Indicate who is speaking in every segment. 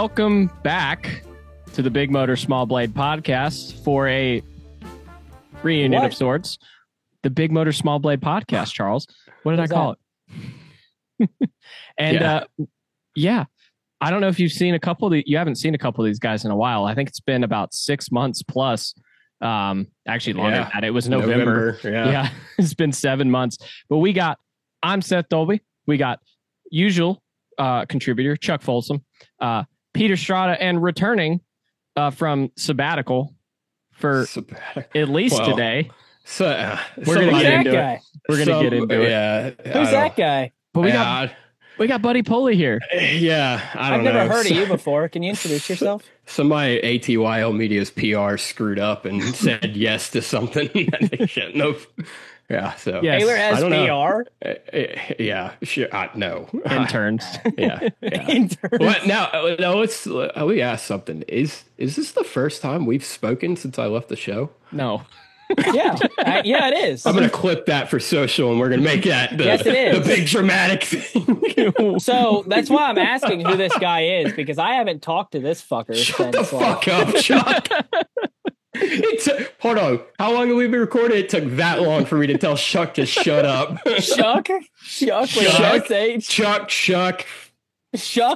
Speaker 1: welcome back to the Big Motor Small Blade podcast for a reunion of sorts. The Big Motor Small Blade podcast, Charles. What did I call it? And yeah, I don't know if you've seen a couple of you haven't seen a couple of these guys in a while. I think it's been about 6 months plus. Actually longer than that. It was November. Yeah. It's been 7 months. But I'm Seth Dolby. We got usual contributor Chuck Folsom, Peter Strada, and returning from sabbatical for at least today.
Speaker 2: So
Speaker 1: we're gonna get into it. We're gonna get into it.
Speaker 2: Yeah,
Speaker 3: who's that guy?
Speaker 1: But we got Buddy Pulley here.
Speaker 2: Yeah,
Speaker 3: I've never heard of you before. Can you introduce yourself?
Speaker 2: Somebody ATYL Media's PR screwed up and said yes to something that they shouldn't have. Yeah, so
Speaker 1: yes.
Speaker 3: Taylor has PR.
Speaker 2: Yeah, sure. No
Speaker 1: interns.
Speaker 2: Yeah.
Speaker 3: Interns.
Speaker 2: What now? No, we asked something. Is this the first time we've spoken since I left the show?
Speaker 1: No.
Speaker 3: Yeah, it is.
Speaker 2: I'm gonna clip that for social, and we're gonna make that
Speaker 3: yes, it is.
Speaker 2: the big dramatic thing.
Speaker 3: So that's why I'm asking who this guy is, because I haven't talked to this fucker.
Speaker 2: Shut the fuck up, Chuck. Hold on. How long have we been recording? It took that long for me to tell Chuck to shut up.
Speaker 3: Chuck.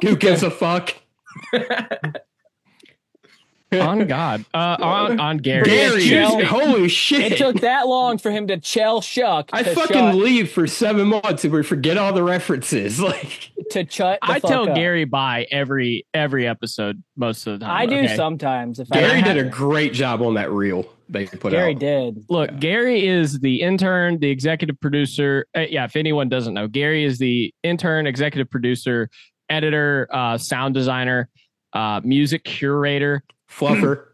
Speaker 2: Who gives a fuck?
Speaker 1: On God. On Gary.
Speaker 2: Holy shit.
Speaker 3: It took that long for him to tell Chuck.
Speaker 2: I fucking leave for 7 months and we forget all the references.
Speaker 3: To shut the
Speaker 1: I
Speaker 3: fuck
Speaker 1: tell
Speaker 3: up.
Speaker 1: Gary bye every episode most of the time.
Speaker 3: I do sometimes.
Speaker 2: Gary did a great job on that reel they put out.
Speaker 3: Gary did.
Speaker 1: Look, Gary is the intern, the executive producer. If anyone doesn't know, Gary is the intern, executive producer, editor, sound designer, music curator.
Speaker 2: Fluffer.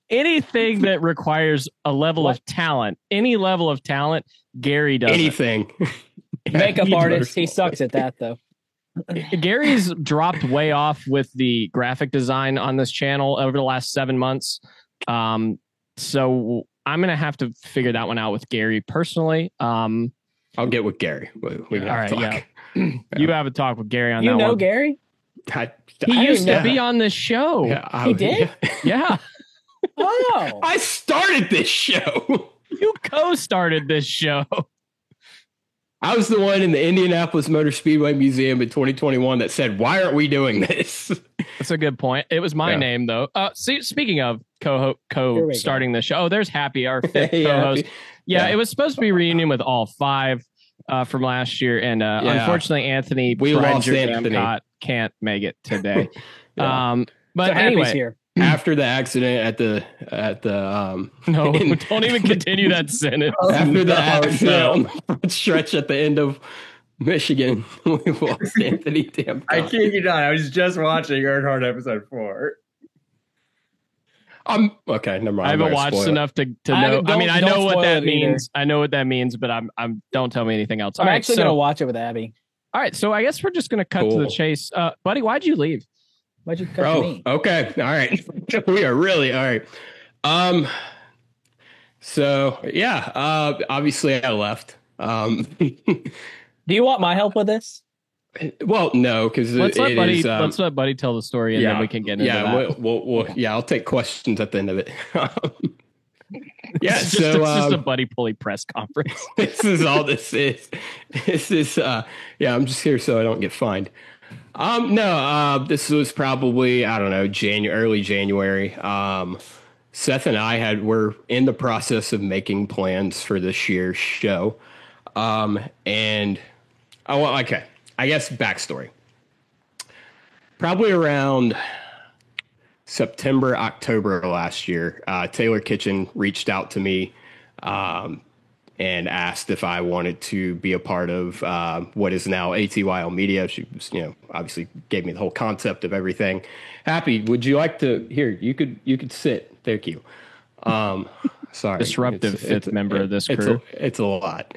Speaker 1: Anything that requires a level of talent, any level of talent, Gary does.
Speaker 2: Anything.
Speaker 3: Makeup artist. He sucks at that, though.
Speaker 1: Gary's dropped way off with the graphic design on this channel over the last 7 months. So I'm going to have to figure that one out with Gary personally.
Speaker 2: I'll get with Gary. We
Speaker 1: all right, talk. You have a talk with Gary on that one.
Speaker 3: You know Gary?
Speaker 1: He used to be on this show.
Speaker 2: Yeah,
Speaker 3: he did?
Speaker 1: Yeah.
Speaker 3: Oh.
Speaker 2: I started this show.
Speaker 1: You co-started this show.
Speaker 2: I was the one in the Indianapolis Motor Speedway Museum in 2021 that said, why aren't we doing this?
Speaker 1: That's a good point. It was my name, though. Speaking of co-starting the show, there's Happy, our fifth co-host. Yeah, it was supposed to be a reunion with all five from last year. And unfortunately, Anthony,
Speaker 2: we lost Anthony.
Speaker 1: Can't make it today.
Speaker 3: But
Speaker 1: so
Speaker 3: anyway, here.
Speaker 2: After the accident at the
Speaker 1: no, don't even continue that sentence.
Speaker 2: After the accident on the stretch at the end of Michigan, we lost Anthony Damn.
Speaker 4: I kid you not. I was just watching Earnhardt episode 4.
Speaker 2: Okay, never mind.
Speaker 1: I haven't watched enough to know. I mean, I know what that means. I know what that means, but I'm don't tell me anything else.
Speaker 3: I'm actually going to watch it with Abby.
Speaker 1: All right, so I guess we're just going to cut to the chase. Buddy, why'd you leave?
Speaker 3: Why'd you cut me?
Speaker 2: Okay. All right. We are really all right. So yeah, obviously I left.
Speaker 3: Do you want my help with this?
Speaker 2: Well, no, because
Speaker 1: let's let Buddy tell the story and then we can get into that.
Speaker 2: We'll I'll take questions at the end of it.
Speaker 1: It's just a Buddy Pulley press conference.
Speaker 2: This is all this is. This is I'm just here so I don't get fined. This was probably, I don't know, early January. Seth and I were in the process of making plans for this year's show. I guess backstory. Probably around September, October last year, Taylor Kitchen reached out to me and asked if I wanted to be a part of what is now ATYL Media. She was, obviously gave me the whole concept of everything. Happy, would you like to? Here, you could sit. Thank you. Sorry,
Speaker 1: disruptive fifth member of this crew.
Speaker 2: It's a lot.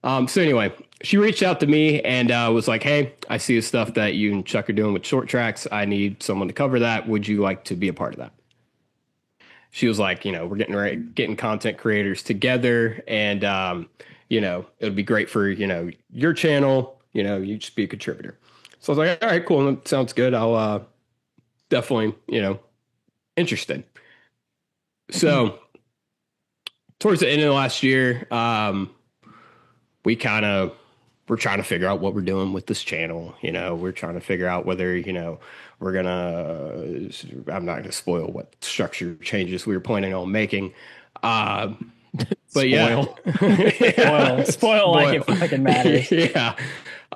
Speaker 2: So anyway, she reached out to me and was like, "Hey, I see the stuff that you and Chuck are doing with short tracks. I need someone to cover that. Would you like to be a part of that?" She was like, we're getting content creators together, and it would be great for your channel. You just be a contributor. So I was like, all right, cool. That sounds good. I'll definitely, interested. So towards the end of the last year, we're trying to figure out what we're doing with this channel. We're trying to figure out whether, we're I'm not gonna spoil what structure changes we were planning on making. But yeah,
Speaker 3: spoil like it fucking matters.
Speaker 2: Yeah.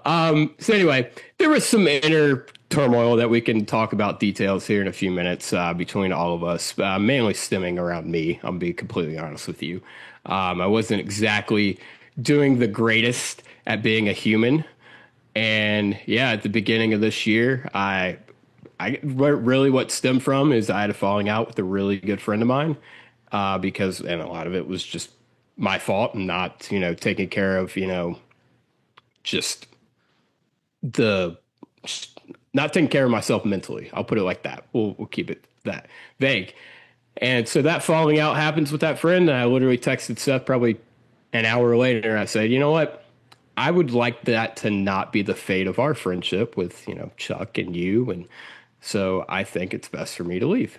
Speaker 2: So anyway, there was some inner turmoil that we can talk about details here in a few minutes between all of us, mainly stemming around me. I'm being completely honest with you. I wasn't exactly doing the greatest at being a human. And yeah, at the beginning of this year, I really what stemmed from is I had a falling out with a really good friend of mine and a lot of it was just my fault and not, taking care of, just not taking care of myself mentally. I'll put it like that. We'll keep it that vague. And so that falling out happens with that friend. And I literally texted Seth probably an hour later. I said, you know what? I would like that to not be the fate of our friendship with, Chuck and you. And so I think it's best for me to leave.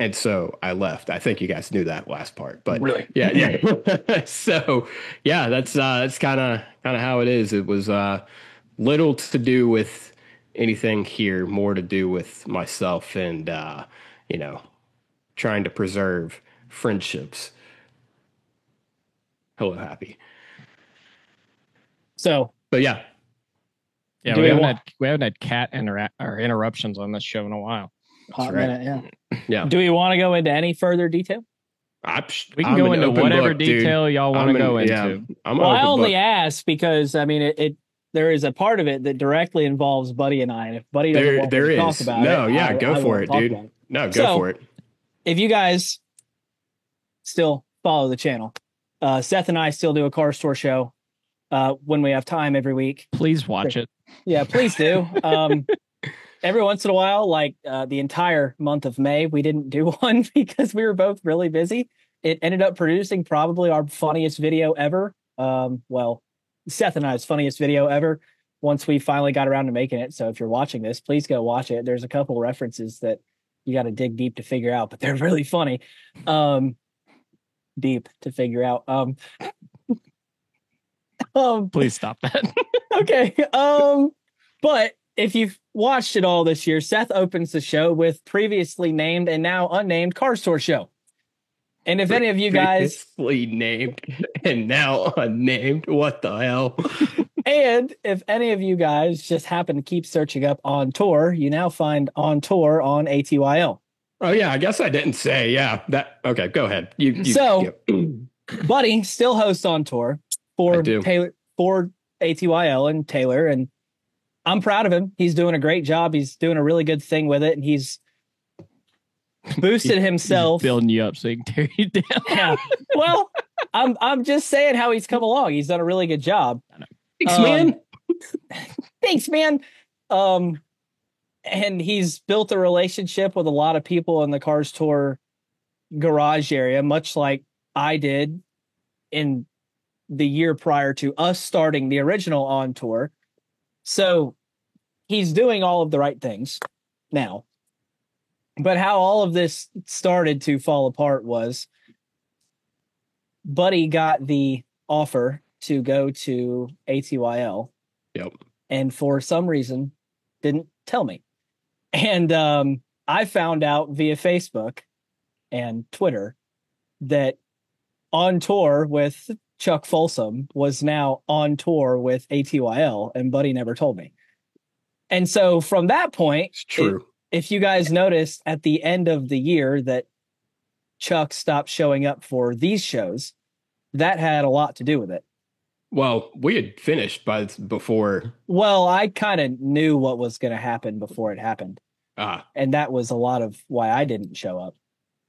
Speaker 2: And so I left. I think you guys knew that last part, but
Speaker 3: really,
Speaker 2: yeah. So yeah, that's kind of how it is. It was little to do with anything here, more to do with myself and trying to preserve friendships. Hello, Happy.
Speaker 3: So,
Speaker 2: but yeah,
Speaker 1: we haven't had cat interruptions on this show in a while.
Speaker 3: Hot
Speaker 2: right.
Speaker 3: minute,
Speaker 2: Yeah.
Speaker 3: Do we want to go into any further detail?
Speaker 1: We can go into whatever detail y'all want to go into.
Speaker 2: Yeah,
Speaker 3: I only ask because there is a part of it that directly involves Buddy and I, and if Buddy doesn't want to talk about
Speaker 2: go for it, dude. No, go for it.
Speaker 3: If you guys still follow the channel, Seth and I still do a car store show when we have time every week.
Speaker 1: Please watch it.
Speaker 3: Yeah, please do. Every once in a while, like the entire month of May, we didn't do one because we were both really busy. It ended up producing probably our funniest video ever. Seth and I's funniest video ever once we finally got around to making it. So if you're watching this, please go watch it. There's a couple references that you got to dig deep to figure out, but they're really funny. Deep to figure out.
Speaker 1: Please stop that.
Speaker 3: Okay. But if you've watched it all this year, Seth opens the show with previously named and now unnamed Car Store Show. And if any of you guys
Speaker 2: previously named and now unnamed, what the hell?
Speaker 3: And if any of you guys just happen to keep searching up On Tour, you now find On Tour on ATYL.
Speaker 2: Oh yeah, I guess I didn't say. Yeah, that okay. Go ahead.
Speaker 3: Buddy still hosts On Tour for Taylor, for ATYL and Taylor, and I'm proud of him. He's doing a great job. He's doing a really good thing with it, and he's boosted himself,
Speaker 1: building you up so he can tear you down.
Speaker 3: Yeah. Well, I'm just saying how he's come along. He's done a really good job.
Speaker 2: Thanks, man.
Speaker 3: Thanks, man. And he's built a relationship with a lot of people in the Cars Tour garage area, much like I did in the year prior to us starting the original On Tour. So he's doing all of the right things now. But how all of this started to fall apart was Buddy got the offer to go to ATYL.
Speaker 2: Yep.
Speaker 3: And for some reason didn't tell me. And I found out via Facebook and Twitter that On Tour with Chuck Folsom was now on tour with ATYL, and Buddy never told me. And so from that point,
Speaker 2: it's true.
Speaker 3: If you guys noticed at the end of the year that Chuck stopped showing up for these shows, that had a lot to do with it.
Speaker 2: Well, we had finished before.
Speaker 3: Well, I kind of knew what was going to happen before it happened. And that was a lot of why I didn't show up.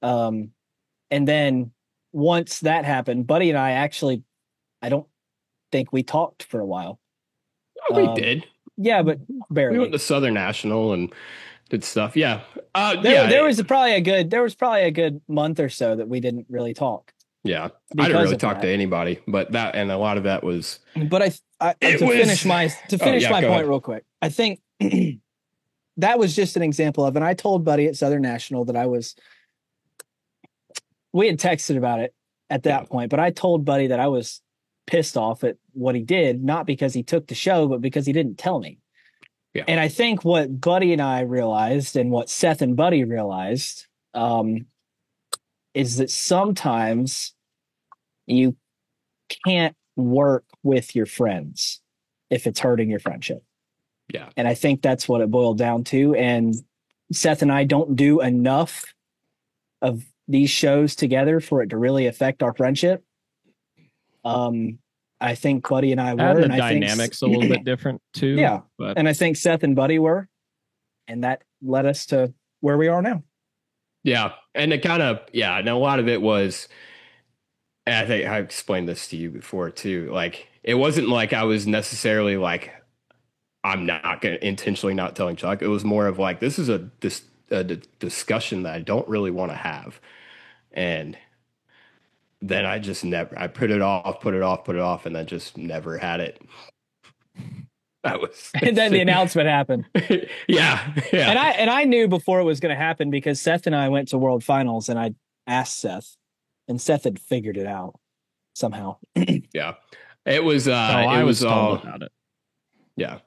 Speaker 3: And then once that happened, Buddy and I don't think we talked for a while.
Speaker 2: Oh, we did.
Speaker 3: Yeah, but barely.
Speaker 2: We went to Southern National and did stuff. Yeah.
Speaker 3: There was probably a good month or so that we didn't really talk.
Speaker 2: Yeah, I
Speaker 3: because
Speaker 2: didn't really
Speaker 3: of
Speaker 2: talk
Speaker 3: that.
Speaker 2: to anybody, but that and a lot of that was.
Speaker 3: But
Speaker 2: It
Speaker 3: to
Speaker 2: was-
Speaker 3: finish my
Speaker 2: Oh, yeah,
Speaker 3: my
Speaker 2: go
Speaker 3: point
Speaker 2: ahead.
Speaker 3: real quick, I think that was just an example of, and I told Buddy at Southern National that we had texted about it at that
Speaker 2: Yeah.
Speaker 3: point, but I told Buddy that I was pissed off at what he did, not because he took the show, but because he didn't tell me.
Speaker 2: Yeah.
Speaker 3: And I think what Buddy and I realized, and what Seth and Buddy realized, is that sometimes you can't work with your friends if it's hurting your friendship.
Speaker 2: Yeah.
Speaker 3: And I think that's what it boiled down to. And Seth and I don't do enough of these shows together for it to really affect our friendship. I think Buddy and I were,
Speaker 1: And the
Speaker 3: and I think
Speaker 1: dynamics a little bit different too.
Speaker 3: Yeah.
Speaker 1: But
Speaker 3: and I think Seth and Buddy were, and that led us to where we are now.
Speaker 2: Yeah. And it kind of, yeah, and a lot of it was, and I think I explained this to you before too. Like, it wasn't like I was necessarily like, I'm not going to intentionally not telling Chuck. It was more of like, this is a discussion that I don't really want to have. And then I just never, I put it off, and then just never had it. That was,
Speaker 3: And then the announcement happened.
Speaker 2: yeah.
Speaker 3: And I knew before it was going to happen because Seth and I went to World Finals, and I asked Seth, and Seth had figured it out somehow.
Speaker 2: Yeah. It was,
Speaker 1: I
Speaker 2: it
Speaker 1: was
Speaker 2: was all,
Speaker 1: told about it.
Speaker 2: yeah.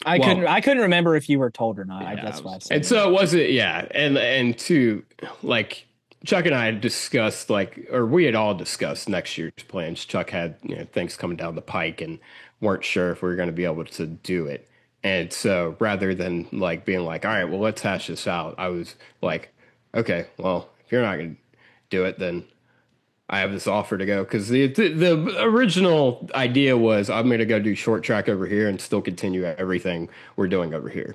Speaker 3: I couldn't remember if you were told or not.
Speaker 1: Yeah,
Speaker 3: I guess why I said
Speaker 2: And
Speaker 3: it.
Speaker 2: so it wasn't, yeah. And two, like, Chuck and I had discussed, like, or we had all discussed next year's plans. Chuck had, things coming down the pike and weren't sure if we were going to be able to do it. And so rather than like being like, all right, well, let's hash this out, I was like, okay, well, if you're not going to do it, then I have this offer to go. Because the original idea was I'm going to go do short track over here and still continue everything we're doing over here.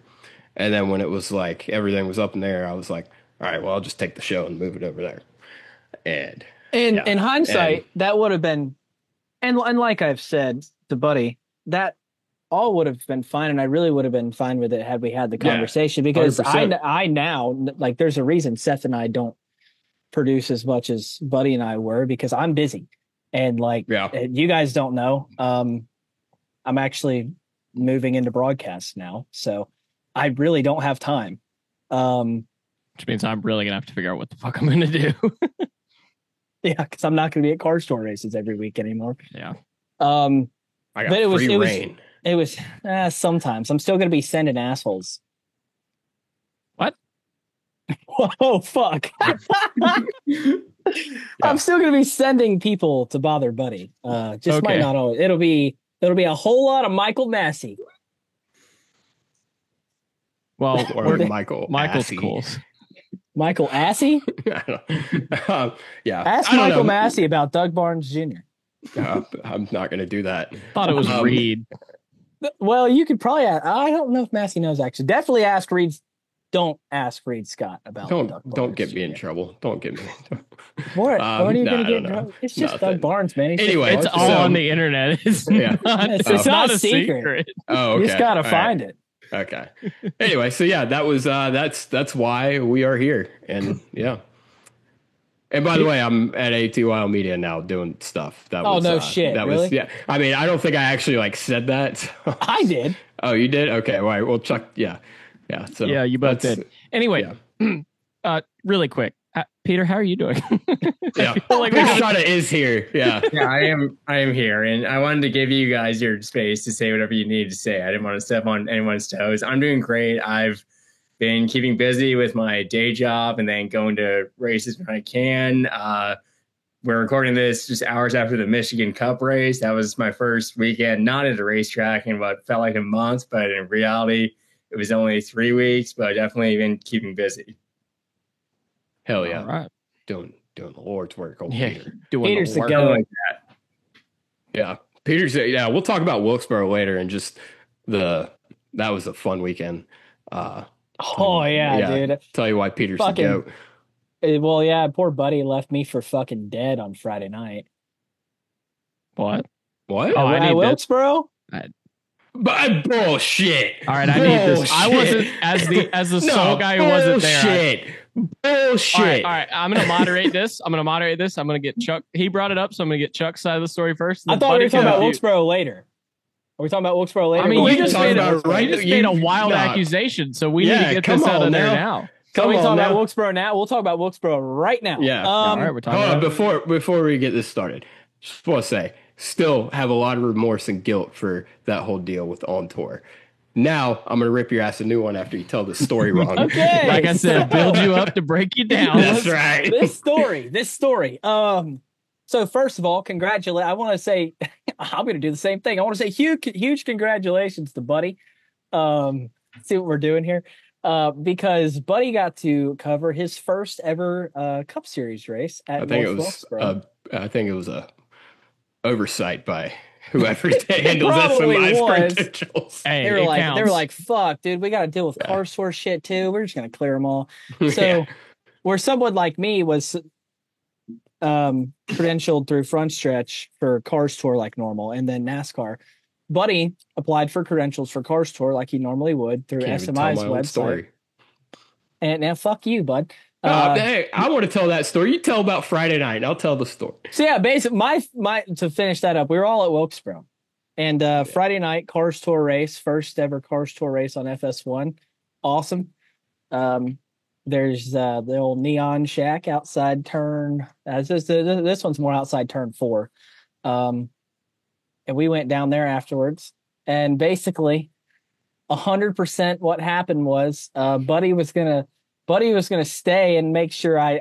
Speaker 2: And then when it was like everything was up in there, I was like, all right, well, I'll just take the show and move it over there. And
Speaker 3: In hindsight, that would have been, and like I've said to Buddy, that all would have been fine, and I really would have been fine with it had we had the conversation. Because
Speaker 2: 100%.
Speaker 3: I now, like, there's a reason Seth and I don't produce as much as Buddy and I were, because I'm busy, and like you guys don't know, I'm actually moving into broadcast now, so I really don't have time.
Speaker 1: Which means I'm really gonna have to figure out what the fuck I'm gonna do.
Speaker 3: Yeah, because I'm not going to be at car store races every week anymore.
Speaker 1: Yeah.
Speaker 2: I got
Speaker 3: But it was-
Speaker 2: free
Speaker 3: it was-
Speaker 2: reign.
Speaker 3: It was sometimes I'm still going to be sending assholes.
Speaker 1: What?
Speaker 3: Whoa, fuck! I'm still going to be sending people to bother Buddy. Just might
Speaker 1: Okay.
Speaker 3: not always. It'll be a whole lot of Michael Massey.
Speaker 1: Well,
Speaker 2: Or Michael.
Speaker 1: Michael's
Speaker 2: Assey.
Speaker 1: cool.
Speaker 3: Michael Assey?
Speaker 2: Yeah.
Speaker 3: Ask
Speaker 2: I don't
Speaker 3: Michael
Speaker 2: know.
Speaker 3: Massey about Doug Barnes Jr.
Speaker 2: I'm not going to do that.
Speaker 1: Thought it was Reed.
Speaker 3: Well, you could probably ask. I don't know if Massey knows, actually. Definitely ask Reed. Don't ask Reed Scott about Doug
Speaker 2: Don't
Speaker 3: Barnes
Speaker 2: get me in
Speaker 3: Jr.
Speaker 2: trouble. Don't get me.
Speaker 3: What? What are you
Speaker 2: no,
Speaker 3: going
Speaker 2: I
Speaker 3: to
Speaker 2: don't
Speaker 3: get?
Speaker 2: know.
Speaker 3: It's just
Speaker 2: Nothing.
Speaker 3: Doug Barnes, man. He's just
Speaker 2: Anyway,
Speaker 1: It's
Speaker 3: Doug
Speaker 1: all
Speaker 2: so-
Speaker 1: on the internet. It's
Speaker 2: Yeah.
Speaker 1: not,
Speaker 3: It's not a
Speaker 1: a
Speaker 3: secret.
Speaker 2: Oh, okay.
Speaker 3: You just got to
Speaker 2: All right.
Speaker 3: find it.
Speaker 2: Okay. Anyway, so yeah, that was that's why we are here, and yeah. And by the way, I'm at ATYL Media now doing stuff. That
Speaker 3: Oh,
Speaker 2: was,
Speaker 3: no shit,
Speaker 2: That
Speaker 3: really?
Speaker 2: was yeah. I mean, I don't think I actually like said that. so-
Speaker 3: I did.
Speaker 2: Oh, you did? Okay. All right. Well, Chuck. Yeah. Yeah. So
Speaker 1: Yeah, you both
Speaker 2: that's-
Speaker 1: did. Anyway, really quick, Peter, how are you doing?
Speaker 2: Yeah.
Speaker 1: Like,
Speaker 2: Big Shada is here. Yeah.
Speaker 4: Yeah, I am here, and I wanted to give you guys your space to say whatever you needed to say. I didn't want to step on anyone's toes. I'm doing great. I've been keeping busy with my day job and then going to races when I can. We're recording this just hours after the Michigan Cup race. That was my first weekend not at a racetrack in what felt like a month, but in reality, it was only 3 weeks. But definitely been keeping busy.
Speaker 2: Hell yeah.
Speaker 1: All right.
Speaker 2: Doing the Lord's work. Old
Speaker 1: Yeah,
Speaker 2: Peter.
Speaker 1: doing
Speaker 3: Peter's
Speaker 1: the
Speaker 3: the
Speaker 1: work.
Speaker 3: goat.
Speaker 2: Yeah. Peter's. Yeah. We'll talk about Wilkesboro later and just that was a fun weekend.
Speaker 3: Oh yeah, dude.
Speaker 2: Tell you why Peter's
Speaker 3: Fucking-
Speaker 2: the goat.
Speaker 3: Well, yeah, poor Buddy left me for fucking dead on Friday night.
Speaker 1: What?
Speaker 2: What?
Speaker 1: Oh, I
Speaker 3: At
Speaker 1: need that.
Speaker 3: Wilkesboro?
Speaker 2: But bullshit.
Speaker 1: All right, I need this. I wasn't as the sole guy who wasn't there.
Speaker 2: Bullshit.
Speaker 1: All right. I'm gonna moderate this. I'm gonna get Chuck. He brought it up, so I'm gonna get Chuck's side of the story first.
Speaker 3: I thought we were talking about Wilkesboro later. Are we talking about Wilkesboro later?
Speaker 1: I mean, you just made a
Speaker 2: You-
Speaker 1: wild
Speaker 2: nah.
Speaker 1: accusation, so we need
Speaker 2: Yeah,
Speaker 1: to get
Speaker 2: come
Speaker 1: this out
Speaker 2: on
Speaker 1: of there
Speaker 2: now.
Speaker 1: now.
Speaker 3: So we
Speaker 2: Come
Speaker 3: talk
Speaker 2: on
Speaker 3: about
Speaker 2: now.
Speaker 3: Wilkesboro now. We'll talk about Wilkesboro right now.
Speaker 2: Yeah.
Speaker 1: All right, we're talking
Speaker 2: Hold on,
Speaker 1: about
Speaker 2: before we get this started, just want to say, still have a lot of remorse and guilt for that whole deal with On Tour. Now I'm gonna rip your ass a new one after you tell the story wrong.
Speaker 3: Okay.
Speaker 1: Like I said, build you up to break you down.
Speaker 2: That's right.
Speaker 3: This story. So first of all, congratulate. I want to say, I'm going to do the same thing. I want to say huge congratulations to Buddy. See what we're doing here, because Buddy got to cover his first ever Cup Series race at
Speaker 2: I think it was a oversight by whoever handles
Speaker 3: probably
Speaker 2: SMI's
Speaker 3: was.
Speaker 2: credentials.
Speaker 1: Hey,
Speaker 3: They were
Speaker 1: it
Speaker 3: like,
Speaker 1: counts.
Speaker 3: fuck, dude, we got to deal with car source shit too. We're just going to clear them all. So
Speaker 2: Yeah.
Speaker 3: where someone like me was credentialed through Front Stretch for Cars Tour like normal, and then NASCAR, Buddy applied for credentials for Cars Tour like he normally would through
Speaker 2: Can't even tell
Speaker 3: SMI's
Speaker 2: my own
Speaker 3: website.
Speaker 2: story.
Speaker 3: And now, fuck you, bud.
Speaker 2: Hey, I want to tell that story. You tell about Friday night, and I'll tell the story.
Speaker 3: So yeah, basically, my to finish that up, we were all at Wilkesboro, and Friday night Cars Tour race, first ever Cars Tour race on FS1, awesome. There's the old Neon Shack outside turn. This one's more outside turn 4, and we went down there afterwards. And basically, 100% what happened was Buddy was gonna stay and make sure I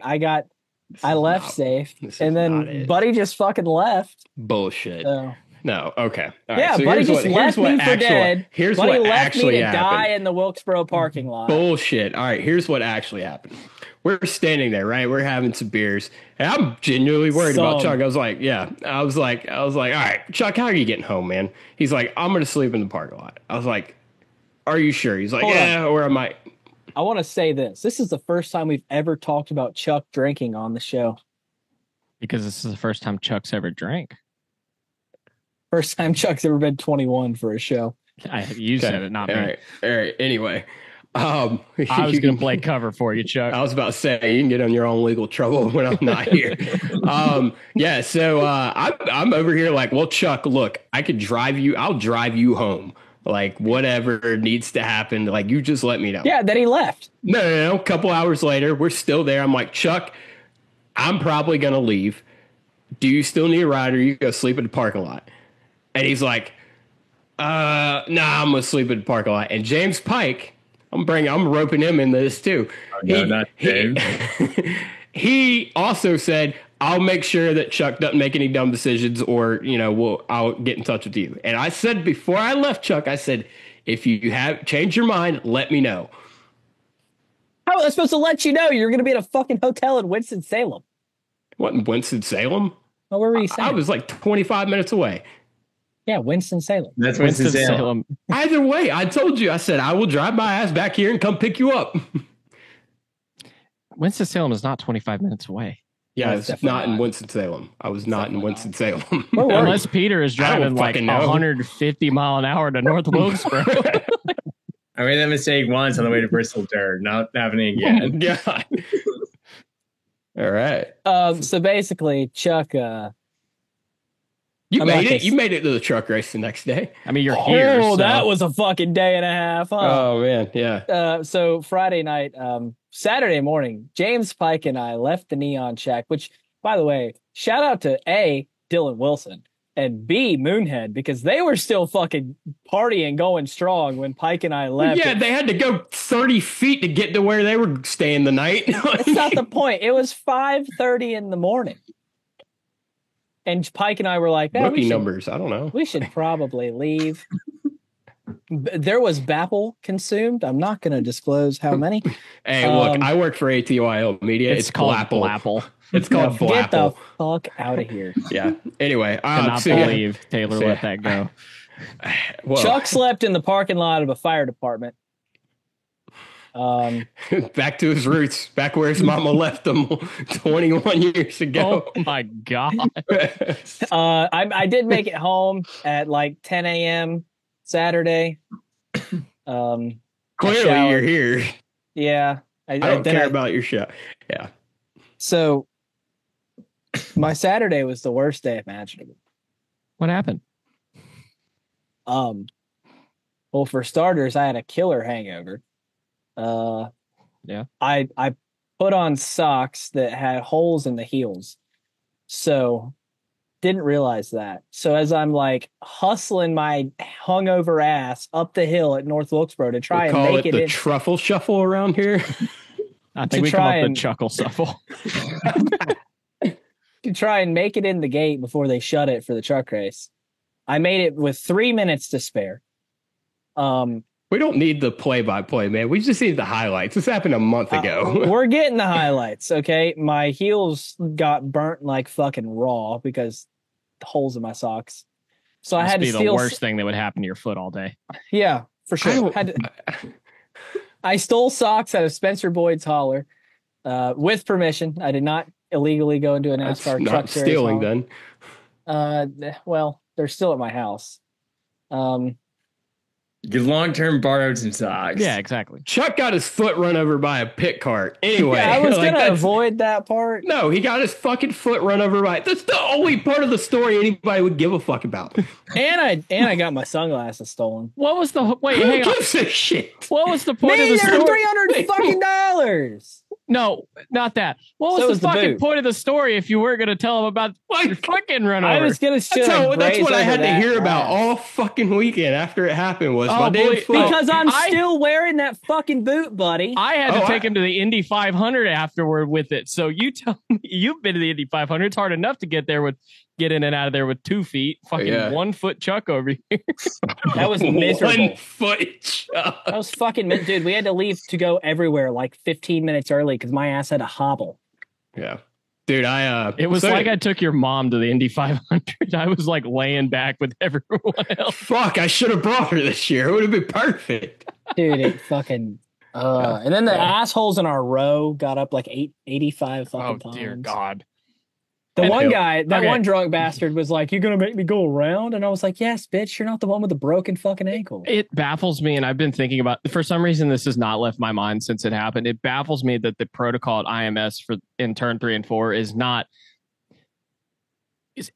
Speaker 3: left safe, and then Buddy just fucking left.
Speaker 2: Bullshit.
Speaker 3: So.
Speaker 2: No, okay. All
Speaker 3: Yeah,
Speaker 2: right. So
Speaker 3: Buddy just left me for dead.
Speaker 2: Here's
Speaker 3: Buddy
Speaker 2: what
Speaker 3: left
Speaker 2: actually
Speaker 3: me to
Speaker 2: happened.
Speaker 3: die in the Wilkesboro parking lot.
Speaker 2: Bullshit. All right, here's what actually happened. We're standing there, right? We're having some beers, and I'm genuinely worried about Chuck. I was like, all right, Chuck, how are you getting home, man? He's like, I'm gonna sleep in the parking lot. I was like, are you sure? He's like, or I might.
Speaker 3: I want to say this. This is the first time we've ever talked about Chuck drinking on the show.
Speaker 1: Because this is the first time Chuck's ever drank.
Speaker 3: First time Chuck's ever been 21 for a show.
Speaker 1: You said it, not me.
Speaker 2: All right. Anyway,
Speaker 1: I was going to play cover for you, Chuck.
Speaker 2: I was about to say you can get in your own legal trouble when I'm not here. Yeah. So I'm over here like, well, Chuck, look, I could drive you. I'll drive you home. Like whatever needs to happen. Like you just let me know.
Speaker 3: Yeah. Then he left.
Speaker 2: No. A couple hours later, we're still there. I'm like, Chuck, I'm probably going to leave. Do you still need a ride, or you go sleep in the parking lot? And he's like, nah, I'm going to sleep in the parking lot. And James Pike, I'm roping him into this too.
Speaker 4: No, not James.
Speaker 2: He also said, I'll make sure that Chuck doesn't make any dumb decisions, or, I'll get in touch with you. And I said, before I left Chuck, I said, if you have changed your mind, let me know.
Speaker 3: How was I supposed to let you know you're going to be at a fucking hotel in Winston-Salem?
Speaker 2: What, in Winston-Salem?
Speaker 3: Oh, where were you saying?
Speaker 2: I was like 25 minutes away.
Speaker 3: Yeah, Winston-Salem.
Speaker 4: That's Winston-Salem.
Speaker 2: Either way, I told you, I said, I will drive my ass back here and come pick you up.
Speaker 1: Winston-Salem is not 25 minutes away.
Speaker 2: Yeah,
Speaker 3: No,
Speaker 2: it's
Speaker 3: definitely
Speaker 2: not in
Speaker 3: not.
Speaker 2: Winston-Salem. I was not in Winston-Salem.
Speaker 3: Where were you?
Speaker 1: Unless Peter is
Speaker 2: I don't
Speaker 1: driving like
Speaker 2: fucking know.
Speaker 1: 150 mile an hour to North Wilkesboro.
Speaker 4: I made that mistake once on the way to Bristol Dirt. Not happening again.
Speaker 2: God. All right.
Speaker 3: So basically, Chuck.
Speaker 2: You
Speaker 3: I'm
Speaker 2: made
Speaker 3: not
Speaker 2: it.
Speaker 3: gonna-
Speaker 2: You made it to the truck race the next day.
Speaker 1: I mean, you're here.
Speaker 3: Oh,
Speaker 1: so-
Speaker 3: that was a fucking day and a half. Huh?
Speaker 2: Oh man, yeah.
Speaker 3: So Friday night, Saturday morning, James Pike and I left the Neon Shack, which, by the way, shout out to A, Dylan Wilson, and B, Moonhead, because they were still fucking partying, going strong when Pike and I left.
Speaker 2: Yeah, they had to go 30 feet to get to where they were staying the night.
Speaker 3: That's not the point. It was 5:30 in the morning. And Pike and I were like, "Man,
Speaker 2: Rookie numbers. I don't know.
Speaker 3: we should probably leave." There was Bapple consumed. I'm not going to disclose how many.
Speaker 2: Hey, look, I work for ATYL Media.
Speaker 1: It's called Blapple.
Speaker 2: It's called
Speaker 3: Get the
Speaker 2: Blapple.
Speaker 3: fuck out of here.
Speaker 2: Yeah. Anyway,
Speaker 1: Cannot
Speaker 2: so, yeah.
Speaker 1: believe Taylor
Speaker 2: So,
Speaker 1: let that go.
Speaker 2: Well,
Speaker 3: Chuck slept in the parking lot of a fire department.
Speaker 2: back to his roots, back where his mama left him 21 years ago.
Speaker 1: Oh my God.
Speaker 3: I did make it home at like 10 a.m. Saturday.
Speaker 2: Clearly, you're here.
Speaker 3: Yeah.
Speaker 2: I don't care about your show. Yeah.
Speaker 3: So my Saturday was the worst day imaginable.
Speaker 1: What happened?
Speaker 3: Well, for starters, I had a killer hangover.
Speaker 1: Yeah.
Speaker 3: I put on socks that had holes in the heels. So didn't realize that. So as I'm like hustling my hungover ass up the hill at North Wilkesboro to try and make it
Speaker 2: the
Speaker 3: in,
Speaker 2: truffle shuffle around here.
Speaker 1: I think we come up with chuckle shuffle.
Speaker 3: to try and make it in the gate before they shut it for the truck race. I made it with 3 minutes to spare.
Speaker 2: We don't need the play-by-play, man. We just need the highlights. This happened a month ago.
Speaker 3: We're getting the highlights, okay? My heels got burnt like fucking raw because the holes in my socks. So I had to steal.
Speaker 1: The worst thing that would happen to your foot all day.
Speaker 3: Yeah, for sure. I stole socks out of Spencer Boyd's hauler with permission. I did not illegally go into an NASCAR truck series.
Speaker 2: Stealing then.
Speaker 3: Well, they're still at my house.
Speaker 4: You long-term borrowed some socks.
Speaker 1: Yeah, exactly.
Speaker 2: Chuck got his foot run over by a pit cart. Anyway,
Speaker 3: yeah, I was gonna avoid that part.
Speaker 2: No, he got his fucking foot run over by. That's the only part of the story anybody would give a fuck about.
Speaker 3: And I got my sunglasses stolen.
Speaker 1: What was the wait?
Speaker 2: Who
Speaker 1: Hang on.
Speaker 2: gives a shit?
Speaker 1: What was the point of the
Speaker 3: They're
Speaker 1: story?
Speaker 3: $300 fucking dollars.
Speaker 1: No, not that. What was the fucking point of the story if you were going to tell him about your fucking run over?
Speaker 3: I was going to
Speaker 2: That's what I had to hear about all fucking weekend after it happened was my damn foot.
Speaker 3: Because I'm still wearing that fucking boot, buddy.
Speaker 1: I had to take him to the Indy 500 afterward with it. So you tell me you've been to the Indy 500. It's hard enough to get in and out of there with 2 feet. Fucking 1 foot Chuck over here.
Speaker 3: That was miserable.
Speaker 2: 1 foot Chuck.
Speaker 3: That was fucking dude. We had to leave to go everywhere like 15 minutes early because my ass had a hobble.
Speaker 2: Yeah, dude.
Speaker 1: It was like I took your mom to the Indy 500. I was like laying back with everyone else.
Speaker 2: Fuck! I should have brought her this year. It would have been perfect.
Speaker 3: Dude, it fucking. And then the assholes in our row got up like 85 fucking times.
Speaker 1: Oh dear God.
Speaker 3: The one guy, one drunk bastard was like, "You gonna make me go around?" And I was like, "Yes, bitch, you're not the one with the broken fucking ankle."
Speaker 1: It baffles me, and I've been thinking about. For some reason, this has not left my mind since it happened. It baffles me that the protocol at IMS in turn 3 and 4 is not.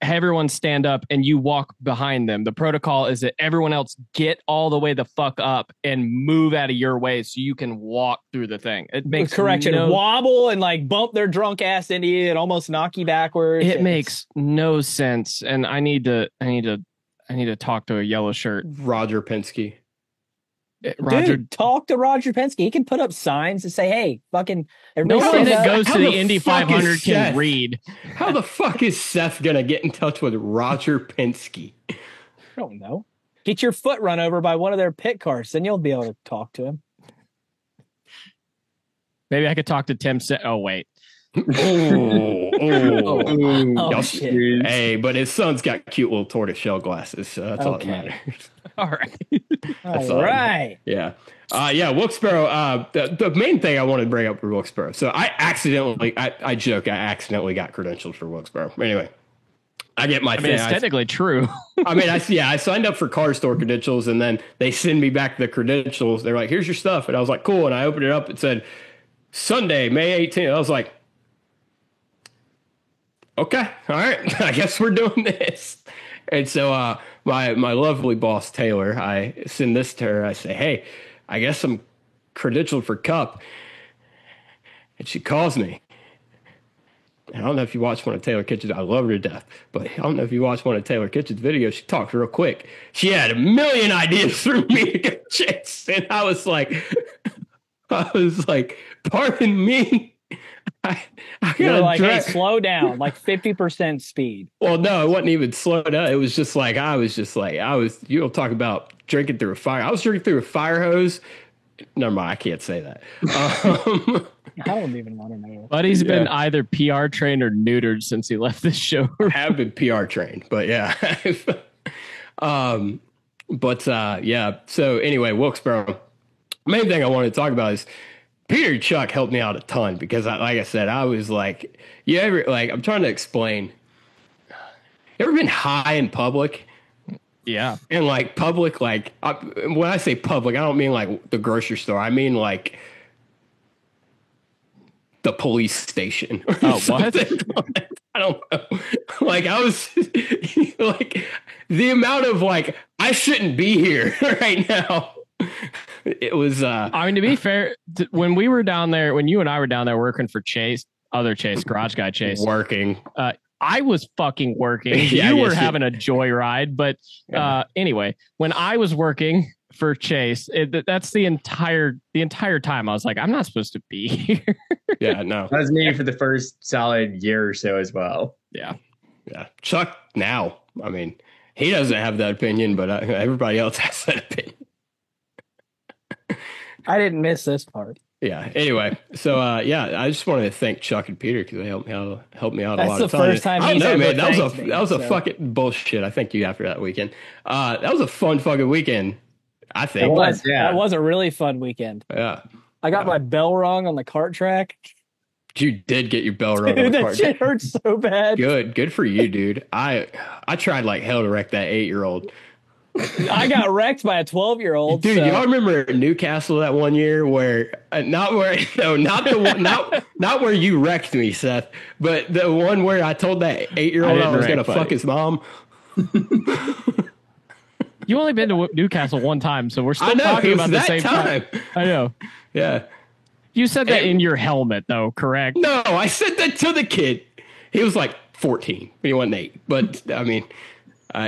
Speaker 1: Everyone stand up and you walk behind them. The protocol is that everyone else get all the way the fuck up and move out of your way so you can walk through the thing. It makes
Speaker 3: wobble and like bump their drunk ass into you and almost knock you backwards.
Speaker 1: It makes no sense, and I need to talk to a yellow shirt,
Speaker 2: Roger Penske.
Speaker 3: Dude, talk to Roger Penske. He can put up signs and say, "Hey, fucking."
Speaker 1: No one that goes to the Indy 500 can read.
Speaker 2: How the fuck is Seth gonna get in touch with Roger Penske?
Speaker 3: I don't know. Get your foot run over by one of their pit cars, then you'll be able to talk to him.
Speaker 1: Maybe I could talk to Tim. Oh wait.
Speaker 3: Shit.
Speaker 2: Hey, but his son's got cute little tortoiseshell glasses, so that's all that matters.
Speaker 1: All right.
Speaker 3: All right.
Speaker 2: Yeah. Wilkesboro. The main thing I wanted to bring up for Wilkesboro. So I accidentally got credentialed for Wilkesboro. Anyway, I get my.
Speaker 1: It's technically true.
Speaker 2: I signed up for car store credentials, and then they send me back the credentials. They're like, "Here's your stuff," and I was like, "Cool." And I opened it up. It said Sunday, May 18th. I was like, "Okay, all right. I guess we're doing this." And so my lovely boss, Taylor, I send this to her. I say, "Hey, I guess I'm credentialed for Cup." And she calls me. And I don't know if you watched one of Taylor Kitchen's. I love her to death. But I don't know if you watched one of Taylor Kitchen's videos. She talked real quick. She had a million ideas for me to get chicks. And I was like, pardon me.
Speaker 3: You're like, hey, slow down, like 50% speed.
Speaker 2: Well, no, it wasn't even slow down. It was just like, you don't talk about drinking through a fire. I was drinking through a fire hose. Never mind, I can't say that.
Speaker 3: I don't even want to know.
Speaker 1: Buddy's been either PR trained or neutered since he left this show.
Speaker 2: I have been PR trained, but yeah. So anyway, Wilkesboro. Main thing I wanted to talk about is Peter Chuck helped me out a ton because, like I said, I was like, I'm trying to explain. You ever been high in public
Speaker 1: Yeah.
Speaker 2: And like public, like when I say public, I don't mean like the grocery store. I mean like the police station.
Speaker 1: Oh, what?
Speaker 2: I don't know. Like I was like the amount of like I shouldn't be here right now. It was.
Speaker 1: I mean, to be fair, when we were down there, when you and I were down there working for Chase, Garage Guy Chase,
Speaker 2: working.
Speaker 1: I was fucking working.
Speaker 2: Yeah,
Speaker 1: you were
Speaker 2: yes,
Speaker 1: having a joyride, but anyway, when I was working for Chase, that's the entire time I was like, I'm not supposed to be here.
Speaker 2: Yeah, no,
Speaker 4: that was me for the first solid year or so as well.
Speaker 2: Yeah. Chuck now, I mean, he doesn't have that opinion, but everybody else has that opinion.
Speaker 3: I didn't miss this part.
Speaker 2: Yeah. Anyway, so I just wanted to thank Chuck and Peter because they helped me out a lot.
Speaker 3: That's the first time
Speaker 2: I
Speaker 3: he's
Speaker 2: know,
Speaker 3: ever
Speaker 2: man. That was a
Speaker 3: so.
Speaker 2: fucking bullshit. I thank you after that weekend. That was a fun fucking weekend. I think
Speaker 3: It was. Yeah. That was a really fun weekend.
Speaker 2: Yeah.
Speaker 3: I got my bell rung on the cart track.
Speaker 2: You did get your bell rung on the
Speaker 3: that
Speaker 2: cart.
Speaker 3: Shit hurts so bad.
Speaker 2: Good for you, dude. I tried like hell to wreck that 8-year-old.
Speaker 3: I got wrecked by a 12-year-old.
Speaker 2: Dude, y'all remember Newcastle that one year where not where you wrecked me, Seth, but the one where I told that 8-year-old I was gonna fuck his mom.
Speaker 1: You only been to Newcastle one time, so we're still talking about the same time. I know.
Speaker 2: Yeah.
Speaker 1: You said that in your helmet, though, correct?
Speaker 2: No, I said that to the kid. He was like 14. He wasn't 8, but I mean.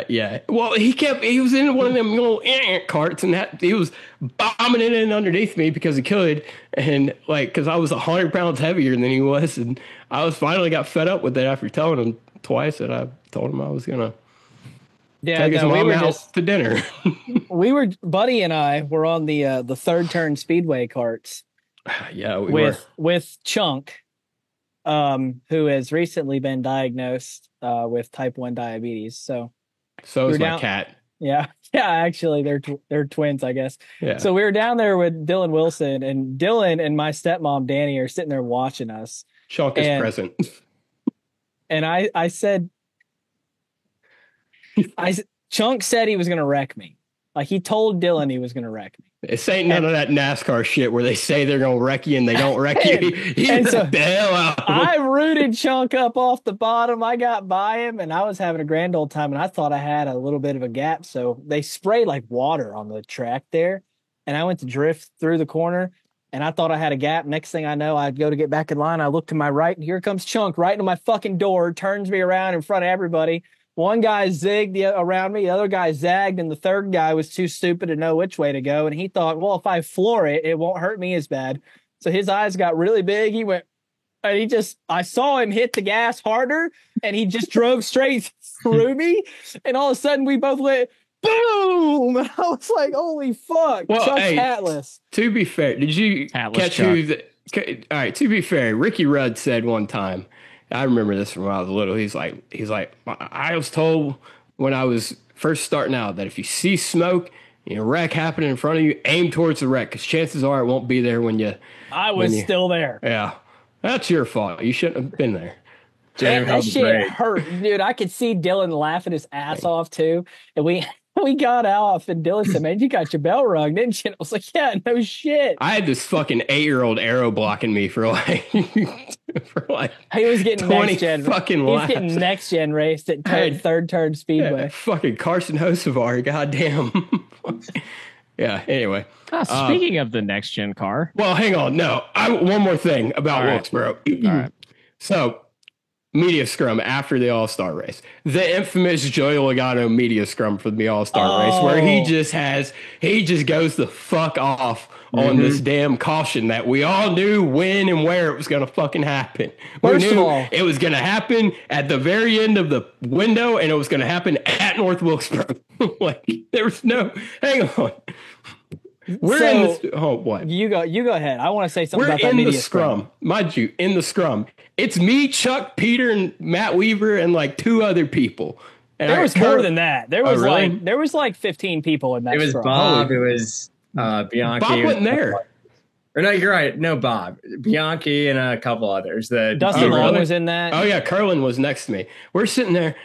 Speaker 2: Yeah. Well, he was in one of them little carts and he was bombing it in underneath me because he could. And like, cause I was 100 pounds heavier than he was. And I was finally got fed up with it after telling him twice that I told him I was going to take his mom out to dinner.
Speaker 3: Buddy and I were on the third turn speedway carts.
Speaker 2: Yeah.
Speaker 3: With Chunk, who has recently been diagnosed, with type 1 diabetes. So
Speaker 2: is my cat.
Speaker 3: Yeah. Actually, they're twins, I guess.
Speaker 2: Yeah.
Speaker 3: So we were down there with Dylan Wilson, and Dylan and my stepmom Danny are sitting there watching us.
Speaker 2: Chunk is present.
Speaker 3: And I said, Chunk said he was going to wreck me. Like he told Dylan he was going to wreck me.
Speaker 2: This ain't none of that NASCAR shit where they say they're going to wreck you and they don't wreck you.
Speaker 3: And so the hell out. I rooted Chunk up off the bottom. I got by him and I was having a grand old time and I thought I had a little bit of a gap. So they sprayed like water on the track there. And I went to drift through the corner and I thought I had a gap. Next thing I know, I'd go to get back in line. I look to my right and here comes Chunk right into my fucking door, turns me around in front of everybody. One guy zigged around me, the other guy zagged, and the third guy was too stupid to know which way to go. And he thought, well, if I floor it, it won't hurt me as bad. So his eyes got really big. He went, and I saw him hit the gas harder, and he just drove straight through me. And all of a sudden, we both went, boom! And I was like, holy fuck, well, Chuck's hatless.
Speaker 2: To be fair, did you catch who all right, to be fair, Ricky Rudd said one time, I remember this from when I was little. He's like, I was told when I was first starting out that if you see smoke and a wreck happening in front of you, aim towards the wreck because chances are it won't be there when you.
Speaker 3: I was still there.
Speaker 2: Yeah, that's your fault. You shouldn't have been there.
Speaker 3: That shit hurt, dude. I could see Dylan laughing his ass off too, and we got off, and Dylan said, "Man, you got your bell rung, didn't you?" And I was like, "Yeah, no shit."
Speaker 2: I had this fucking 8-year-old arrow blocking me for like
Speaker 3: he was getting
Speaker 2: 20
Speaker 3: next gen.
Speaker 2: Fucking
Speaker 3: he was getting next gen raced at third turn speedway.
Speaker 2: Yeah, fucking Carson Hocevar, goddamn. Yeah. Anyway,
Speaker 1: speaking of the next gen car.
Speaker 2: Well, hang on. No, one more thing about Wilkesboro. All right. So. Media scrum after the All-Star race. The infamous Joey Logano media scrum for the All-Star race where he just goes the fuck off on this damn caution that we all knew when and where it was going to fucking happen.
Speaker 3: First of all,
Speaker 2: it was going to happen at the very end of the window and it was going to happen at North Wilkesboro. Like there was no, hang on. We're in this. Oh, what?
Speaker 3: You go ahead. I want to say something about that
Speaker 2: media
Speaker 3: media scrum.
Speaker 2: Mind you, in the scrum. It's me, Chuck, Peter, and Matt Weaver, and like 2 other people. And
Speaker 3: there was more than that. There was like 15 people in that.
Speaker 4: It was
Speaker 3: scrum.
Speaker 4: Bob. It was Bianchi.
Speaker 2: Bob wasn't there.
Speaker 4: Or no, you're right. No, Bob, Bianchi, and a couple others.
Speaker 3: Dusty Long was in that.
Speaker 2: Oh yeah, Curlin was next to me. We're sitting there.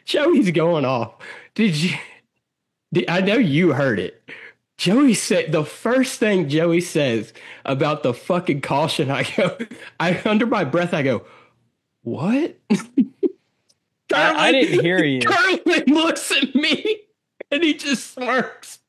Speaker 2: Joey's going off. I know you heard it. Joey said the first thing Joey says about the fucking caution. I under my breath, I go, what?
Speaker 3: I didn't hear you.
Speaker 2: Carlin looks at me and he just smirks.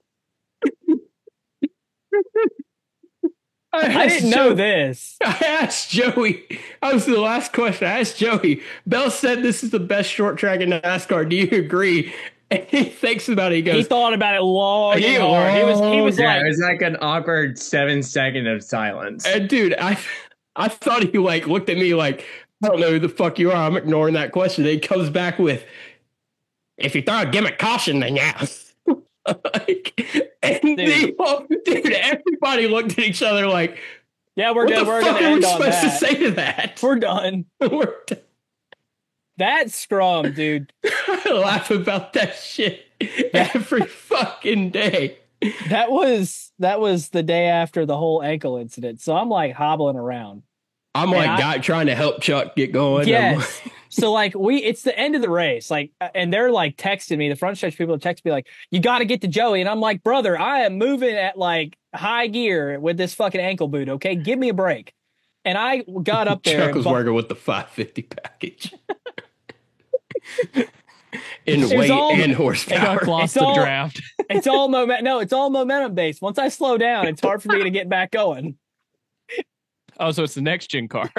Speaker 3: I didn't know this.
Speaker 2: I asked Joey. That was the last question. I asked Joey. Bell said this is the best short track in NASCAR. Do you agree? And he thinks about it. He goes.
Speaker 3: He thought about it long and hard. He was
Speaker 4: yeah,
Speaker 3: like,
Speaker 4: it was like an awkward 7 second of silence.
Speaker 2: And dude, I thought he like looked at me like, I don't know who the fuck you are. I'm ignoring that question. And he comes back with, if you throw a gimmick caution, then yeah. Dude, everybody looked at each other like,
Speaker 3: yeah, we're good. We're gonna end on that.
Speaker 2: To say to that?
Speaker 3: We're done. That scrum, dude.
Speaker 2: I laugh about that shit every fucking day.
Speaker 3: That was the day after the whole ankle incident. So I'm like hobbling around.
Speaker 2: I'm like trying to help Chuck get going.
Speaker 3: Yes. So like it's the end of the race. Like, and they're like texting me, the front stretch people text me like, you got to get to Joey. And I'm like, brother, I am moving at like high gear with this fucking ankle boot. Okay. Give me a break. And I got up there.
Speaker 2: Chuck was working with the 550 package. In weight and horsepower.
Speaker 1: Lost the draft.
Speaker 3: It's all momentum based. Once I slow down, it's hard for me to get back going.
Speaker 1: Oh, so it's the next gen car.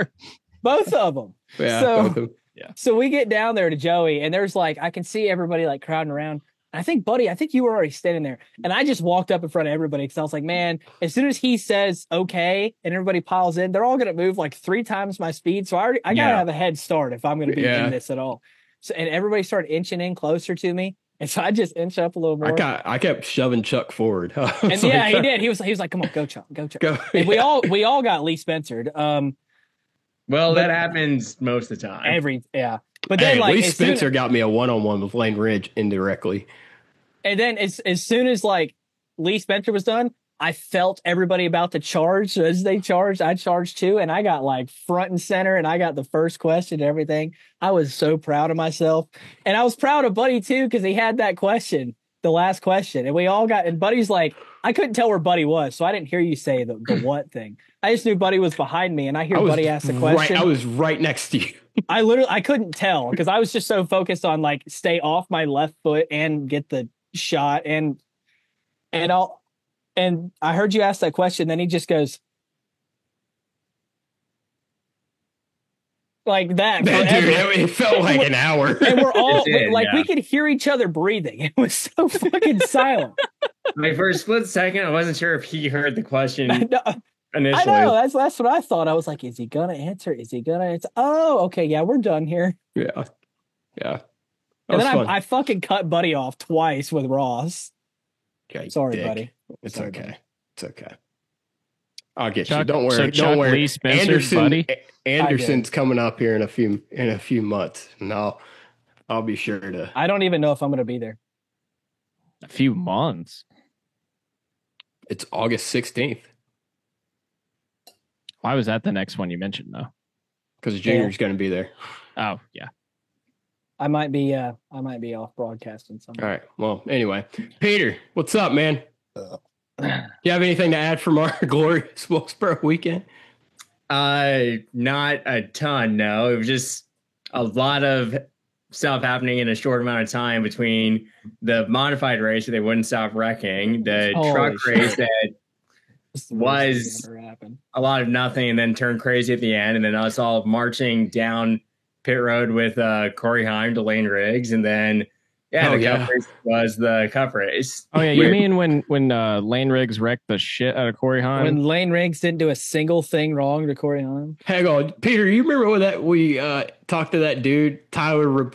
Speaker 3: Both of them.
Speaker 2: Yeah.
Speaker 3: So we get down there to Joey, and there's like, I can see everybody like crowding around. I think, buddy, you were already standing there. And I just walked up in front of everybody because I was like, man, as soon as he says okay and everybody piles in, they're all going to move like 3 times my speed. So I got to have a head start if I'm going to be in this at all. So, and everybody started inching in closer to me. And so I just inched up a little more.
Speaker 2: I kept shoving Chuck forward.
Speaker 3: And yeah, he did. He was like, come on, go Chuck. Go. And we all got Lee Spencered.
Speaker 4: Well, that happens most of the time.
Speaker 3: But then like
Speaker 2: Lee Spencer got me a one-on-one with Lane Ridge indirectly.
Speaker 3: And then as soon as like Lee Spencer was done, I felt everybody about to charge. So as they charged, I charged too. And I got like front and center and I got the first question and everything. I was so proud of myself. And I was proud of Buddy too, because he had that question, the last question. And we all got, and Buddy's like, I couldn't tell where Buddy was. So I didn't hear you say the what thing. I just knew Buddy was behind me and I hear Buddy ask the question.
Speaker 2: I was right next to you.
Speaker 3: I couldn't tell because I was just so focused on like stay off my left foot and get the shot and I heard you ask that question. Then he just goes like that.
Speaker 2: Dude, it felt like an hour.
Speaker 3: And we're all we could hear each other breathing. It was so fucking silent.
Speaker 4: Like for a split second, I wasn't sure if he heard the question initially.
Speaker 3: I know. That's what I thought. I was like, is he gonna answer? Oh, okay. Yeah, we're done here.
Speaker 2: Yeah.
Speaker 3: And then I fucking cut Buddy off twice with Ross.
Speaker 2: Okay,
Speaker 3: sorry, buddy.
Speaker 2: It's okay. It's okay. I'll get
Speaker 1: Chuck,
Speaker 2: you. Don't worry.
Speaker 1: So Chuck
Speaker 2: Don't worry.
Speaker 1: Lee Spencer's buddy?
Speaker 2: Anderson's coming up here in a few months, and I'll be sure to.
Speaker 3: I don't even know if I'm going to be there.
Speaker 1: A few months.
Speaker 2: It's August 16th.
Speaker 1: Why was that the next one you mentioned though?
Speaker 2: Because Junior's going to be there.
Speaker 1: Oh yeah.
Speaker 3: I might be off broadcasting something.
Speaker 2: All right. Well, anyway, Peter, what's up, man? You have anything to add from our glorious Wilkesboro weekend?
Speaker 4: Not a ton. No, it was just a lot of stuff happening in a short amount of time between the modified race that they wouldn't stop wrecking, the truck race that was a lot of nothing and then turned crazy at the end, and then us all marching down pit road with Corey Heim to Lane Riggs, and then cup race was the cup race.
Speaker 1: Oh yeah, you mean when Lane Riggs wrecked the shit out of Corey Heim?
Speaker 3: When Lane Riggs didn't do a single thing wrong to Corey Heim?
Speaker 2: Hang on, Peter, you remember when we talked to that dude Tyler,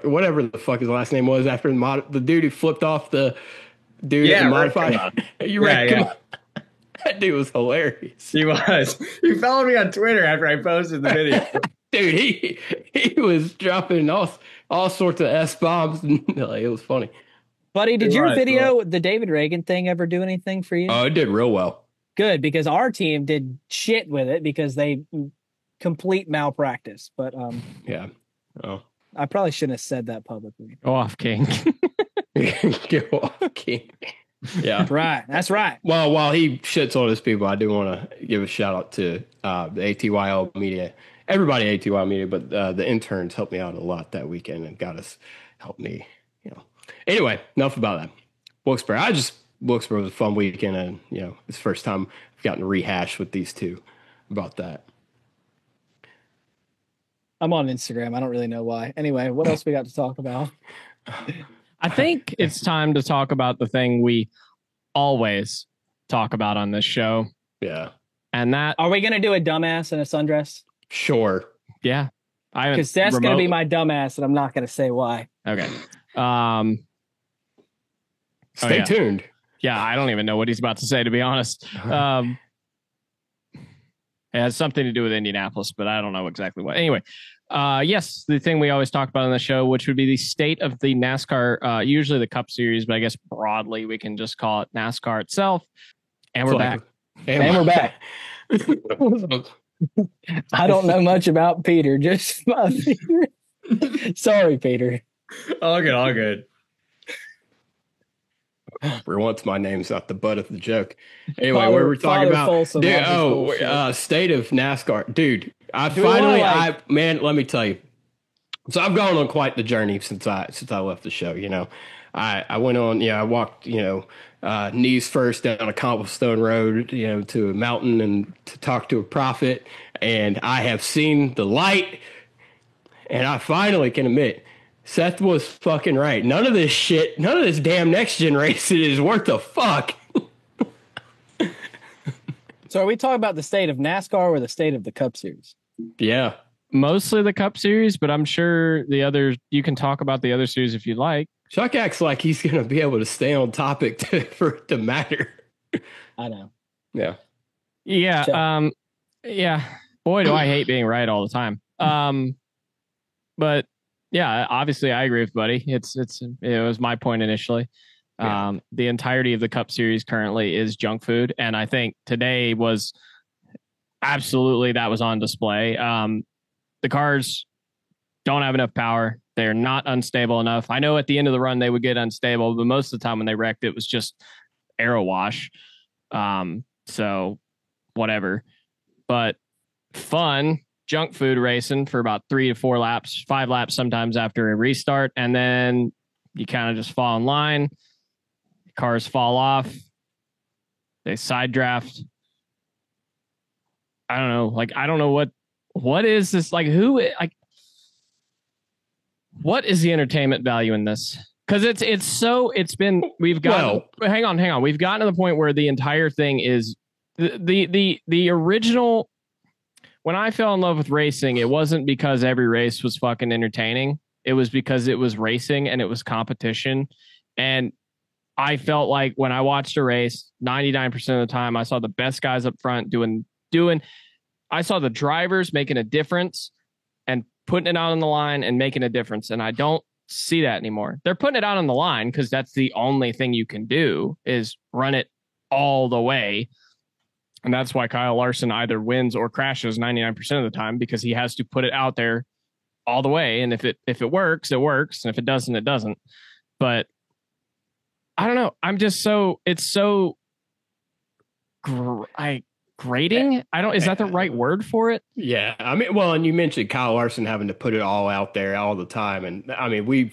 Speaker 2: whatever the fuck his last name was, after the dude who flipped off the dude at the modified? You wrecked him. That dude was hilarious.
Speaker 4: He was. He followed me on Twitter after I posted the video.
Speaker 2: Dude, he was dropping all sorts of S-bombs. It was funny.
Speaker 3: Buddy, did your video, the David Reagan thing, ever do anything for you?
Speaker 2: Oh, it did real well.
Speaker 3: Good, because our team did shit with it because they complete malpractice. But
Speaker 2: yeah. Oh.
Speaker 3: I probably shouldn't have said that publicly.
Speaker 1: Go off, King.
Speaker 2: Go off, King. Yeah.
Speaker 3: Right. That's right.
Speaker 2: Well, while he shits on his people, I do want to give a shout out to the ATYL media, everybody at ATYL media, but the interns helped me out a lot that weekend and helped me, Anyway, enough about that. Wilkesboro. Wilkesboro was a fun weekend, and it's the first time I've gotten to rehash with these two about that.
Speaker 3: I'm on Instagram. I don't really know why. Anyway, what else we got to talk about?
Speaker 1: I think it's time to talk about the thing we always talk about on this show.
Speaker 2: Yeah.
Speaker 1: And that...
Speaker 3: Are we going to do a dumbass in a sundress?
Speaker 2: Sure.
Speaker 1: Yeah.
Speaker 3: Because that's going to be my dumbass, and I'm not going to say why.
Speaker 1: Okay.
Speaker 2: Stay tuned.
Speaker 1: Yeah, I don't even know what he's about to say, to be honest. It has something to do with Indianapolis, but I don't know exactly what. Anyway, yes, the thing we always talk about on the show, which would be the state of the NASCAR, usually the Cup Series, but I guess broadly we can just call it NASCAR itself. And we're back.
Speaker 3: And we're back. I don't know much about Peter. Just sorry, Peter.
Speaker 4: All good.
Speaker 2: For once, my name's not the butt of the joke. Anyway, what were we talking about? Dude, state of NASCAR. Dude, let me tell you. So I've gone on quite the journey since I left the show. I went on, I walked, knees first down a cobblestone road, to a mountain and to talk to a prophet. And I have seen the light. And I finally can admit, Seth was fucking right. None of this damn next gen racing is worth a fuck.
Speaker 3: So are we talking about the state of NASCAR or the state of the Cup Series?
Speaker 2: Yeah.
Speaker 1: Mostly the Cup Series, but I'm sure you can talk about the other series if you'd like.
Speaker 2: Chuck acts like he's going to be able to stay on topic for it to matter.
Speaker 3: I know.
Speaker 2: Yeah.
Speaker 1: Yeah.
Speaker 3: Chuck.
Speaker 1: Yeah. Boy, do I hate being right all the time. But yeah, obviously I agree with Buddy. It was my point initially.
Speaker 2: Yeah.
Speaker 1: The entirety of the Cup Series currently is junk food. And I think today was absolutely, that was on display. The cars don't have enough power. They're not unstable enough. I know at the end of the run, they would get unstable, but most of the time when they wrecked, it was just aero wash. So whatever, but fun junk food racing for about 3 to 4 laps, 5 laps, sometimes after a restart. And then you kind of just fall in line. Cars fall off. They side draft. I don't know. I don't know what is this? What is the entertainment value in this? Because hang on. We've gotten to the point where the entire thing is the original. When I fell in love with racing, it wasn't because every race was fucking entertaining. It was because it was racing and it was competition. And I felt like when I watched a race, 99% of the time, I saw the best guys up front doing. I saw the drivers making a difference and putting it out on the line and making a difference. And I don't see that anymore. They're putting it out on the line because that's the only thing you can do is run it all the way. And that's why Kyle Larson either wins or crashes 99% of the time, because he has to put it out there all the way. And if it works, it works. And if it doesn't, it doesn't. But I don't know. It's so grating. Is that the right word for it?
Speaker 2: Yeah. I mean, well, and you mentioned Kyle Larson having to put it all out there all the time. And I mean,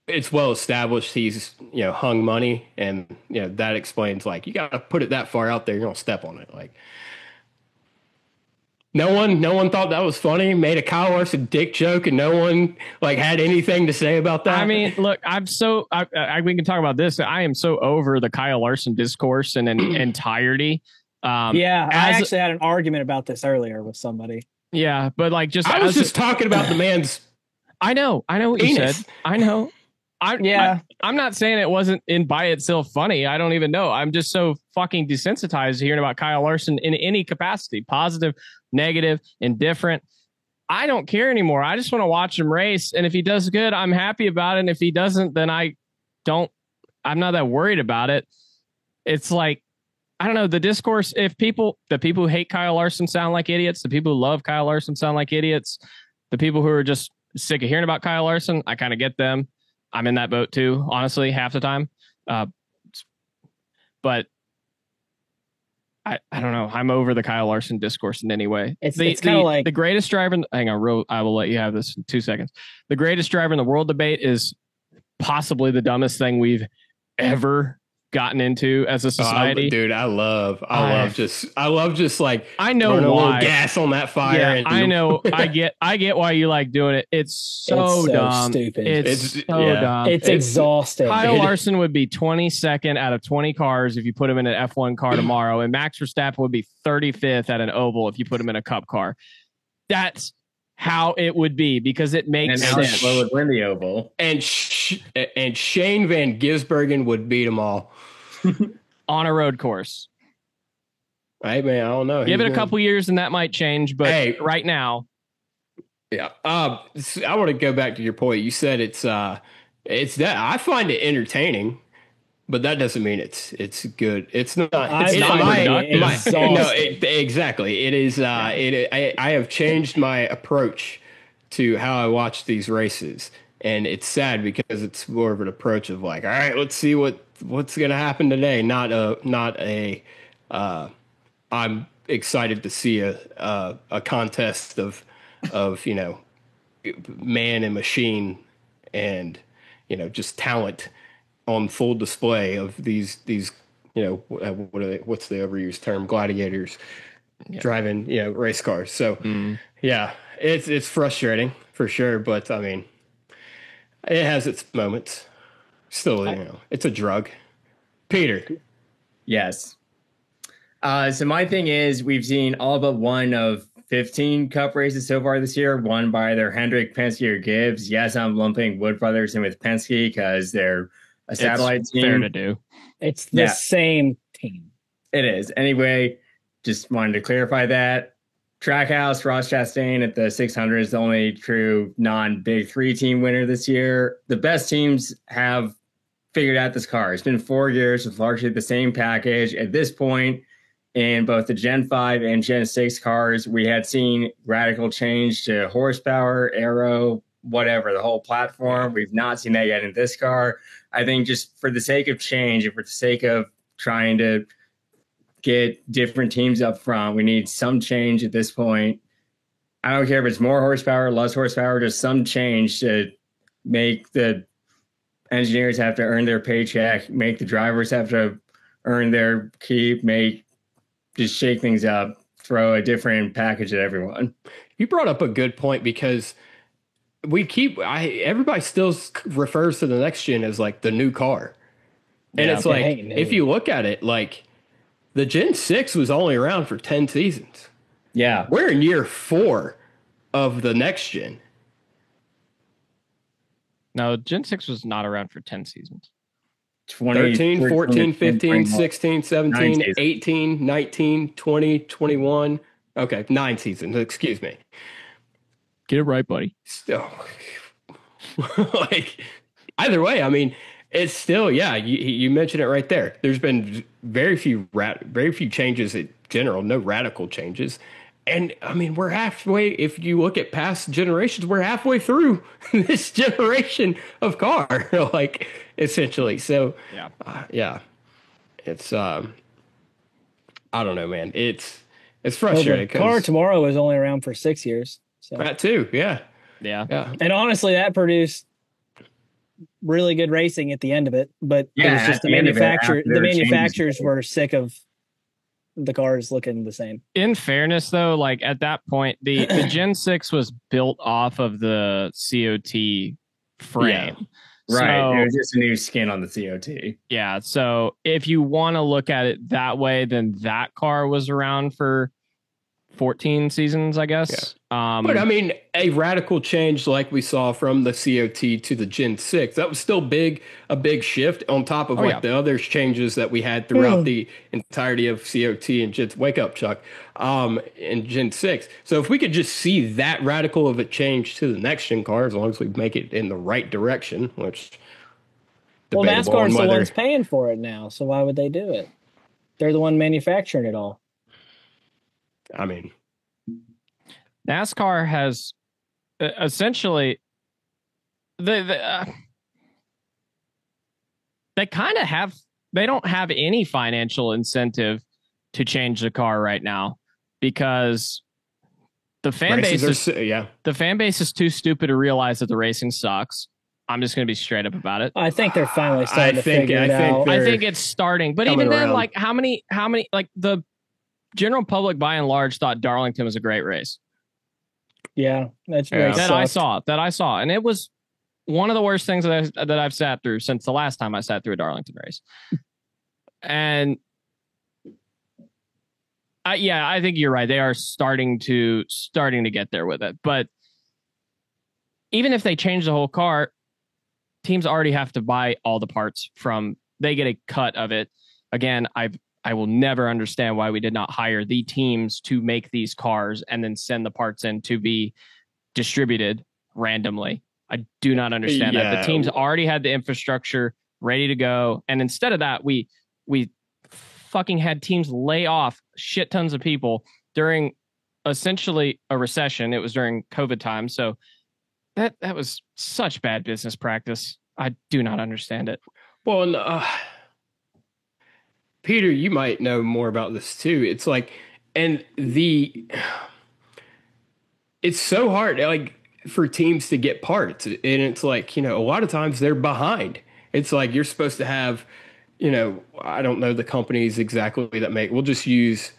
Speaker 2: it's well established he's, hung money, and, that explains, you got to put it that far out there, you're going to step on it. No one thought that was funny, made a Kyle Larson dick joke, and no one had anything to say about that.
Speaker 1: I mean, look, we can talk about this. I am so over the Kyle Larson discourse in entirety.
Speaker 3: I actually had an argument about this earlier with somebody.
Speaker 1: Yeah, but I
Speaker 2: was just talking about the man's.
Speaker 1: I know what
Speaker 2: penis.
Speaker 1: You said. I know. I'm not saying it wasn't by itself funny. I don't even know. I'm just so fucking desensitized to hearing about Kyle Larson in any capacity, positive, negative, indifferent. I don't care anymore. I just want to watch him race. And if he does good, I'm happy about it. And if he doesn't, then I'm not that worried about it. It's I don't know, the discourse. The people who hate Kyle Larson sound like idiots. The people who love Kyle Larson sound like idiots. The people who are just sick of hearing about Kyle Larson. I kind of get them. I'm in that boat too, honestly, half the time. But I don't know. I'm over the Kyle Larson discourse in any way.
Speaker 3: It's kind of like
Speaker 1: the greatest driver. Hang on, I will let you have this in 2 seconds. The greatest driver in the world debate is possibly the dumbest thing we've ever gotten into as a society.
Speaker 2: Dude, I love just like
Speaker 1: I know
Speaker 2: why.
Speaker 1: A little
Speaker 2: gas on that fire.
Speaker 1: Yeah,
Speaker 2: and
Speaker 1: I know. I get why you like doing it. It's so dumb.
Speaker 3: Stupid.
Speaker 1: It's so dumb.
Speaker 3: It's exhausting.
Speaker 1: Kyle Larson would be 22nd out of 20 cars if you put him in an F1 car tomorrow, and Max Verstappen would be 35th at an oval if you put him in a Cup car. That's how it would be because it makes
Speaker 4: sense.
Speaker 1: sense.
Speaker 4: Would win the oval,
Speaker 2: and Shane Van Gisbergen would beat them all
Speaker 1: on a road course.
Speaker 2: Hey man, I don't know.
Speaker 1: Give it a couple years and that might change, but right now,
Speaker 2: yeah. I want to go back to your point. You said it's that I find it entertaining. But that doesn't mean it's good. It's not. It's not exactly. It is. I have changed my approach to how I watch these races, and it's sad because it's more of an approach of like, all right, let's see what's going to happen today. Not a. I'm excited to see a contest of man and machine, and just talent on full display of these what's the overused term, gladiators driving race cars. So yeah, it's frustrating for sure, but I mean it has its moments. Still, it's a drug. Peter.
Speaker 4: Yes. So my thing is we've seen all but one of 15 Cup races so far this year, won by either Hendrick, Penske, or Gibbs. Yes, I'm lumping Wood Brothers in with Penske because they're a satellite team.
Speaker 1: Fair to do.
Speaker 3: It's the same team.
Speaker 4: It is. Anyway, just wanted to clarify that. Trackhouse, Ross Chastain at the 600 is the only true non-Big Three team winner this year. The best teams have figured out this car. It's been 4 years with largely the same package. At this point, in both the Gen 5 and Gen 6 cars, we had seen radical change to horsepower, aero, whatever, the whole platform. We've not seen that yet in this car. I think just for the sake of change and for the sake of trying to get different teams up front, we need some change at this point. I don't care if it's more horsepower, less horsepower, just some change to make the engineers have to earn their paycheck, make the drivers have to earn their keep, just shake things up, throw a different package at everyone.
Speaker 2: You brought up a good point because everybody still refers to the next gen as like the new car. And it's like, if you look at it, like the Gen 6 was only around for 10 seasons.
Speaker 4: Yeah.
Speaker 2: We're in year 4 of the next gen.
Speaker 1: No, Gen 6 was not around for 10 seasons.
Speaker 2: 13, 14, 15, 16, 17, 18, 19, 20, 21. Okay, 9 seasons. Excuse me.
Speaker 1: Get it right, buddy.
Speaker 2: Still, like, either way, I mean, it's still, you mentioned it right there. There's been very few changes in general, no radical changes. And I mean, we're halfway, if you look at past generations, we're halfway through this generation of car, like, essentially. So, it's, I don't know, man. It's frustrating.
Speaker 3: The car tomorrow is only around for 6 years. So.
Speaker 2: That too, yeah.
Speaker 3: And honestly, that produced really good racing at the end of it. But it was just the manufacturers were sick of the cars looking the same.
Speaker 1: In fairness, though, like at that point, the Gen 6 was built off of the COT frame.
Speaker 4: Yeah. Right. So, it was just a new skin on the COT.
Speaker 1: Yeah. So if you want to look at it that way, then that car was around for 14 seasons, I guess.
Speaker 2: Yeah. But I mean, a radical change like we saw from the COT to the Gen 6, that was still a big shift on top of the other changes that we had throughout the entirety of COT and Gen. Wake up, Chuck. And Gen 6. So if we could just see that radical of a change to the next gen car, as long as we make it in the right direction, which
Speaker 3: NASCAR's the ones paying for it now, so why would they do it? They're the one manufacturing it all.
Speaker 2: I mean,
Speaker 1: NASCAR has essentially, they kind of have. They don't have any financial incentive to change the car right now because the fan base is too stupid to realize that the racing sucks. I'm just going to be straight up about it.
Speaker 3: I think they're finally starting to figure it out.
Speaker 1: I think it's starting, but even then, like how many, like the general public by and large thought Darlington was a great race.
Speaker 3: Yeah, that's
Speaker 1: that I saw, and it was one of the worst things that I've sat through since the last time I sat through a Darlington race. And I think you're right. They are starting to get there with it, but even if they change the whole car, teams already have to buy all the parts they get a cut of it. Again, I will never understand why we did not hire the teams to make these cars and then send the parts in to be distributed randomly. I do not understand that. The teams already had the infrastructure ready to go. And instead of that, we fucking had teams lay off shit tons of people during essentially a recession. It was during COVID time. So that was such bad business practice. I do not understand it.
Speaker 2: Well, Peter, you might know more about this too. It's like, it's so hard, like, for teams to get parts. And it's like, a lot of times they're behind. It's like you're supposed to have, I don't know the companies exactly that make, we'll just use,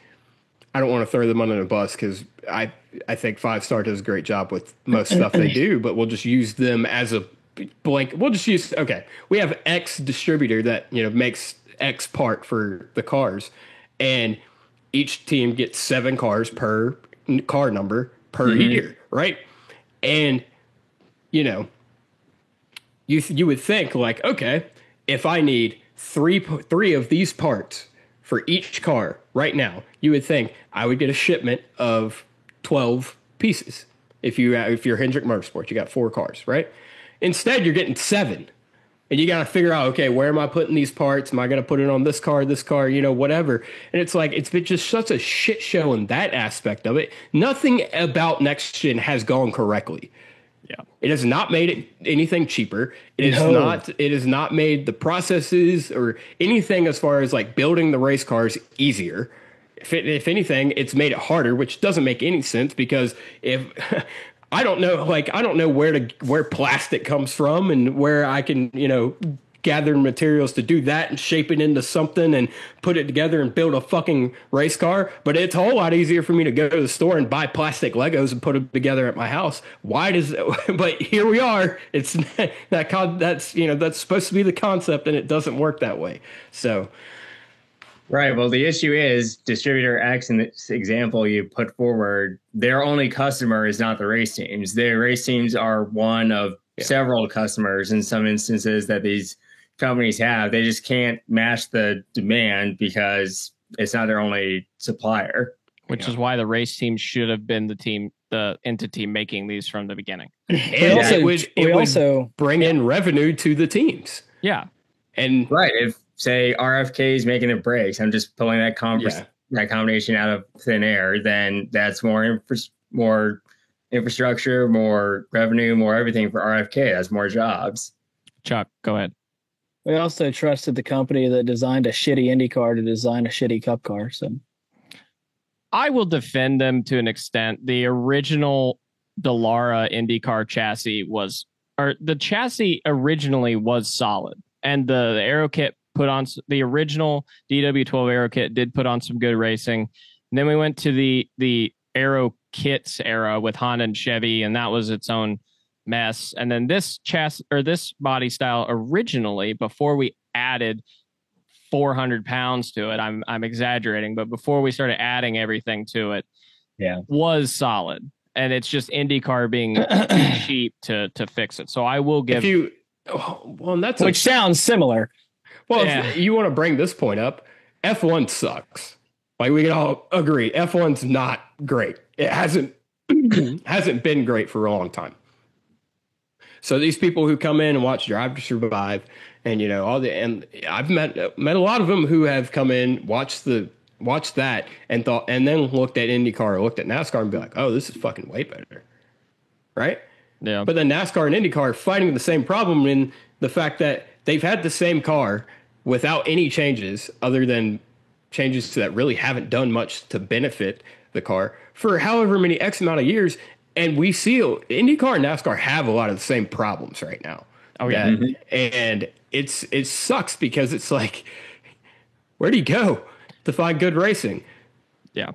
Speaker 2: I don't want to throw them under the bus because I think 5-Star does a great job with most stuff they do, but we'll just use them as a blank. We'll just use, we have X distributor that, makes X part for the cars, and each team gets 7 cars per car number per year, right? And, you would think like, okay, if I need three of these parts for each car right now, you would think I would get a shipment of 12 pieces. If you're Hendrick Motorsports, you got 4 cars, right? Instead, you're getting 7. And you got to figure out, okay, where am I putting these parts? Am I going to put it on this car, whatever. And it's like, it's been just such a shit show in that aspect of it. Nothing about Next Gen has gone correctly. Yeah. It has not made it anything cheaper. It has not made the processes or anything as far as like building the race cars easier. If anything, it's made it harder, which doesn't make any sense because I don't know where plastic comes from and where I can, gather materials to do that and shape it into something and put it together and build a fucking race car. But it's a whole lot easier for me to go to the store and buy plastic Legos and put them together at my house. But here we are. It's that's supposed to be the concept, and it doesn't work that way. So.
Speaker 4: Right. Well, the issue is distributor X in this example you put forward, their only customer is not the race teams. Their race teams are one of several customers in some instances that these companies have. They just can't match the demand because it's not their only supplier.
Speaker 1: Which is why the race team should have been the entity making these from the beginning.
Speaker 2: And it would bring in revenue to the teams.
Speaker 1: Yeah.
Speaker 2: And
Speaker 4: right. If say RFK is making the brakes, I'm just pulling that combination out of thin air, then that's more infrastructure, more revenue, more everything for RFK. That's more jobs.
Speaker 1: Chuck, go ahead.
Speaker 3: We also trusted the company that designed a shitty Indy car to design a shitty Cup car. So
Speaker 1: I will defend them to an extent. The original Dallara IndyCar chassis the chassis originally was solid, and the aero kit put on the original DW12 aero kit did put on some good racing. And then we went to the aero kits era with Honda and Chevy, and that was its own mess. And then this chassis or this body style originally, before we added 400 pounds to it, I'm exaggerating, but before we started adding everything to it, was solid. And it's just IndyCar being too cheap to fix it. So I will give
Speaker 3: which sounds similar.
Speaker 2: Well, if you want to bring this point up, F1 sucks. Like we can all agree, F1's not great. It hasn't been great for a long time. So these people who come in and watch Drive to Survive, and and I've met a lot of them who have come in, watched that, and thought, and then looked at IndyCar, or looked at NASCAR, and be like, oh, this is fucking way better. right?
Speaker 1: Yeah.
Speaker 2: But then NASCAR and IndyCar are fighting the same problem in the fact that they've had the same car without any changes other than changes that really haven't done much to benefit the car for however many X amount of years. And we see IndyCar and NASCAR have a lot of the same problems right now.
Speaker 1: Oh, yeah.
Speaker 2: And it sucks because it's like, where do you go to find good racing?
Speaker 1: Yeah.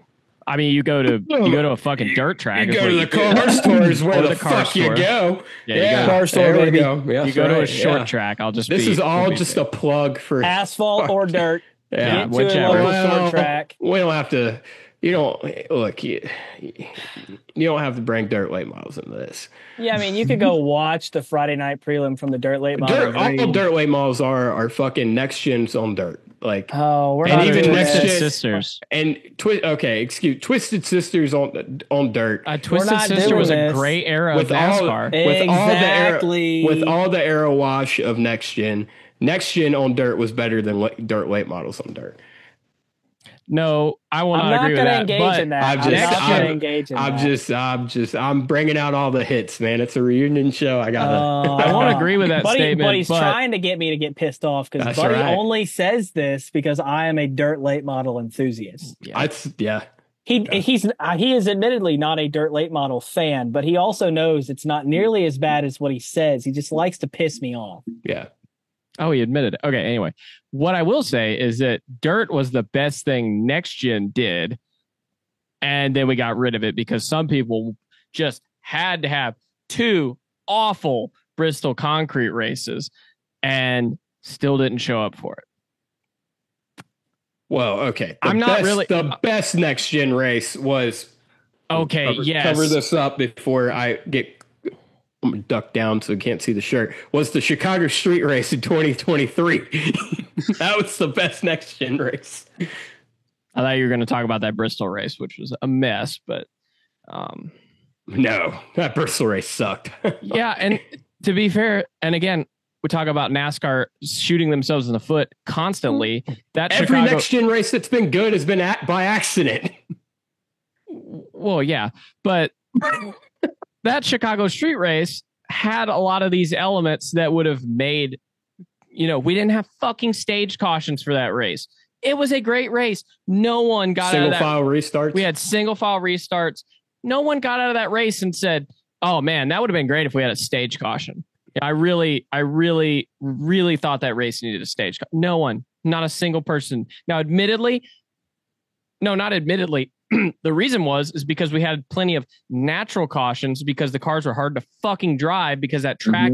Speaker 1: I mean, you go to a fucking dirt track.
Speaker 2: You go to the car stores where the fuck you go.
Speaker 1: Yeah, you go to
Speaker 3: car store,
Speaker 2: there we
Speaker 3: baby.
Speaker 2: go. Yeah,
Speaker 1: you go to a short track.
Speaker 2: This is all just a plug for
Speaker 3: asphalt or dirt.
Speaker 1: Yeah,
Speaker 3: Get to
Speaker 1: whichever.
Speaker 3: a local short track.
Speaker 2: We don't have to. You don't look. You don't have to bring dirt late models into this.
Speaker 3: Yeah, I mean, you could go watch the Friday night prelim from the dirt late model.
Speaker 2: All dirt late models are fucking next gens on dirt. Like,
Speaker 3: oh, we're
Speaker 2: and
Speaker 3: not
Speaker 2: even
Speaker 3: doing
Speaker 2: next
Speaker 3: this.
Speaker 2: gen
Speaker 1: Sisters.
Speaker 2: and Twisted Sisters on dirt.
Speaker 1: Twisted
Speaker 3: not
Speaker 1: Sister
Speaker 3: doing
Speaker 1: was a
Speaker 3: this.
Speaker 1: great era
Speaker 2: With
Speaker 1: of NASCAR.
Speaker 3: Exactly.
Speaker 2: with all the aero wash of next gen on dirt was better than dirt late models on dirt.
Speaker 1: No, I will
Speaker 3: I'm
Speaker 1: not
Speaker 3: not
Speaker 1: agree with
Speaker 3: going to
Speaker 1: that.
Speaker 3: engage
Speaker 1: But
Speaker 3: in that.
Speaker 2: I'm
Speaker 3: I'm
Speaker 2: just-
Speaker 3: not going
Speaker 2: I'm-
Speaker 3: to engage in that.
Speaker 2: I'm bringing out all the hits, man. It's a reunion show. I gotta.
Speaker 1: I won't agree with that
Speaker 3: Buddy,
Speaker 1: statement.
Speaker 3: Buddy's
Speaker 1: but
Speaker 3: trying to get me to get pissed off because
Speaker 2: That's
Speaker 3: Buddy
Speaker 2: right.
Speaker 3: only says this because I am a dirt late model enthusiast.
Speaker 2: Yeah.
Speaker 3: He is admittedly not a dirt late model fan, but he also knows it's not nearly as bad as what he says. He just likes to piss me off.
Speaker 2: Yeah.
Speaker 1: Oh, he admitted it. Okay, anyway. What I will say is that dirt was the best thing next gen did. And then we got rid of it because some people just had to have 2 awful Bristol concrete races and still didn't show up for it.
Speaker 2: Well, okay. The best next gen race was.
Speaker 1: Okay, yes.
Speaker 2: Cover this up before I get. I'm gonna duck down so I can't see the shirt. Was the Chicago Street Race in 2023? That was the best next gen race.
Speaker 1: I thought you were going to talk about that Bristol race, which was a mess, but
Speaker 2: no, that Bristol race sucked.
Speaker 1: yeah. And to be fair, and again, we talk about NASCAR shooting themselves in the foot constantly. That
Speaker 2: Every next gen race that's been good has been by accident.
Speaker 1: Well, yeah, but that Chicago street race had a lot of these elements that would have made, we didn't have fucking stage cautions for that race. It was a great race. No one got
Speaker 2: single
Speaker 1: out of that.
Speaker 2: file restarts.
Speaker 1: We had single file restarts. No one got out of that race and said, "Oh man, that would have been great if we had a stage caution." I really thought that race needed a stage caution. No one, not a single person. Now, not admittedly. The reason is because we had plenty of natural cautions because the cars were hard to fucking drive because that track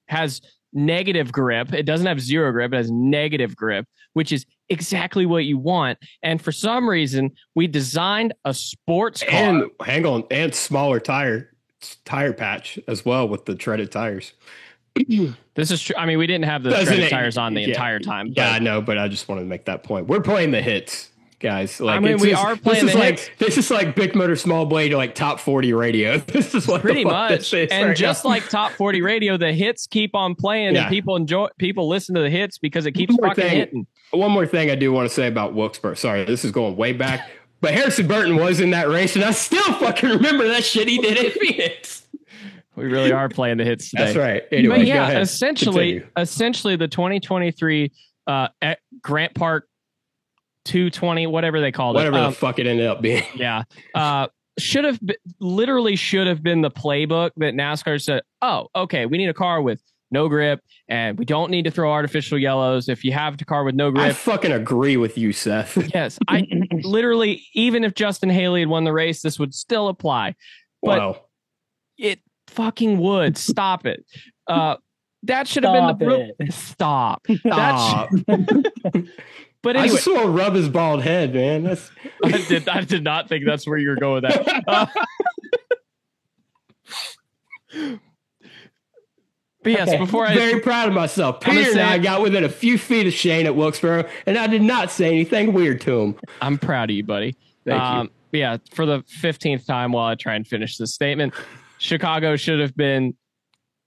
Speaker 1: has negative grip. It doesn't have zero grip. It has negative grip, which is exactly what you want. And for some reason, we designed a sports car.
Speaker 2: And smaller tire patch as well with the treaded tires.
Speaker 1: This is true. I mean, we didn't have the treaded tires on the entire time.
Speaker 2: Yeah, I know, but I just wanted to make that point. We're playing the hits. Guys, like,
Speaker 1: I mean, we are playing the hits.
Speaker 2: This is like Big Motor Small Blade, like top 40 radio. This is what
Speaker 1: pretty
Speaker 2: the fuck
Speaker 1: much.
Speaker 2: This is
Speaker 1: and
Speaker 2: right
Speaker 1: just
Speaker 2: now.
Speaker 1: like top 40 radio, the hits keep on playing, and people listen to the hits because it keeps fucking hitting.
Speaker 2: One more thing I do want to say about Wilkesboro. Sorry, this is going way back, but Harrison Burton was in that race, and I still fucking remember that shit he did at Phoenix.
Speaker 1: We really are playing the hits today.
Speaker 2: That's right. Anyway,
Speaker 1: but yeah,
Speaker 2: go ahead.
Speaker 1: essentially,
Speaker 2: Continue.
Speaker 1: the 2023 Grant Park 220, whatever they called
Speaker 2: Whatever
Speaker 1: it.
Speaker 2: the fuck it ended up being.
Speaker 1: Yeah. Should have been the playbook that NASCAR said, oh, okay, we need a car with no grip and we don't need to throw artificial yellows. If you have a car with no grip.
Speaker 2: I fucking agree with you, Seth.
Speaker 1: Yes. I literally, even if Justin Haley had won the race, this would still apply. But
Speaker 2: Wow.
Speaker 1: it fucking would. Stop it. That should have been the stop.
Speaker 2: Stop.
Speaker 1: But
Speaker 2: I
Speaker 1: anyway,
Speaker 2: just want to rub his bald head, man. That's
Speaker 1: I did not think that's where you were going with that. But yes, before
Speaker 2: very proud of myself. Peter and I got within a few feet of Shane at Wilkesboro, and I did not say anything weird to him.
Speaker 1: I'm proud of you, buddy.
Speaker 2: Thank you.
Speaker 1: Yeah, for the 15th time while I try and finish this statement, Chicago should have been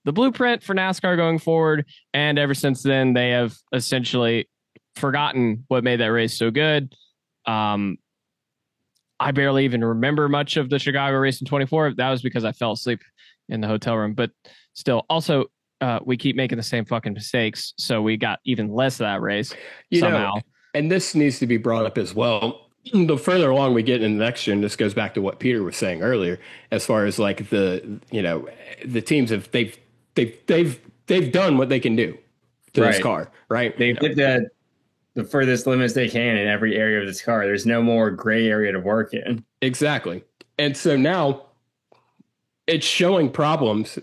Speaker 1: the blueprint for NASCAR going forward, and ever since then, they have essentially forgotten what made that race so good. I barely even remember much of the Chicago race in 24. That was because I fell asleep in the hotel room. But still, also, we keep making the same fucking mistakes. So we got even less of that race somehow.
Speaker 2: And this needs to be brought up as well. The further along we get in the next gen, this goes back to what Peter was saying earlier, as far as like the teams they've done what they can do to this car, right?
Speaker 4: They've hit the furthest limits they can in every area of this car. There's no more gray area to work in.
Speaker 2: Exactly. And so now it's showing problems,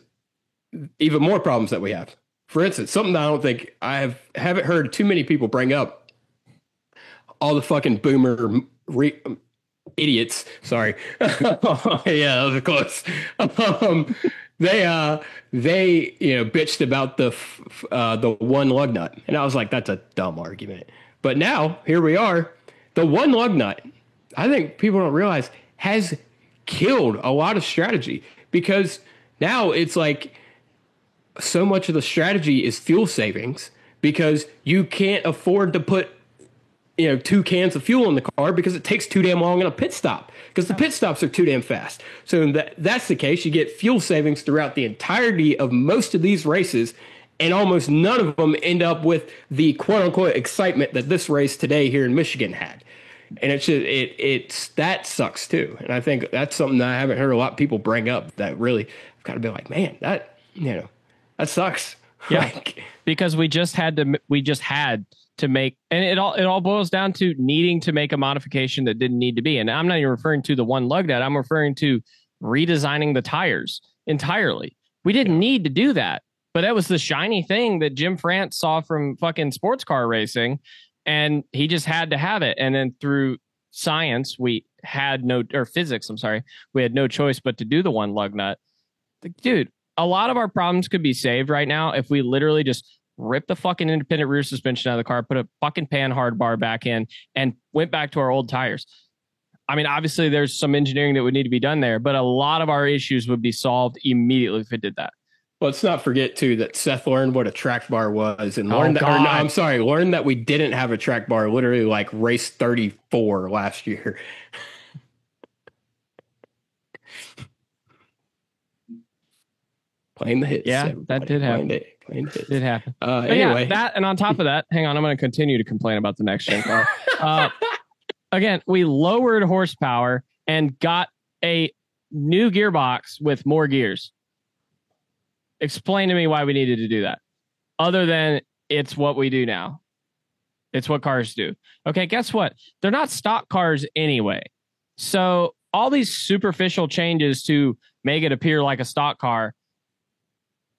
Speaker 2: even more problems that we have. For instance, something that I don't think haven't heard too many people bring up. All the fucking boomer idiots. Sorry. Yeah, that was close. They bitched about the one lug nut, and I was like, that's a dumb argument. But now here we are. The one lug nut, I think people don't realize, has killed a lot of strategy, because now it's like so much of the strategy is fuel savings, because you can't afford to put 2 cans of fuel in the car because it takes too damn long in a pit stop, because the pit stops are too damn fast. So that's the case. You get fuel savings throughout the entirety of most of these races, and almost none of them end up with the quote unquote excitement that this race today here in Michigan had. And that sucks too. And I think that's something that I haven't heard a lot of people bring up, that really I've got to be like, man, that sucks.
Speaker 1: Yeah.
Speaker 2: Like,
Speaker 1: because we just had to make, and it all boils down to needing to make a modification that didn't need to be. And I'm not even referring to the one lug nut. I'm referring to redesigning the tires entirely. We didn't need to do that, but that was the shiny thing that Jim France saw from fucking sports car racing, and he just had to have it. And then through science, physics, we had no choice but to do the one lug nut. Dude, a lot of our problems could be saved right now if we literally just rip the fucking independent rear suspension out of the car, put a fucking pan hard bar back in, and went back to our old tires. I mean, obviously there's some engineering that would need to be done there, but a lot of our issues would be solved immediately if it did that.
Speaker 2: Let's not forget too that Seth learned what a track bar was, and learned that we didn't have a track bar literally like race 34 last year. Playing the hits.
Speaker 1: Yeah,
Speaker 2: everybody.
Speaker 1: that did happen.
Speaker 2: Playing the hits.
Speaker 1: Did happen.
Speaker 2: Anyway,
Speaker 1: that, and on top of that, hang on, I'm going to continue to complain about the next gen car. Again, we lowered horsepower and got a new gearbox with more gears. Explain to me why we needed to do that, other than it's what we do now. It's what cars do. Okay, guess what? They're not stock cars anyway. So all these superficial changes to make it appear like a stock car,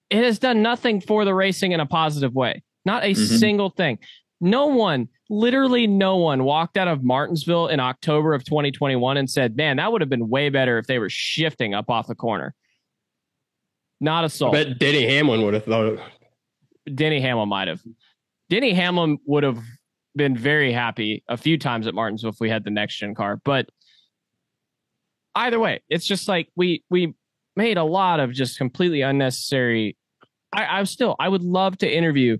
Speaker 1: it has done nothing for the racing in a positive way. Not a single thing. Literally no one walked out of Martinsville in October of 2021 and said, man, that would have been way better if they were shifting up off the corner. Not a soul.
Speaker 2: I bet Denny Hamlin would have thought it.
Speaker 1: Denny Hamlin might have. Denny Hamlin would have been very happy a few times at Martinsville if we had the next gen car. But either way, it's just like we made a lot of just completely unnecessary. I would love to interview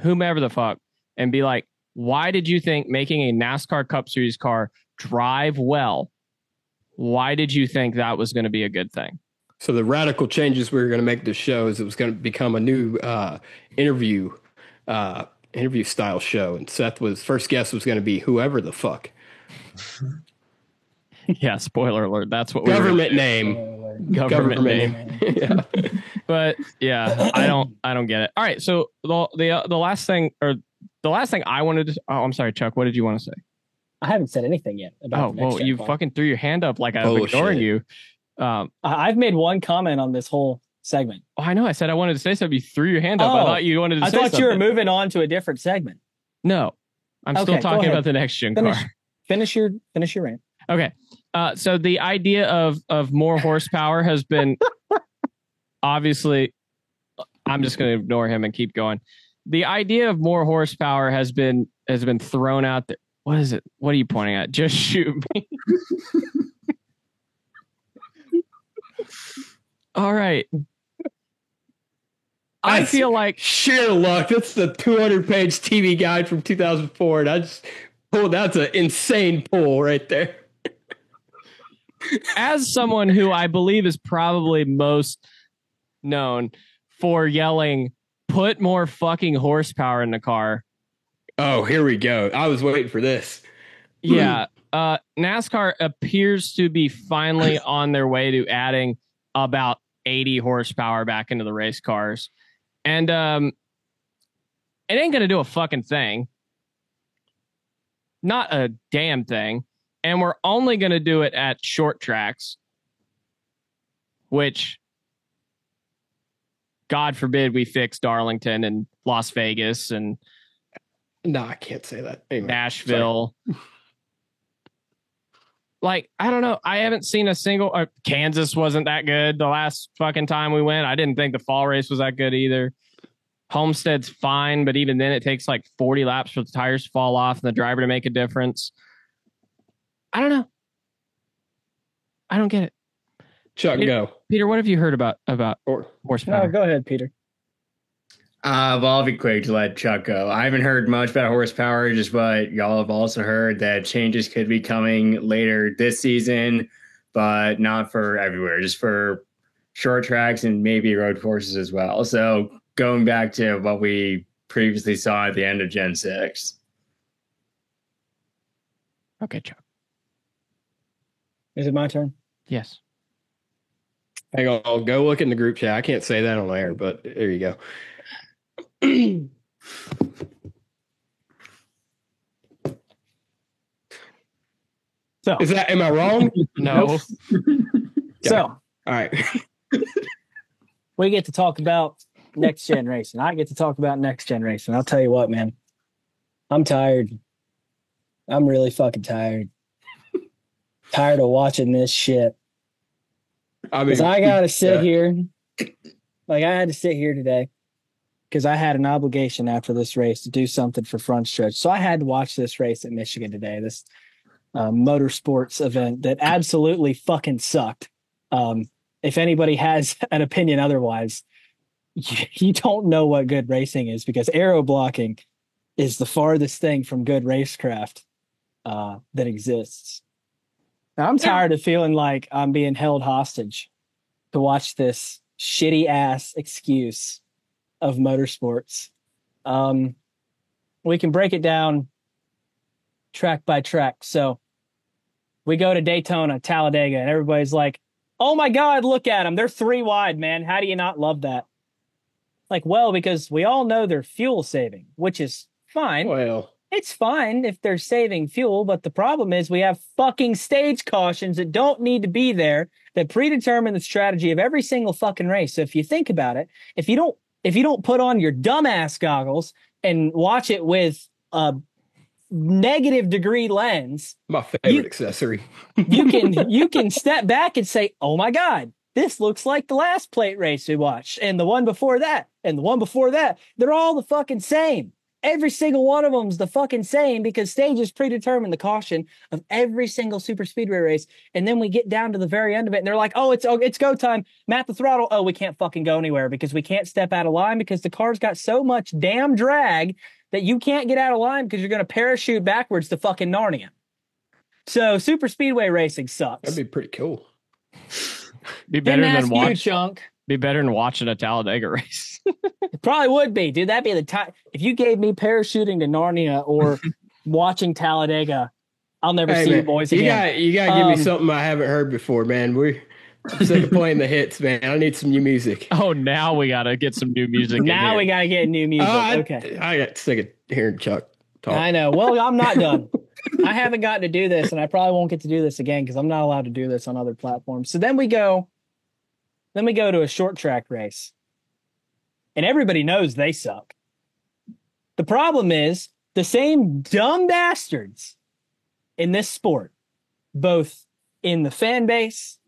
Speaker 1: whomever the fuck and be like, why did you think making a NASCAR Cup Series car drive well? Why did you think that was going to be a good thing?
Speaker 2: So the radical changes we were going to make to the show is it was going to become a new interview style show. And first guest was going to be whoever the fuck.
Speaker 1: Yeah, spoiler alert. That's what
Speaker 2: government name.
Speaker 1: Government name.
Speaker 2: Yeah.
Speaker 1: But yeah, I don't get it. All right, so the last thing I wanted to. Oh, I'm sorry, Chuck. What did you want to say?
Speaker 3: I haven't said anything yet about.
Speaker 1: You fucking threw your hand up like I was ignoring you.
Speaker 3: I've made one comment on this whole segment.
Speaker 1: Oh, I know. I said I wanted to say something. You threw your hand up. I thought you wanted to say something. I thought
Speaker 3: you were moving on to a different segment.
Speaker 1: No, I'm still talking about the next gen car.
Speaker 3: Finish your rant.
Speaker 1: Okay. So the idea of more horsepower has been obviously. I'm just going to ignore him and keep going. The idea of more horsepower has been thrown out there. What is it? What are you pointing at? Just shoot me. All right. I feel like
Speaker 2: sheer luck. That's the 200-page TV guide from 2004. And I just pulled. That's an insane pull right there.
Speaker 1: as someone who I believe is probably most known for yelling, "Put more fucking horsepower in the car."
Speaker 2: Oh, here we go. I was waiting for this.
Speaker 1: Yeah. NASCAR appears to be finally on their way to adding about 80 horsepower back into the race cars. And it ain't going to do a fucking thing. Not a damn thing. And we're only going to do it at short tracks, which, God forbid, we fix Darlington and Las Vegas and
Speaker 2: No, I can't say that. Anyway,
Speaker 1: Nashville. Like, I don't know. I haven't seen a single. Kansas wasn't that good the last fucking time we went. I didn't think the fall race was that good either. Homestead's fine, but even then it takes like 40 laps for the tires to fall off and the driver to make a difference. I don't know. I don't get it.
Speaker 2: Chuck, go.
Speaker 1: Peter, what have you heard about horsepower?
Speaker 3: No, go ahead, Peter.
Speaker 4: Well, I'll be quick to let Chuck go. I haven't heard much about horsepower, just what y'all have also heard that changes could be coming later this season, but not for everywhere, just for short tracks and maybe road courses as well. So going back to what we previously saw at the end of Gen 6.
Speaker 1: Okay, Chuck.
Speaker 3: Is it my turn?
Speaker 1: Yes.
Speaker 2: Hang on, I'll go look in the group chat. I can't say that on air, but there you go.
Speaker 3: So,
Speaker 2: Am I wrong?
Speaker 1: No.
Speaker 3: So,
Speaker 2: All right.
Speaker 3: we get to talk about next gen racing. I get to talk about next gen racing. I'll tell you what, man. I'm tired. I'm really fucking tired. Tired of watching this shit.
Speaker 2: I
Speaker 3: Because I got to sit here. Like, I had to sit here today because I had an obligation after this race to do something for Front Stretch. So I had to watch this race at Michigan today, this motorsports event that absolutely fucking sucked. If anybody has an opinion otherwise, you don't know what good racing is, because aero blocking is the farthest thing from good racecraft that exists. Now, I'm tired of feeling like I'm being held hostage to watch this shitty ass excuse of motorsports. We can break it down track by track. So we go to Daytona, Talladega, and everybody's like, "Oh my God, look at them. They're 3 wide, man. How do you not love that?" Like, well, because we all know they're fuel saving, which is fine.
Speaker 2: Well,
Speaker 3: It's fine if they're saving fuel, but the problem is we have fucking stage cautions that don't need to be there, that predetermine the strategy of every single fucking race. So if you think about it, if you don't put on your dumbass goggles and watch it with a negative degree lens,
Speaker 2: my favorite accessory.
Speaker 3: you can step back and say, "Oh my God, this looks like the last plate race we watched, and the one before that, and the one before that. They're all the fucking same. Every single one of them's the fucking same, because stages predetermine the caution of every single super speedway race." And then we get down to the very end of it and they're like, "Oh, it's go time. Mat the throttle. Oh, we can't fucking go anywhere because we can't step out of line because the car's got so much damn drag that you can't get out of line because you're going to parachute backwards to fucking Narnia." So super speedway racing sucks.
Speaker 2: That'd be pretty cool.
Speaker 1: Be better
Speaker 3: Didn't
Speaker 1: than
Speaker 3: ask
Speaker 1: watch.
Speaker 3: you, Chunk.
Speaker 1: Be better than watching a Talladega race.
Speaker 3: It probably would be, dude. That'd be the time. If you gave me parachuting to Narnia or watching Talladega, I'll never see you boys again.
Speaker 2: You gotta give me something I haven't heard before, man. I'm sick of playing the hits, man. I need some new music.
Speaker 1: Oh, now we got to get some new music.
Speaker 3: Now we got to get new music.
Speaker 2: Okay. I got sick of hearing Chuck talk.
Speaker 3: I know. Well, I'm not done. I haven't gotten to do this, and I probably won't get to do this again because I'm not allowed to do this on other platforms. So then we go to a short track race, and everybody knows they suck. The problem is the same dumb bastards in this sport, both in the fan base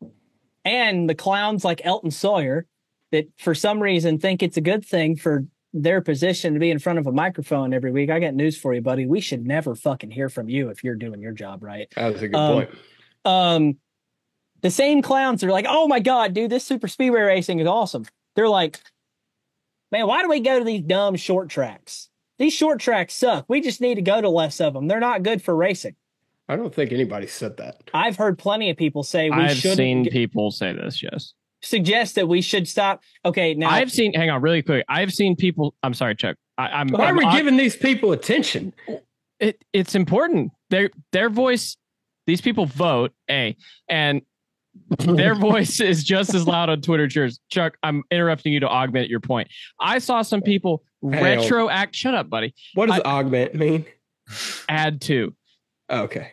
Speaker 3: and the clowns like Elton Sawyer, that for some reason think it's a good thing for their position to be in front of a microphone every week. I got news for you, buddy. We should never fucking hear from you if you're doing your job right.
Speaker 2: That was a good point.
Speaker 3: The same clowns are like, "Oh my God, dude, this super speedway racing is awesome." They're like, "Man, why do we go to these dumb short tracks? These short tracks suck. We just need to go to less of them. They're not good for racing."
Speaker 2: I don't think anybody said that.
Speaker 3: I've heard plenty of people say
Speaker 1: I've seen people say this, yes.
Speaker 3: Suggest that we should stop. Okay, now
Speaker 1: hang on really quick. I've seen people, I'm sorry, Chuck.
Speaker 2: Why are we giving these people attention?
Speaker 1: It's important. Their voice, these people vote, and their voice is just as loud on Twitter as yours. Chuck, I'm interrupting you to augment your point. I saw some people shut up, buddy.
Speaker 2: What does augment mean?
Speaker 1: Add to.
Speaker 2: Okay.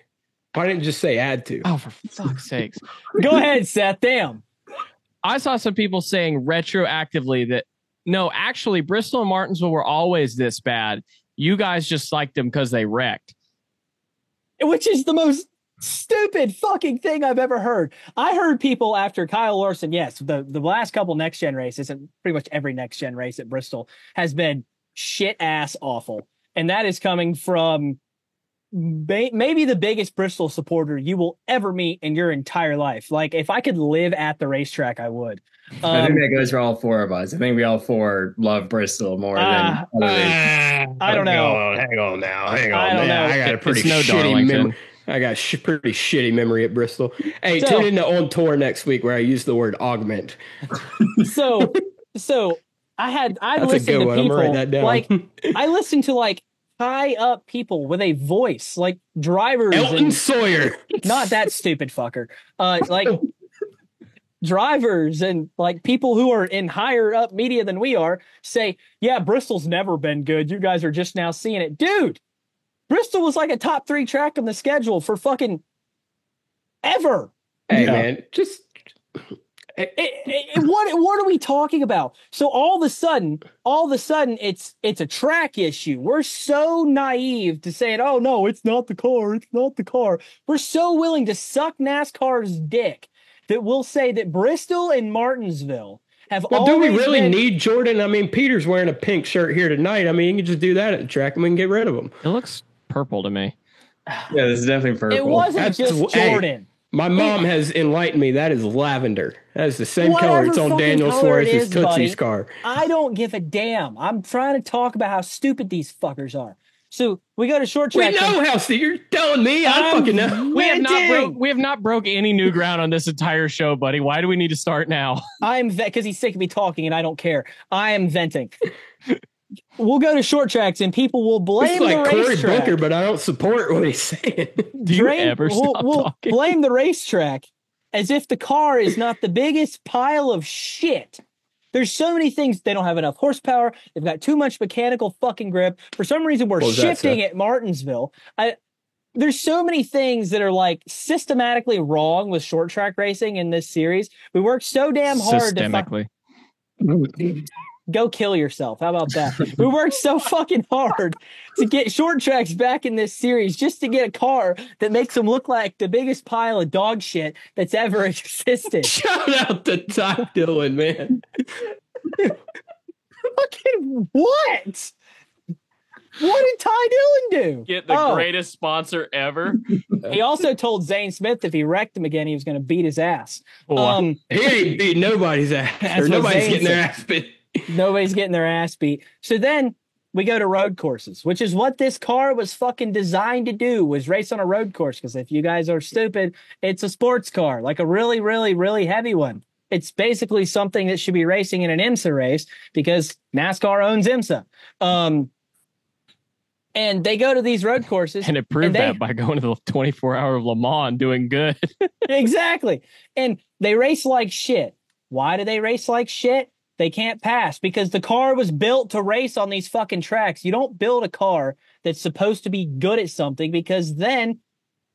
Speaker 2: Why didn't you just say add to?
Speaker 1: Oh, for fuck's sakes.
Speaker 3: Go ahead, Seth. Damn.
Speaker 1: I saw some people saying retroactively that, no, actually, Bristol and Martinsville were always this bad. You guys just liked them because they wrecked.
Speaker 3: Which is the most stupid fucking thing I've ever heard. I heard people after Kyle Larson, yes, the last couple next gen races, and pretty much every next gen race at Bristol has been shit ass awful. And that is coming from maybe the biggest Bristol supporter you will ever meet in your entire life. Like, if I could live at the racetrack, I would.
Speaker 4: I think that goes for all four of us. I think we all four love Bristol more than other races.
Speaker 3: I don't know.
Speaker 2: Hang on now. I
Speaker 3: don't know.
Speaker 2: I got a pretty shitty memory. I got pretty shitty memory at Bristol. Hey, tune into On Tour next week where I use the word augment.
Speaker 3: So I listened to people like I listened to like high up people with a voice like drivers.
Speaker 2: Elton Sawyer.
Speaker 3: Not that stupid fucker. Like drivers and like people who are in higher up media than we are say, yeah, Bristol's never been good. You guys are just now seeing it. Dude, Bristol was like a top 3 track on the schedule for fucking ever.
Speaker 2: Hey, man, just...
Speaker 3: What are we talking about? So all of a sudden, it's a track issue. We're so naive to say, oh no, it's not the car. It's not the car. We're so willing to suck NASCAR's dick that we'll say that Bristol and Martinsville have always
Speaker 2: do we really need Jordan? I mean, Peter's wearing a pink shirt here tonight. I mean, you can just do that at the track and we can get rid of him.
Speaker 1: It looks purple to me.
Speaker 4: Yeah, this is definitely purple.
Speaker 3: It wasn't just Jordan.
Speaker 2: My mom has enlightened me. That is lavender. That is the same color. It's on Daniel Suarez's Tootsie's car.
Speaker 3: I don't give a damn. I'm trying to talk about how stupid these fuckers are. So we go to short track.
Speaker 2: We know how you're telling me. I fucking know.
Speaker 1: We have not broke any new ground on this entire show, buddy. Why do we need to start now?
Speaker 3: Because he's sick of me talking and I don't care. I am venting. We'll go to short tracks and people will blame the racetrack.
Speaker 2: Cory Booker, but I don't support what he's saying.
Speaker 3: We'll blame the racetrack as if the car is not the biggest pile of shit. There's so many things. They don't have enough horsepower. They've got too much mechanical fucking grip. For some reason, we're shifting at Martinsville. There's so many things that are like systematically wrong with short track racing in this series. We worked so damn hard
Speaker 1: systemically.
Speaker 3: Go kill yourself. How about that? We worked so fucking hard to get short tracks back in this series just to get a car that makes them look like the biggest pile of dog shit that's ever existed.
Speaker 2: Shout out to Ty Dillon, man.
Speaker 3: Fucking what? What did Ty Dillon do?
Speaker 1: Get the greatest sponsor ever.
Speaker 3: He also told Zane Smith if he wrecked him again, he was going to beat his ass.
Speaker 2: He ain't beat nobody's ass. Or nobody's getting their ass beat.
Speaker 3: Nobody's getting their ass beat. So then we go to road courses, which is what this car was fucking designed to do, was race on a road course. Because if you guys are stupid, it's a sports car, like a really, really, really heavy one. It's basically something that should be racing in an IMSA race because NASCAR owns IMSA. And they go to these road courses.
Speaker 1: And it proved that by going to the 24-hour Le Mans and doing good.
Speaker 3: Exactly. And they race like shit. Why do they race like shit? They can't pass because the car was built to race on these fucking tracks. You don't build a car that's supposed to be good at something because then,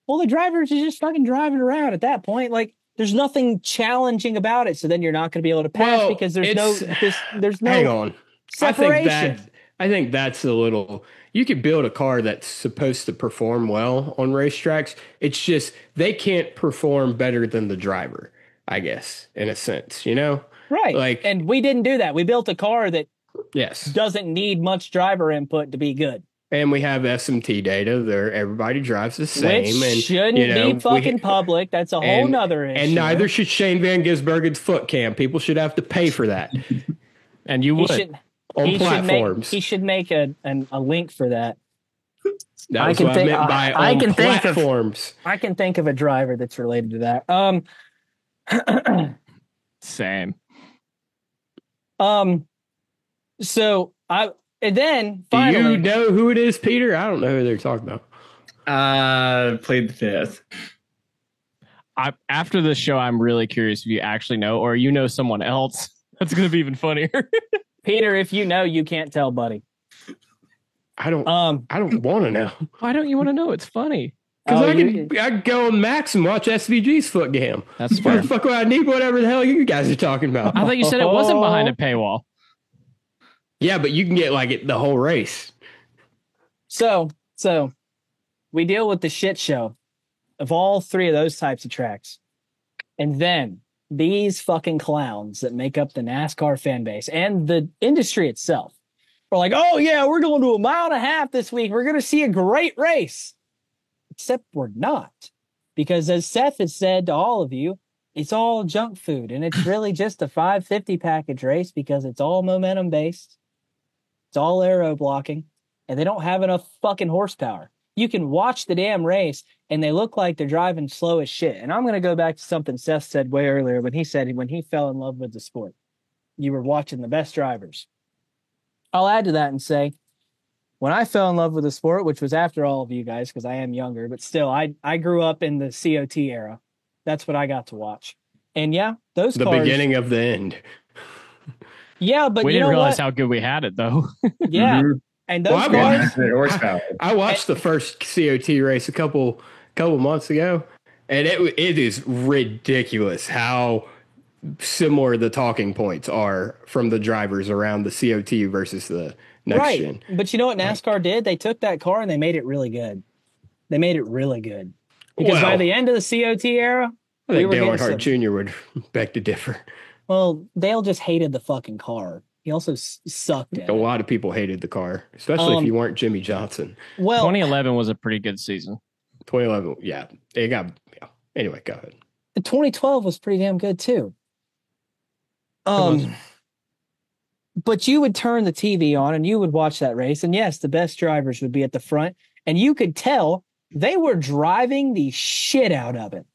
Speaker 3: well, the drivers are just fucking driving around at that point. Like, there's nothing challenging about it. So then you're not going to be able to pass because there's no
Speaker 2: hang on.
Speaker 3: Separation.
Speaker 2: I think that's a little... You could build a car that's supposed to perform well on racetracks. It's just they can't perform better than the driver, I guess, in a sense, you know?
Speaker 3: Right. And we didn't do that. We built a car that doesn't need much driver input to be good.
Speaker 2: And we have SMT data there. Everybody drives the same.
Speaker 3: Which shouldn't be fucking public. That's a whole nother issue.
Speaker 2: And neither should Shane Van Gisbergen's foot cam. People should have to pay for that.
Speaker 1: And you would.
Speaker 2: On platforms.
Speaker 3: He should make a link for that.
Speaker 2: That
Speaker 3: I
Speaker 2: was
Speaker 3: can
Speaker 2: what
Speaker 3: think-
Speaker 2: I meant by
Speaker 3: I
Speaker 2: on
Speaker 3: can think of-
Speaker 2: platforms.
Speaker 3: I can think of a driver that's related to that.
Speaker 1: Same.
Speaker 3: So and then
Speaker 2: Do
Speaker 3: finally,
Speaker 2: you know who it is, Peter? I don't know who they're talking about.
Speaker 4: Played the fifth.
Speaker 1: After this show, I'm really curious if you actually know, or you know someone else. That's going to be even funnier.
Speaker 3: Peter, if you know, you can't tell, buddy.
Speaker 2: I don't want to know.
Speaker 1: Why don't you want to know? It's funny.
Speaker 2: Because
Speaker 3: Oh,
Speaker 2: I could go on Max and watch SVG's foot game.
Speaker 1: That's
Speaker 2: Why
Speaker 1: fair.
Speaker 2: the fuck would I need whatever the hell you guys are talking about?
Speaker 1: I thought you said it wasn't behind a paywall.
Speaker 2: Yeah, but you can get like the whole race.
Speaker 3: So we deal with the shit show of all three of those types of tracks. And then these fucking clowns that make up the NASCAR fan base and the industry itself are like, oh yeah, we're going to 1.5 miles this week. We're going to see a great race. Except we're not. Because as Seth has said to all of you, it's all junk food. And it's really just a 550 package race because it's all momentum based. It's all aero blocking. And they don't have enough fucking horsepower. You can watch the damn race and they look like they're driving slow as shit. And I'm going to go back to something Seth said way earlier when he said when he fell in love with the sport, you were watching the best drivers. I'll add to that and say, when I fell in love with the sport, which was after all of you guys, because I am younger, but still, I grew up in the COT era. That's what I got to watch. And yeah, those
Speaker 2: The
Speaker 3: cars,
Speaker 2: beginning of the end.
Speaker 3: yeah, but
Speaker 1: We
Speaker 3: you
Speaker 1: didn't
Speaker 3: know
Speaker 1: realize
Speaker 3: what?
Speaker 1: how good we had it, though.
Speaker 3: Yeah,
Speaker 4: Mhm.
Speaker 3: and those
Speaker 2: Well,
Speaker 3: cars,
Speaker 4: Horsepower.
Speaker 2: I watched the first COT race a couple months ago, and it is ridiculous how similar the talking points are from the drivers around the COT versus the next
Speaker 3: right?
Speaker 2: gen.
Speaker 3: But you know what NASCAR did? They took that car and they made it really good. They made it really good because by
Speaker 2: Well,
Speaker 3: the end of the COT era,
Speaker 2: I think
Speaker 3: we were
Speaker 2: Dale
Speaker 3: getting
Speaker 2: Earnhardt Jr. would beg to differ.
Speaker 3: well, Dale just hated the fucking car. He also sucked at
Speaker 2: A
Speaker 3: it.
Speaker 2: lot of people hated the car, especially if you weren't Jimmy Johnson.
Speaker 3: Well,
Speaker 1: 2011 was a pretty good season.
Speaker 2: 2011, yeah, it got. Yeah. Anyway, go ahead.
Speaker 3: the 2012 was pretty damn good too. But you would turn the TV on and you would watch that race, and yes, the best drivers would be at the front, and you could tell they were driving the shit out of it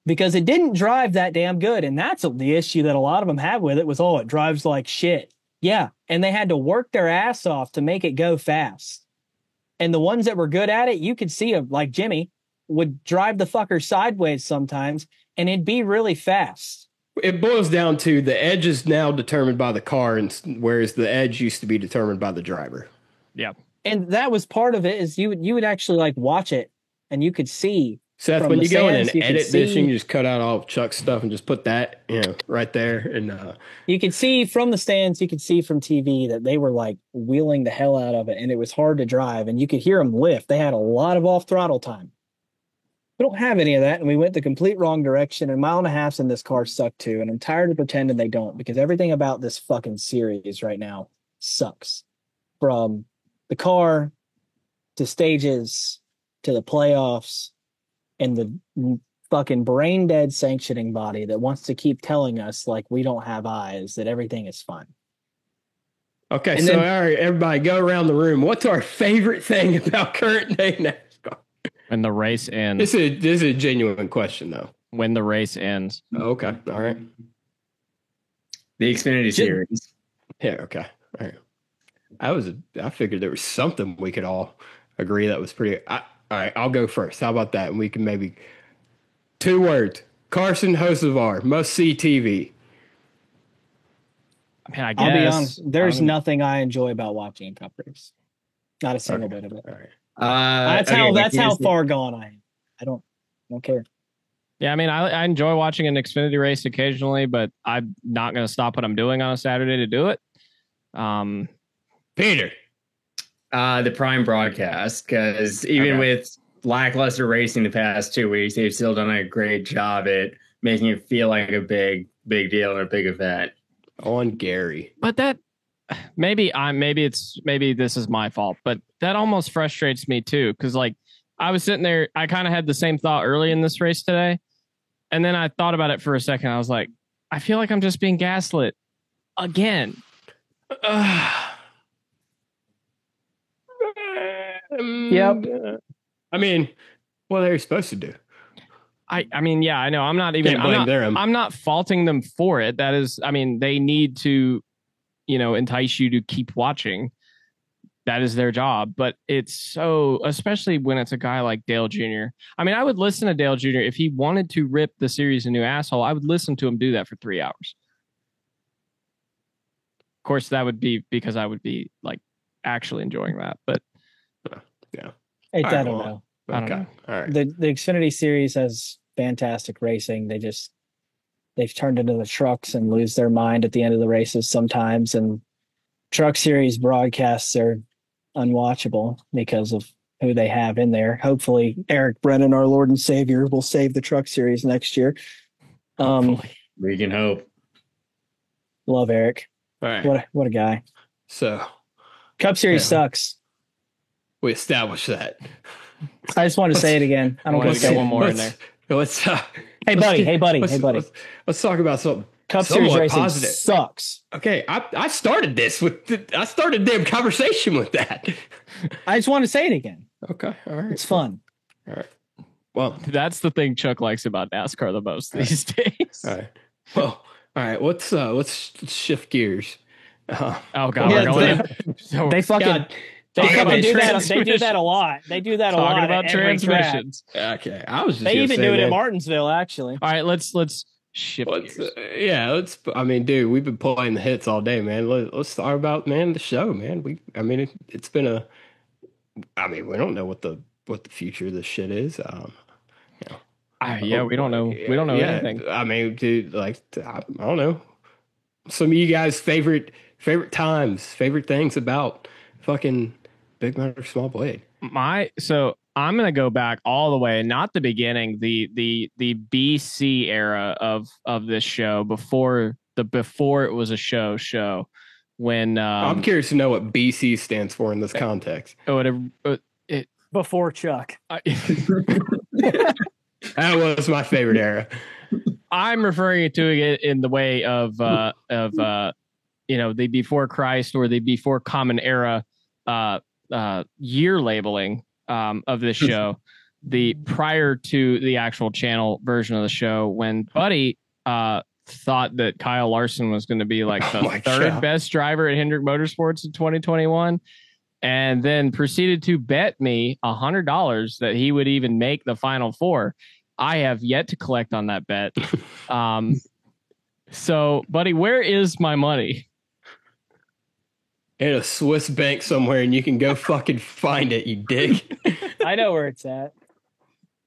Speaker 3: because it didn't drive that damn good, and that's the issue that a lot of them have with it was, oh, it drives like shit. Yeah, and they had to work their ass off to make it go fast. And the ones that were good at it, you could see them, like Jimmy, would drive the fucker sideways sometimes, and it'd be really fast.
Speaker 2: It boils down to the edge is now determined by the car, and whereas the edge used to be determined by the driver.
Speaker 1: Yeah.
Speaker 3: And that was part of it is you would actually like watch it and you could see.
Speaker 2: Seth,
Speaker 3: From
Speaker 2: when
Speaker 3: the
Speaker 2: you go in
Speaker 3: stands,
Speaker 2: and
Speaker 3: you can
Speaker 2: edit this,
Speaker 3: see-
Speaker 2: you can just cut out all of Chuck's stuff and just put that, right there. And
Speaker 3: You could see from the stands, you could see from TV that they were like wheeling the hell out of it, and it was hard to drive, and you could hear them lift. They had a lot of off throttle time. We don't have any of that, and we went the complete wrong direction. And 1.5 miles in this car sucked too, and I'm tired of pretending they don't because everything about this fucking series right now sucks. From the car to stages to the playoffs and the fucking brain dead sanctioning body that wants to keep telling us like we don't have eyes that everything is fun.
Speaker 2: okay,
Speaker 3: And
Speaker 2: so
Speaker 3: then-
Speaker 2: all right, everybody, go around the room. What's our favorite thing about current day NASCAR?
Speaker 1: When the race ends.
Speaker 2: This is a genuine question, though.
Speaker 1: When the race ends.
Speaker 2: Okay, all right,
Speaker 4: The Xfinity Series.
Speaker 2: yeah, okay, all right. I figured there was something we could all agree that was pretty. All right, I'll go first. How about that? And we can maybe 2 words. Carson Hocevar, must see TV.
Speaker 1: I mean, I guess.
Speaker 3: I'll be honest, there's
Speaker 1: I'm-
Speaker 3: nothing I enjoy about watching a cup race. Not a single bit of it.
Speaker 2: All right.
Speaker 3: That's how far gone I am. I don't care.
Speaker 1: Yeah, I mean, I enjoy watching an Xfinity race occasionally, but I'm not going to stop what I'm doing on a Saturday to do it.
Speaker 2: Peter.
Speaker 4: The Prime broadcast, because even with lackluster racing the past 2 weeks, they've still done a great job at making it feel like a big deal and a big event.
Speaker 2: On Gary.
Speaker 1: But that maybe this is my fault, but that almost frustrates me too. Cause like I was sitting there, I kind of had the same thought early in this race today. And then I thought about it for a second. I was like, I feel like I'm just being gaslit again.
Speaker 3: Yep.
Speaker 2: I mean, what are they supposed to do?
Speaker 1: I mean, yeah, I know. I'm not even. I'm not faulting them for it. That is, I mean, they need to, entice you to keep watching. That is their job. But it's so, especially when it's a guy like Dale Jr. I mean, I would listen to Dale Jr. if he wanted to rip the series a new asshole. I would listen to him do that for 3 hours. Of course, that would be because I would be like actually enjoying that. But
Speaker 2: yeah,
Speaker 3: I don't know.
Speaker 2: Okay.
Speaker 1: I don't know.
Speaker 2: All right.
Speaker 3: The Xfinity series has fantastic racing. They've turned into the trucks and lose their mind at the end of the races sometimes. And truck series broadcasts are unwatchable because of who they have in there. Hopefully Eric Brennan, our Lord and Savior, will save the truck series next year.
Speaker 4: We can hope.
Speaker 3: Love Eric.
Speaker 2: All right.
Speaker 3: What a guy.
Speaker 2: So
Speaker 3: Cup series sucks.
Speaker 2: We established that.
Speaker 3: I just wanted to say it again. I don't want to say
Speaker 1: one more in there.
Speaker 2: Let's
Speaker 3: Hey buddy.
Speaker 2: Let's talk about something.
Speaker 3: Cup series racing
Speaker 2: positive.
Speaker 3: sucks.
Speaker 2: Okay, I started this I started the conversation with that.
Speaker 3: I just want to say it again.
Speaker 2: Okay, all right.
Speaker 3: It's fun.
Speaker 2: All right. Well,
Speaker 1: that's the thing Chuck likes about NASCAR the most these days.
Speaker 2: All right. Well, all right. Let's shift gears.
Speaker 1: Oh God, we're going.
Speaker 3: They fucking. They do that. They do that a lot. They do that a lot.
Speaker 1: Talking about transmissions.
Speaker 2: Okay, I was just.
Speaker 3: They even do it at Martinsville, actually.
Speaker 1: All right, let's shift gears.
Speaker 2: I mean, dude, we've been playing the hits all day, man. Let's talk about the show, man. It's been we don't know what the future of this shit is.
Speaker 1: We don't know. We don't know anything.
Speaker 2: I mean, dude, I don't know. Some of you guys' favorite times, favorite things about fucking Big Motor Small Blade.
Speaker 1: So I'm gonna go back all the way, not the beginning, the BC era of this show before it was a show. When
Speaker 2: I'm curious to know what BC stands for in this context.
Speaker 3: Before Chuck.
Speaker 2: That was my favorite era.
Speaker 1: I'm referring to it in the way of the before Christ or the before Common Era year labeling of this show. The prior to the actual channel version of the show, when Buddy thought that Kyle Larson was going to be like the third best driver at Hendrick Motorsports in 2021, and then proceeded to bet me $100 that he would even make the Final Four. I have yet to collect on that bet. So, Buddy, where is my money?
Speaker 2: In a Swiss bank somewhere, and you can go fucking find it, you dick.
Speaker 3: I know where it's at.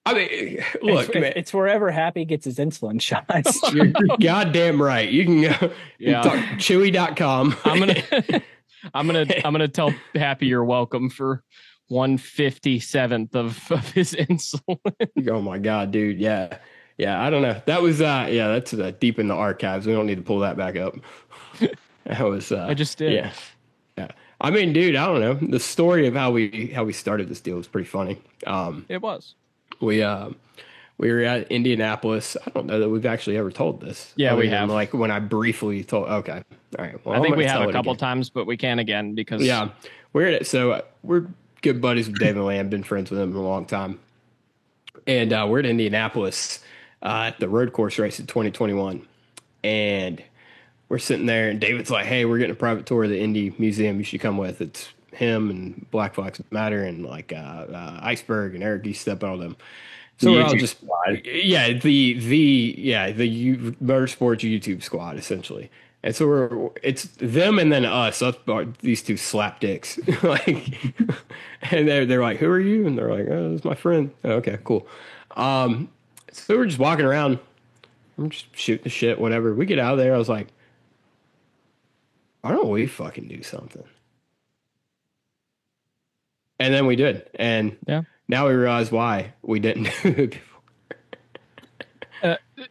Speaker 2: I mean, look, man.
Speaker 3: It's wherever Happy gets his insulin shots.
Speaker 2: You're goddamn right. You can go talk chewy.com.
Speaker 1: I'm gonna tell Happy you're welcome for 1/57th of his insulin.
Speaker 2: Oh my God, dude. Yeah. I don't know. That was that's deep in the archives. We don't need to pull that back up. That was
Speaker 1: I just did.
Speaker 2: Yeah. I mean, dude, I don't know. The story of how we started this deal was pretty funny.
Speaker 1: It was.
Speaker 2: We were at Indianapolis. I don't know that we've actually ever told this.
Speaker 1: Yeah, we have.
Speaker 2: Like when I briefly told. Okay, all right. Well,
Speaker 1: I think we have a couple times, but we can again because
Speaker 2: we're good buddies with David Lamb. Been friends with him for a long time, and we're at Indianapolis at the road course race in 2021, and we're sitting there, and David's like, "Hey, we're getting a private tour of the Indy Museum. You should come with." It's him and Black Flags Matter and like Iceberg and Eric Eastep and all them. So we're all just the Motorsports YouTube squad essentially. And so it's them and then us these two slap dicks. Like, and they're like, "Who are you?" And they're like, "Oh, this is my friend." Oh, okay, cool. So we're just walking around. I'm just shooting the shit, whatever. We get out of there. I was like, why don't we fucking do something? And then we did. And now we realize why we didn't do it before.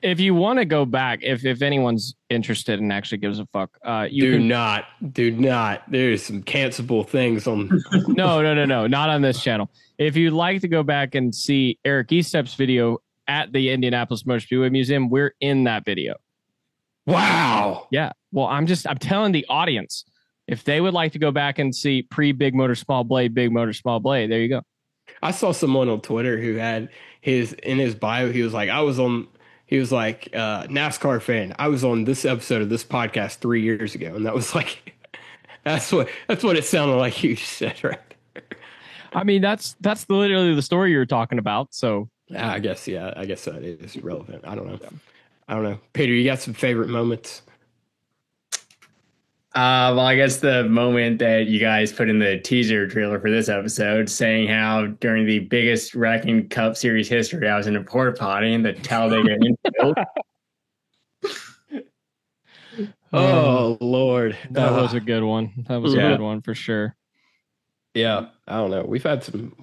Speaker 1: If you want to go back, if anyone's interested and actually gives a fuck,
Speaker 2: do not. There's some cancelable things on.
Speaker 1: No, not on this channel. If you'd like to go back and see Eric Eastep's video at the Indianapolis Motor Speedway Museum, we're in that video.
Speaker 2: Wow.
Speaker 1: Yeah. Well, I'm telling the audience, if they would like to go back and see pre Big Motor Small Blade, Big Motor Small Blade, there you go.
Speaker 2: I saw someone on Twitter who had in his bio, he was like, NASCAR fan. I was on this episode of this podcast 3 years ago. And that was like, that's what it sounded like you said, right?
Speaker 1: I mean, that's literally the story you were talking about. So
Speaker 2: I guess that is relevant. I don't know. Peter, you got some favorite moments?
Speaker 4: Well, I guess the moment that you guys put in the teaser trailer for this episode, saying how during the biggest Wrecking Cup Series history, I was in a porta potty in the Talladega infield.
Speaker 2: Oh Lord,
Speaker 1: that was a good one. That was a good one for sure.
Speaker 2: Yeah, I don't know. We had some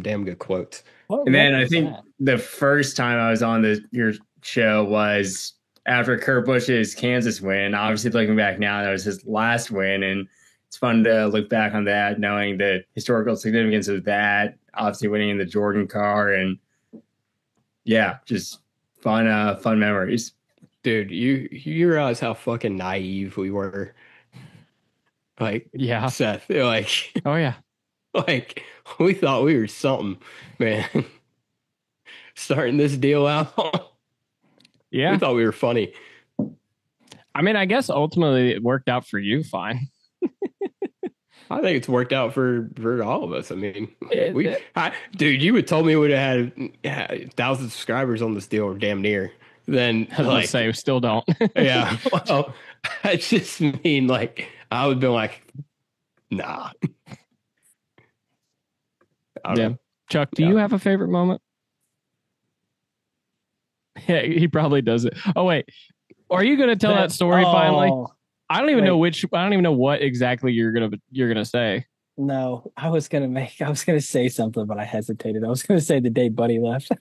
Speaker 2: damn good quotes.
Speaker 4: And then I think the first time I was on your show was after Kurt Busch's Kansas win. Obviously, looking back now, that was his last win, and it's fun to look back on that, knowing the historical significance of that. Obviously, winning in the Jordan car, and yeah, just fun memories.
Speaker 2: Dude, you realize how fucking naive we were? Like,
Speaker 1: yeah,
Speaker 2: Seth. Like,
Speaker 1: oh yeah,
Speaker 2: like we thought we were something, man. Starting this deal out.
Speaker 1: Yeah,
Speaker 2: we thought we were funny.
Speaker 1: I mean, I guess ultimately it worked out for you fine.
Speaker 2: I think it's worked out for all of us. I mean, dude, you would told me we would have had 1,000 subscribers on this deal, or damn near. Then
Speaker 1: I was gonna say, we still don't.
Speaker 2: Yeah, well, I just mean like I would be like, nah.
Speaker 1: Yeah, Chuck, do you have a favorite moment? Yeah, he probably does it. Oh wait, are you gonna tell that story finally? I don't even know which. I don't even know what exactly you're gonna say.
Speaker 3: No, I was gonna say something, but I hesitated. I was gonna say the day Buddy left.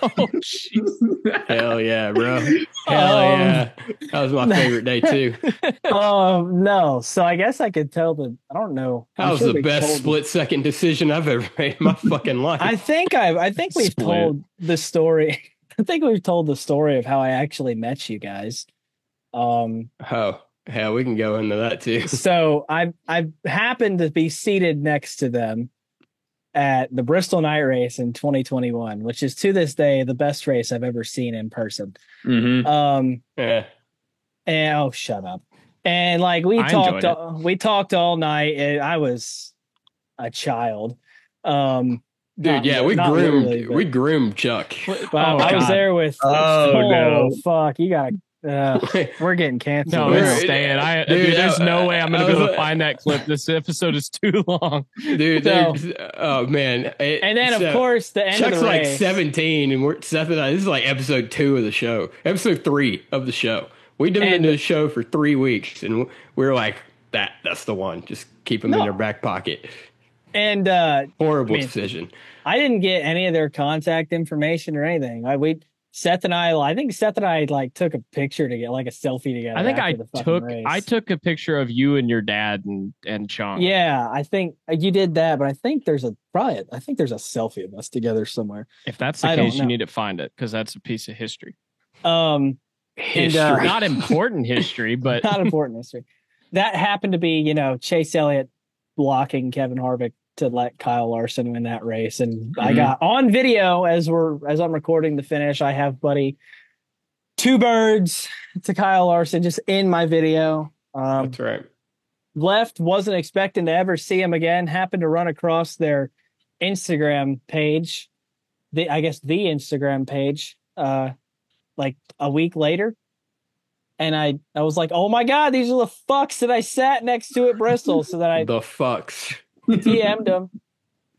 Speaker 1: Oh, jeez.
Speaker 2: Hell yeah, bro. Hell yeah. That was my favorite day too.
Speaker 3: No. So I guess I could tell I don't know.
Speaker 2: That was the best split-second decision I've ever made in my fucking life.
Speaker 3: I think we've told the story. I think we've told the story of how I actually met you guys.
Speaker 2: Oh, hell, we can go into that too.
Speaker 3: So I happened to be seated next to them at the Bristol Night Race in 2021, which is to this day the best race I've ever seen in person.
Speaker 4: Mm-hmm.
Speaker 2: Yeah.
Speaker 3: And shut up. And like we talked all night, and I was a child.
Speaker 2: Dude, yeah, we groomed Chuck.
Speaker 3: I was there with.
Speaker 4: No!
Speaker 3: Fuck! You got. We're getting canceled.
Speaker 1: No, it's staying. Dude, there's no way I'm gonna be able to find that clip. This episode is too long,
Speaker 2: dude. Oh man!
Speaker 3: And then of course the end
Speaker 2: Chuck's
Speaker 3: of the race.
Speaker 2: Like 17, and Seth and I. This is like episode 2 of the show. Episode 3 of the show. We've been in the show for 3 weeks, and we're like, that's the one. Just keep them in their back pocket.
Speaker 3: And
Speaker 2: horrible decision.
Speaker 3: I didn't get any of their contact information or anything. Seth and I think Seth and I like took a picture to get like a selfie together.
Speaker 1: I think I took a picture of you and your dad and Chong.
Speaker 3: Yeah, I think you did that, but I think there's a selfie of us together somewhere.
Speaker 1: If that's the case, you need to find it because that's a piece of history.
Speaker 2: History.
Speaker 1: Not important history, but
Speaker 3: not important history. That happened to be, Chase Elliott blocking Kevin Harvick to let Kyle Larson win that race. And I got on video as I'm recording the finish. I have Buddy 2 birds to Kyle Larson just in my video.
Speaker 2: That's right.
Speaker 3: Left, wasn't expecting to ever see him again. Happened to run across their Instagram page, the Instagram page, like a week later. And I was like, oh my God, these are the fucks that I sat next to at Bristol. So that
Speaker 2: the fucks.
Speaker 3: DM'd him.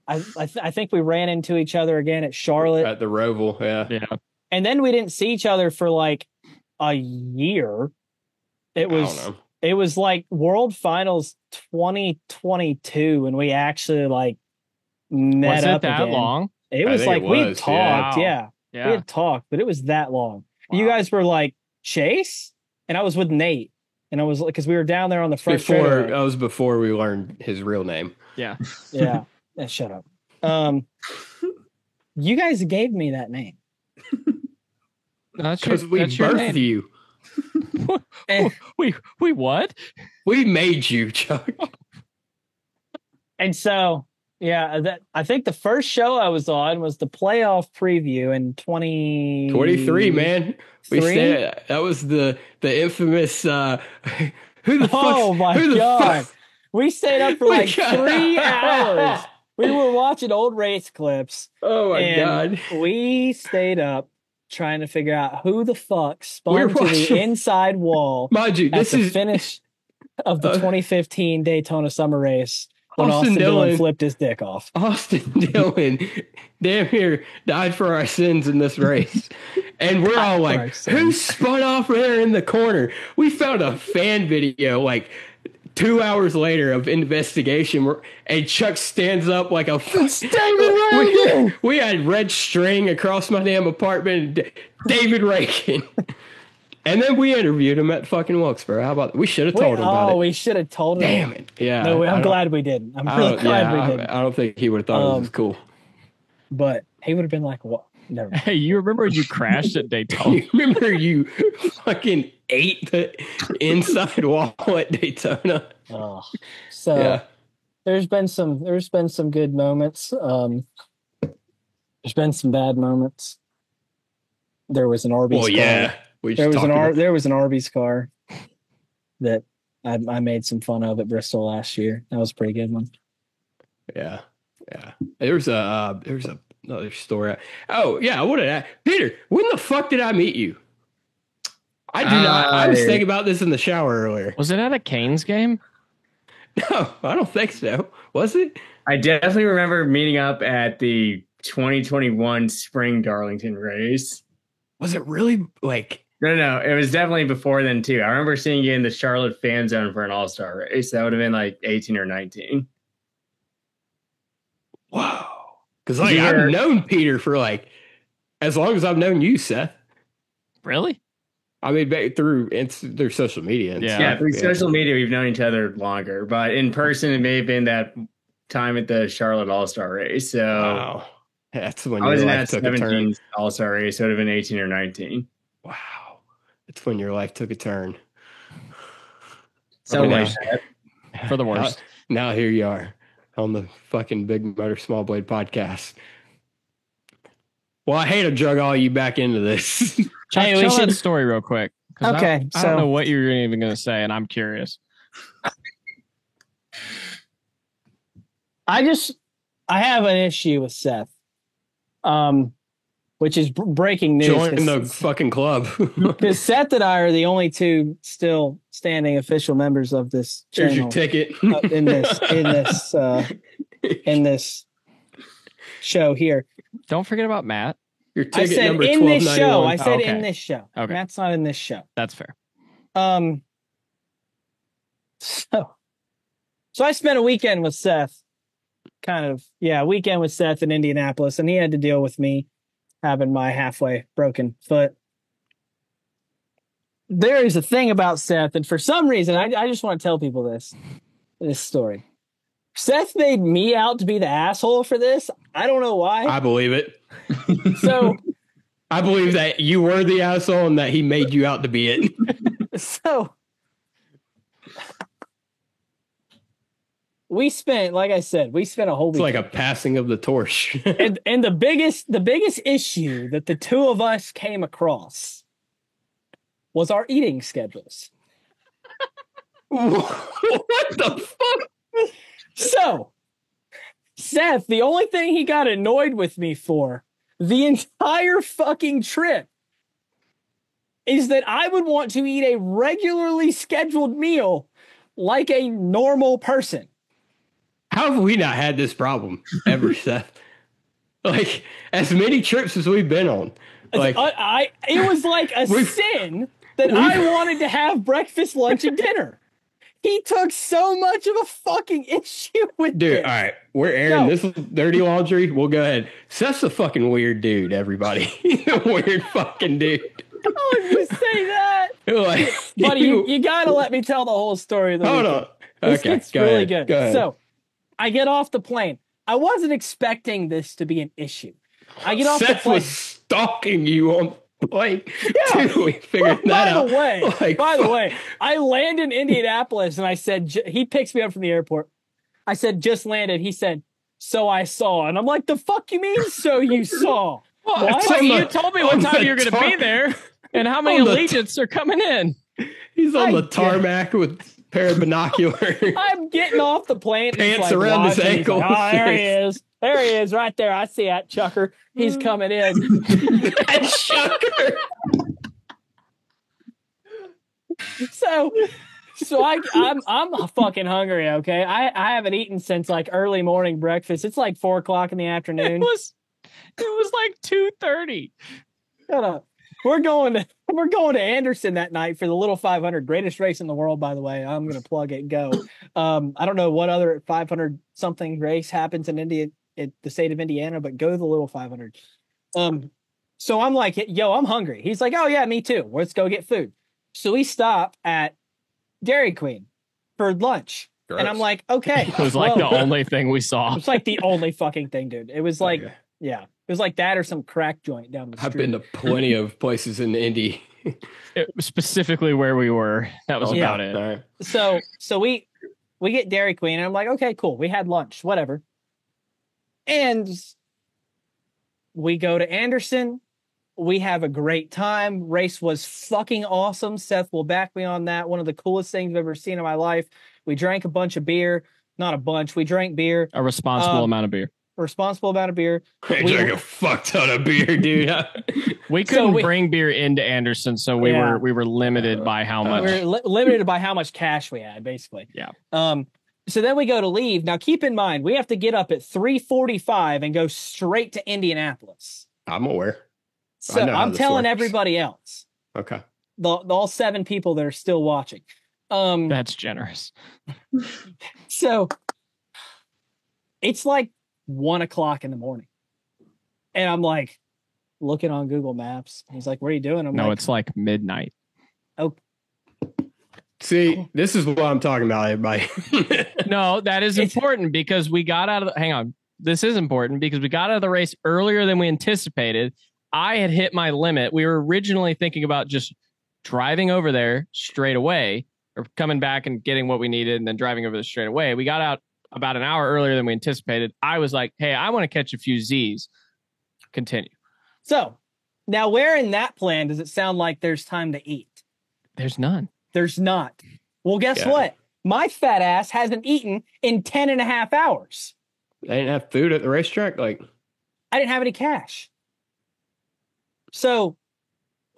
Speaker 3: I think we ran into each other again at Charlotte.
Speaker 2: At the Roval, yeah.
Speaker 3: And then we didn't see each other for like a year. It was like World Finals 2022 when we actually like met up again.
Speaker 1: Was it that long?
Speaker 3: It was like we talked, yeah. We had talked, but it was that long. Wow. You guys were like Chase, and I was with Nate. And I was like, because we were down there on the front.
Speaker 2: That was before we learned his real name.
Speaker 1: Yeah.
Speaker 3: Yeah. Shut up. You guys gave me that name.
Speaker 2: Because we birthed you.
Speaker 1: We what?
Speaker 2: We made you, Chuck.
Speaker 3: And so, yeah, I think the first show I was on was the playoff preview in
Speaker 2: 23, man. That was the infamous who the
Speaker 3: Oh my God. We stayed up for like 3 hours. We were watching old race clips.
Speaker 2: Oh my God.
Speaker 3: We stayed up trying to figure out who the fuck spun to the inside wall.
Speaker 2: Mind you,
Speaker 3: this is finish of the 2015 Daytona Summer Race when Austin Dillon flipped his dick off.
Speaker 2: Austin Dillon damn near died for our sins in this race. And we're all like, who spun off there in the corner? We found a fan video like 2 hours later of investigation, and Chuck stands up like a we had red string across my damn apartment. David Rakin. And then we interviewed him at fucking Wilkesboro. How about that? We should have told him about it.
Speaker 3: Oh, we should have told him.
Speaker 2: Damn it. Yeah.
Speaker 3: No, I'm glad we didn't. I'm really glad we didn't.
Speaker 2: I don't think he would have thought it was cool.
Speaker 3: But he would have been like, what? Never mind.
Speaker 1: Hey, you remember when you crashed at Daytona?
Speaker 2: You remember you fucking ate the inside wall at Daytona?
Speaker 3: Oh, so yeah. There's been some good moments. There's been some bad moments. There was an Arby's car.
Speaker 2: Yeah.
Speaker 3: There was an Arby's car that I made some fun of at Bristol last year. That was a pretty good one.
Speaker 2: Yeah. Yeah. There's another story. Oh, yeah. What did I, Peter, when the fuck did I meet you? I do not. I was thinking about this in the shower earlier.
Speaker 1: Was it at a Canes game?
Speaker 2: No, I don't think so. Was it?
Speaker 4: I definitely remember meeting up at the 2021 Spring Darlington race.
Speaker 2: Was it really like?
Speaker 4: No. It was definitely before then too. I remember seeing you in the Charlotte fan zone for an all-star race. That would have been like 18 or 19.
Speaker 2: Wow. Because like I've known Peter for like as long as I've known you, Seth.
Speaker 1: Really?
Speaker 2: I mean, through social media.
Speaker 4: And through social media, we've known each other longer. But in person, it may have been that time at the Charlotte All-Star race. So
Speaker 2: wow. That's when
Speaker 4: I was in that 17 All-Star race. So it would have been 18 or 19.
Speaker 2: Wow. That's when your life took a turn.
Speaker 4: So
Speaker 1: for the worst.
Speaker 2: Now here you are on the fucking Big Motor Small Blade podcast. Well, I hate to drug all you back into this.
Speaker 1: Hey, tell that story real quick.
Speaker 3: Okay.
Speaker 1: I don't know what you're even going to say, and I'm curious.
Speaker 3: I have an issue with Seth, which is breaking news.
Speaker 2: Join the fucking club.
Speaker 3: Because Seth and I are the only two still standing official members of this channel.
Speaker 2: Here's your ticket
Speaker 3: in this show here.
Speaker 1: Don't forget about Matt.
Speaker 2: Your ticket
Speaker 3: I said
Speaker 2: number
Speaker 3: in this show. I said in this show.
Speaker 1: Okay.
Speaker 3: Matt's not in this show.
Speaker 1: That's fair.
Speaker 3: So I spent a weekend with Seth. Weekend with Seth in Indianapolis, and he had to deal with me having my halfway broken foot. There is a thing about Seth, and for some reason, I just want to tell people this story. Seth made me out to be the asshole for this. I don't know why.
Speaker 2: I believe it.
Speaker 3: So
Speaker 2: I believe that you were the asshole and that he made you out to be it.
Speaker 3: So we spent, like I said, a whole week.
Speaker 2: It's like a passing of the torch.
Speaker 3: and the biggest issue that the two of us came across was our eating schedules.
Speaker 2: What the fuck?
Speaker 3: So, Seth, the only thing he got annoyed with me for the entire fucking trip is that I would want to eat a regularly scheduled meal like a normal person.
Speaker 2: How have we not had this problem ever, Seth? Like, as many trips as we've been on. Like,
Speaker 3: it was like a sin that I wanted to have breakfast, lunch, and dinner. He took so much of a fucking issue with this.
Speaker 2: All right. We're airing this dirty laundry. We'll go ahead. Seth's a fucking weird dude, everybody. He's a weird fucking dude.
Speaker 3: How would you say that?
Speaker 2: Like,
Speaker 3: buddy, you got to let me tell the whole story.
Speaker 2: Hold on. Okay,
Speaker 3: it's really
Speaker 2: good.
Speaker 3: Go
Speaker 2: ahead.
Speaker 3: So, I get off the plane. I wasn't expecting this to be an issue. I get off the plane.
Speaker 2: Seth was stalking you Like, dude, we figured that out.
Speaker 3: By the way, I land in Indianapolis and I said, he picks me up from the airport. I said, just landed. He said, so I saw. And I'm like, the fuck you mean, so you saw?
Speaker 1: Well, you told me what time you were going to be there and how many Allegiants are coming in.
Speaker 2: He's on the tarmac with a pair of binoculars.
Speaker 3: I'm getting off the plane.
Speaker 2: Pants around his ankles.
Speaker 3: Like, there he is. There he is right there. I see that chucker. He's coming in.
Speaker 2: That chucker.
Speaker 3: So I'm fucking hungry. Okay, I haven't eaten since like early morning breakfast. It's like 4:00 in the afternoon.
Speaker 1: It was like 2:30.
Speaker 3: Shut up. We're going to Anderson that night for the Little 500, greatest race in the world, by the way. I'm going to plug it. Go. I don't know what other 500 something race happens in the state of Indiana, but go to the Little 500. So I'm like, yo, I'm hungry. He's like, oh yeah, me too. Let's go get food. So we stop at Dairy Queen for lunch. Gross. And I'm like, okay.
Speaker 1: It was like the only thing we saw.
Speaker 3: It was like the only fucking thing, dude. It was like, yeah. It was like that or some crack joint down the street.
Speaker 2: I've been to plenty of places in Indy.
Speaker 1: Specifically where we were. That was about it.
Speaker 2: Right.
Speaker 3: So we get Dairy Queen and I'm like, okay, cool. We had lunch, whatever. And we go to Anderson. We have a great time. Race was fucking awesome. Seth will back me on that. One of the coolest things I've ever seen in my life. We drank a bunch of beer. Not a bunch. We drank beer.
Speaker 1: A responsible amount of beer.
Speaker 3: Responsible amount of beer.
Speaker 2: We drank a fuck ton of beer, dude.
Speaker 1: We couldn't bring beer into Anderson, so we were limited by how much.
Speaker 3: We were limited by how much cash we had, basically.
Speaker 1: Yeah.
Speaker 3: So then we go to leave. Now, keep in mind, we have to get up at 3:45 and go straight to Indianapolis.
Speaker 2: I'm aware.
Speaker 3: So I'm telling everybody else.
Speaker 2: Okay.
Speaker 3: All 7 people that are still watching.
Speaker 1: That's generous.
Speaker 3: So it's like 1:00 in the morning. And I'm like looking on Google Maps. He's like, what are you doing?
Speaker 1: It's like midnight.
Speaker 3: Oh.
Speaker 2: See, this is what I'm talking about, everybody.
Speaker 1: No, that is important because we got out of hang on. This is important because we got out of the race earlier than we anticipated. I had hit my limit. We were originally thinking about just driving over there straight away or coming back and getting what we needed and then driving over there straight away. We got out about an hour earlier than we anticipated. I was like, hey, I want to catch a few Z's. Continue.
Speaker 3: So now where in that plan does it sound like there's time to eat?
Speaker 1: There's none.
Speaker 3: There's not. Well, guess what? My fat ass hasn't eaten in 10.5 hours.
Speaker 2: They didn't have food at the racetrack? I
Speaker 3: didn't have any cash. So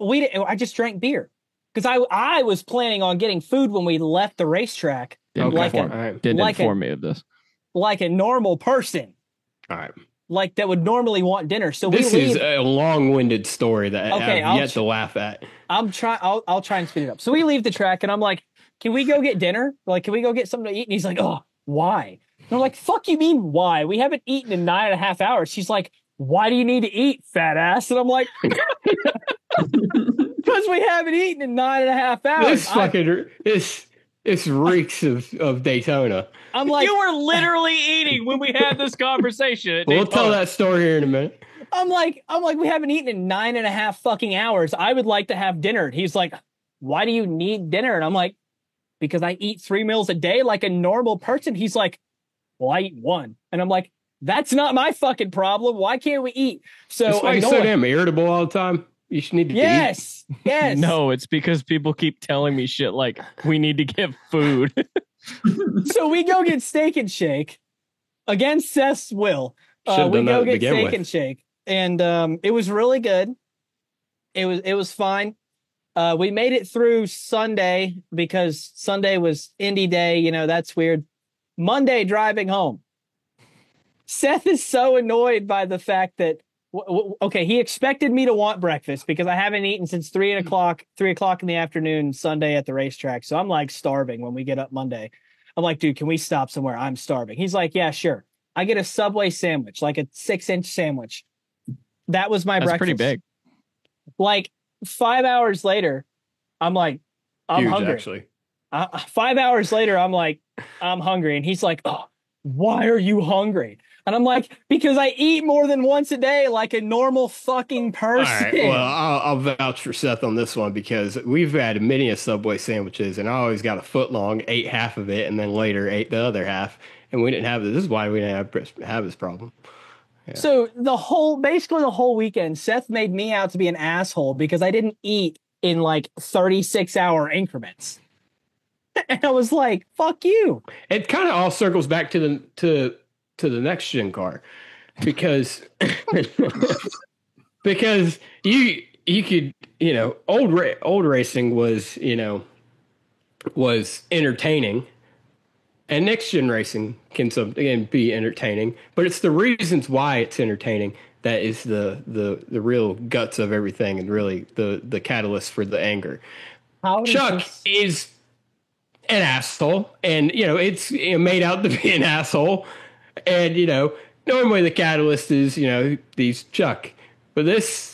Speaker 3: I just drank beer because I was planning on getting food when we left the racetrack.
Speaker 1: Didn't inform me of this.
Speaker 3: Like a normal person.
Speaker 2: All right.
Speaker 3: Like that would normally want dinner. So
Speaker 2: this is a long-winded story that I've yet to laugh at.
Speaker 3: I'll try and speed it up. So we leave the track and I'm like, can we go get dinner? Like, can we go get something to eat? And he's like, oh, why? And I'm like, fuck you mean why? We haven't eaten in 9.5 hours. She's like, why do you need to eat, fat ass? And I'm like, because we haven't eaten in 9.5 hours.
Speaker 2: This reeks of Daytona.
Speaker 3: I'm like,
Speaker 1: you were literally eating when we had this conversation.
Speaker 2: We'll tell that story here in a minute.
Speaker 3: I'm like, we haven't eaten in 9.5 fucking hours. I would like to have dinner. And he's like, why do you need dinner? And I'm like, because I eat 3 meals a day like a normal person. He's like, well, I eat 1. And I'm like, that's not my fucking problem. Why can't we eat? So
Speaker 2: it's like so damn irritable all the time. You should need to eat.
Speaker 3: Yes.
Speaker 1: No, it's because people keep telling me shit like we need to get food.
Speaker 3: So we go get Steak and Shake against Seth's will. We go get Steak and Shake, and it was really good. It was fine. We made it through Sunday because Sunday was Indy Day. You know, that's weird. Monday driving home. Seth is so annoyed by the fact that he expected me to want breakfast because I haven't eaten since 3:00 in the afternoon Sunday at the racetrack. So I'm like starving when we get up Monday. I'm like, dude, can we stop somewhere? I'm starving. He's like, yeah, sure. I get a Subway sandwich, like a 6-inch sandwich. That was my breakfast.
Speaker 1: That's pretty big.
Speaker 3: Like 5 hours later, I'm like, I'm
Speaker 2: huge,
Speaker 3: hungry.
Speaker 2: Actually.
Speaker 3: 5 hours later, I'm like, I'm hungry. And he's like, oh, why are you hungry? And I'm like, because I eat more than once a day like a normal fucking person.
Speaker 2: All right. Well, I'll vouch for Seth on this one because we've had many a Subway sandwiches, and I always got a foot long, ate half of it, and then later ate the other half, and we didn't have this. This is why we didn't have this problem. Yeah.
Speaker 3: So basically the whole weekend, Seth made me out to be an asshole because I didn't eat in like 36-hour increments. And I was like, fuck you.
Speaker 2: It kind of all circles back to the next gen car because because you could, old racing was, was entertaining, and next gen racing can again be entertaining, but it's the reasons why it's entertaining that is the real guts of everything, and really the catalyst for the anger. Chuck is an asshole, and it's made out to be an asshole, and normally the catalyst is these Chuck, but this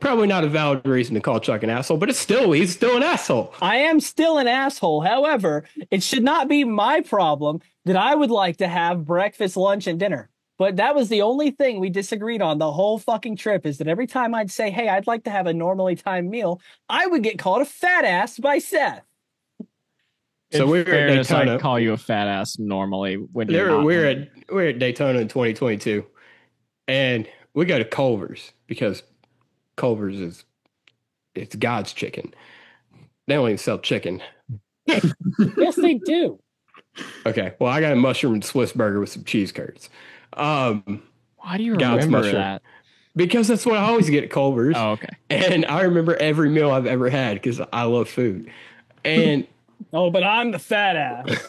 Speaker 2: probably not a valid reason to call Chuck an asshole, but he's still an asshole.
Speaker 3: I am still an asshole. However, it should not be my problem that I would like to have breakfast, lunch, and dinner. But that was the only thing we disagreed on the whole fucking trip, is that every time I'd say, hey, I'd like to have a normally timed meal, I would get called a fat ass by Seth.
Speaker 2: So we're at Daytona.
Speaker 1: I call you a fat ass normally when
Speaker 2: we're at Daytona in 2022, and we go to Culver's because Culver's it's God's chicken. They don't even sell chicken.
Speaker 3: Yes, they do.
Speaker 2: Okay, well, I got a mushroom and Swiss burger with some cheese curds.
Speaker 1: Why do you remember that?
Speaker 2: Because that's what I always get at Culver's.
Speaker 1: Oh, okay.
Speaker 2: And I remember every meal I've ever had because I love food. And
Speaker 3: oh, but I'm the fat ass.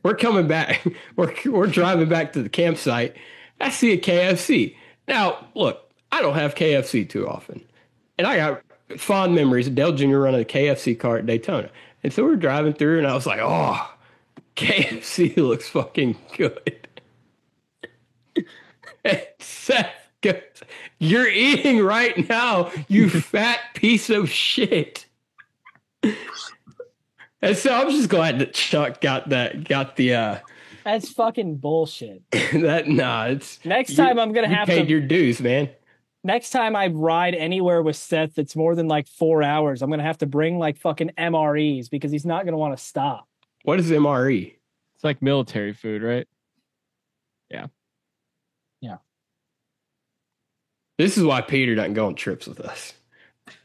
Speaker 2: We're coming back. We're driving back to the campsite. I see a KFC. Now, look, I don't have KFC too often, and I got fond memories of Dale Jr. running a KFC car at Daytona. And so we're driving through, and I was like, "Oh, KFC looks fucking good." And Seth goes, "You're eating right now, you fat piece of shit." And so I'm just glad that Chuck got the.
Speaker 3: That's fucking bullshit.
Speaker 2: It's
Speaker 3: next time I'm gonna have to
Speaker 2: paid your dues, man.
Speaker 3: Next time I ride anywhere with Seth that's more than like 4 hours, I'm gonna have to bring like fucking MREs because he's not gonna want to stop.
Speaker 2: What is MRE?
Speaker 1: It's like military food, right? Yeah.
Speaker 3: Yeah.
Speaker 2: This is why Peter doesn't go on trips with us.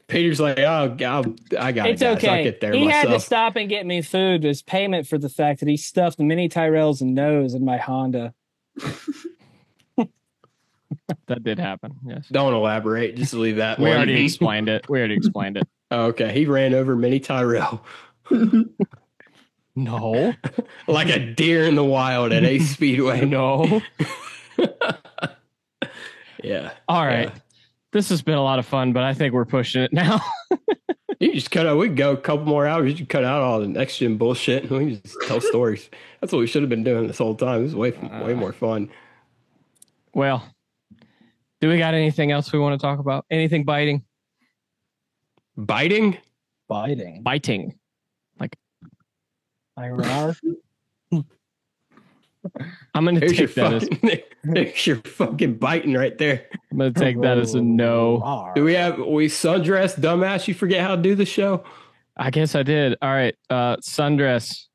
Speaker 2: Peter's like, oh, I got it.
Speaker 3: It's okay.
Speaker 2: I'll get there
Speaker 3: he
Speaker 2: myself.
Speaker 3: had to stop and get me food as payment for the fact that he stuffed mini Tyrells and nose in my Honda.
Speaker 1: That did happen. Yes.
Speaker 2: Don't elaborate. Just leave that.
Speaker 1: We already explained it.
Speaker 2: Oh, okay. He ran over Mini Tyrell.
Speaker 1: No.
Speaker 2: Like a deer in the wild at Ace Speedway.
Speaker 1: No.
Speaker 2: Yeah.
Speaker 1: All right. Yeah. This has been a lot of fun, but I think we're pushing it now.
Speaker 2: You just cut out. We can go a couple more hours. You can cut out all the next gen bullshit, and we can just tell stories. That's what we should have been doing this whole time. This is way more fun.
Speaker 1: Well, do we got anything else we want to talk about? Anything biting?
Speaker 2: Biting?
Speaker 1: Biting. Like
Speaker 3: IRR?
Speaker 1: I'm going to take that
Speaker 2: there's your fucking biting right there.
Speaker 1: I'm going to take that as a no.
Speaker 2: Do we sundress, dumbass? You forget how to do the show?
Speaker 1: I guess I did. All right. Sundress.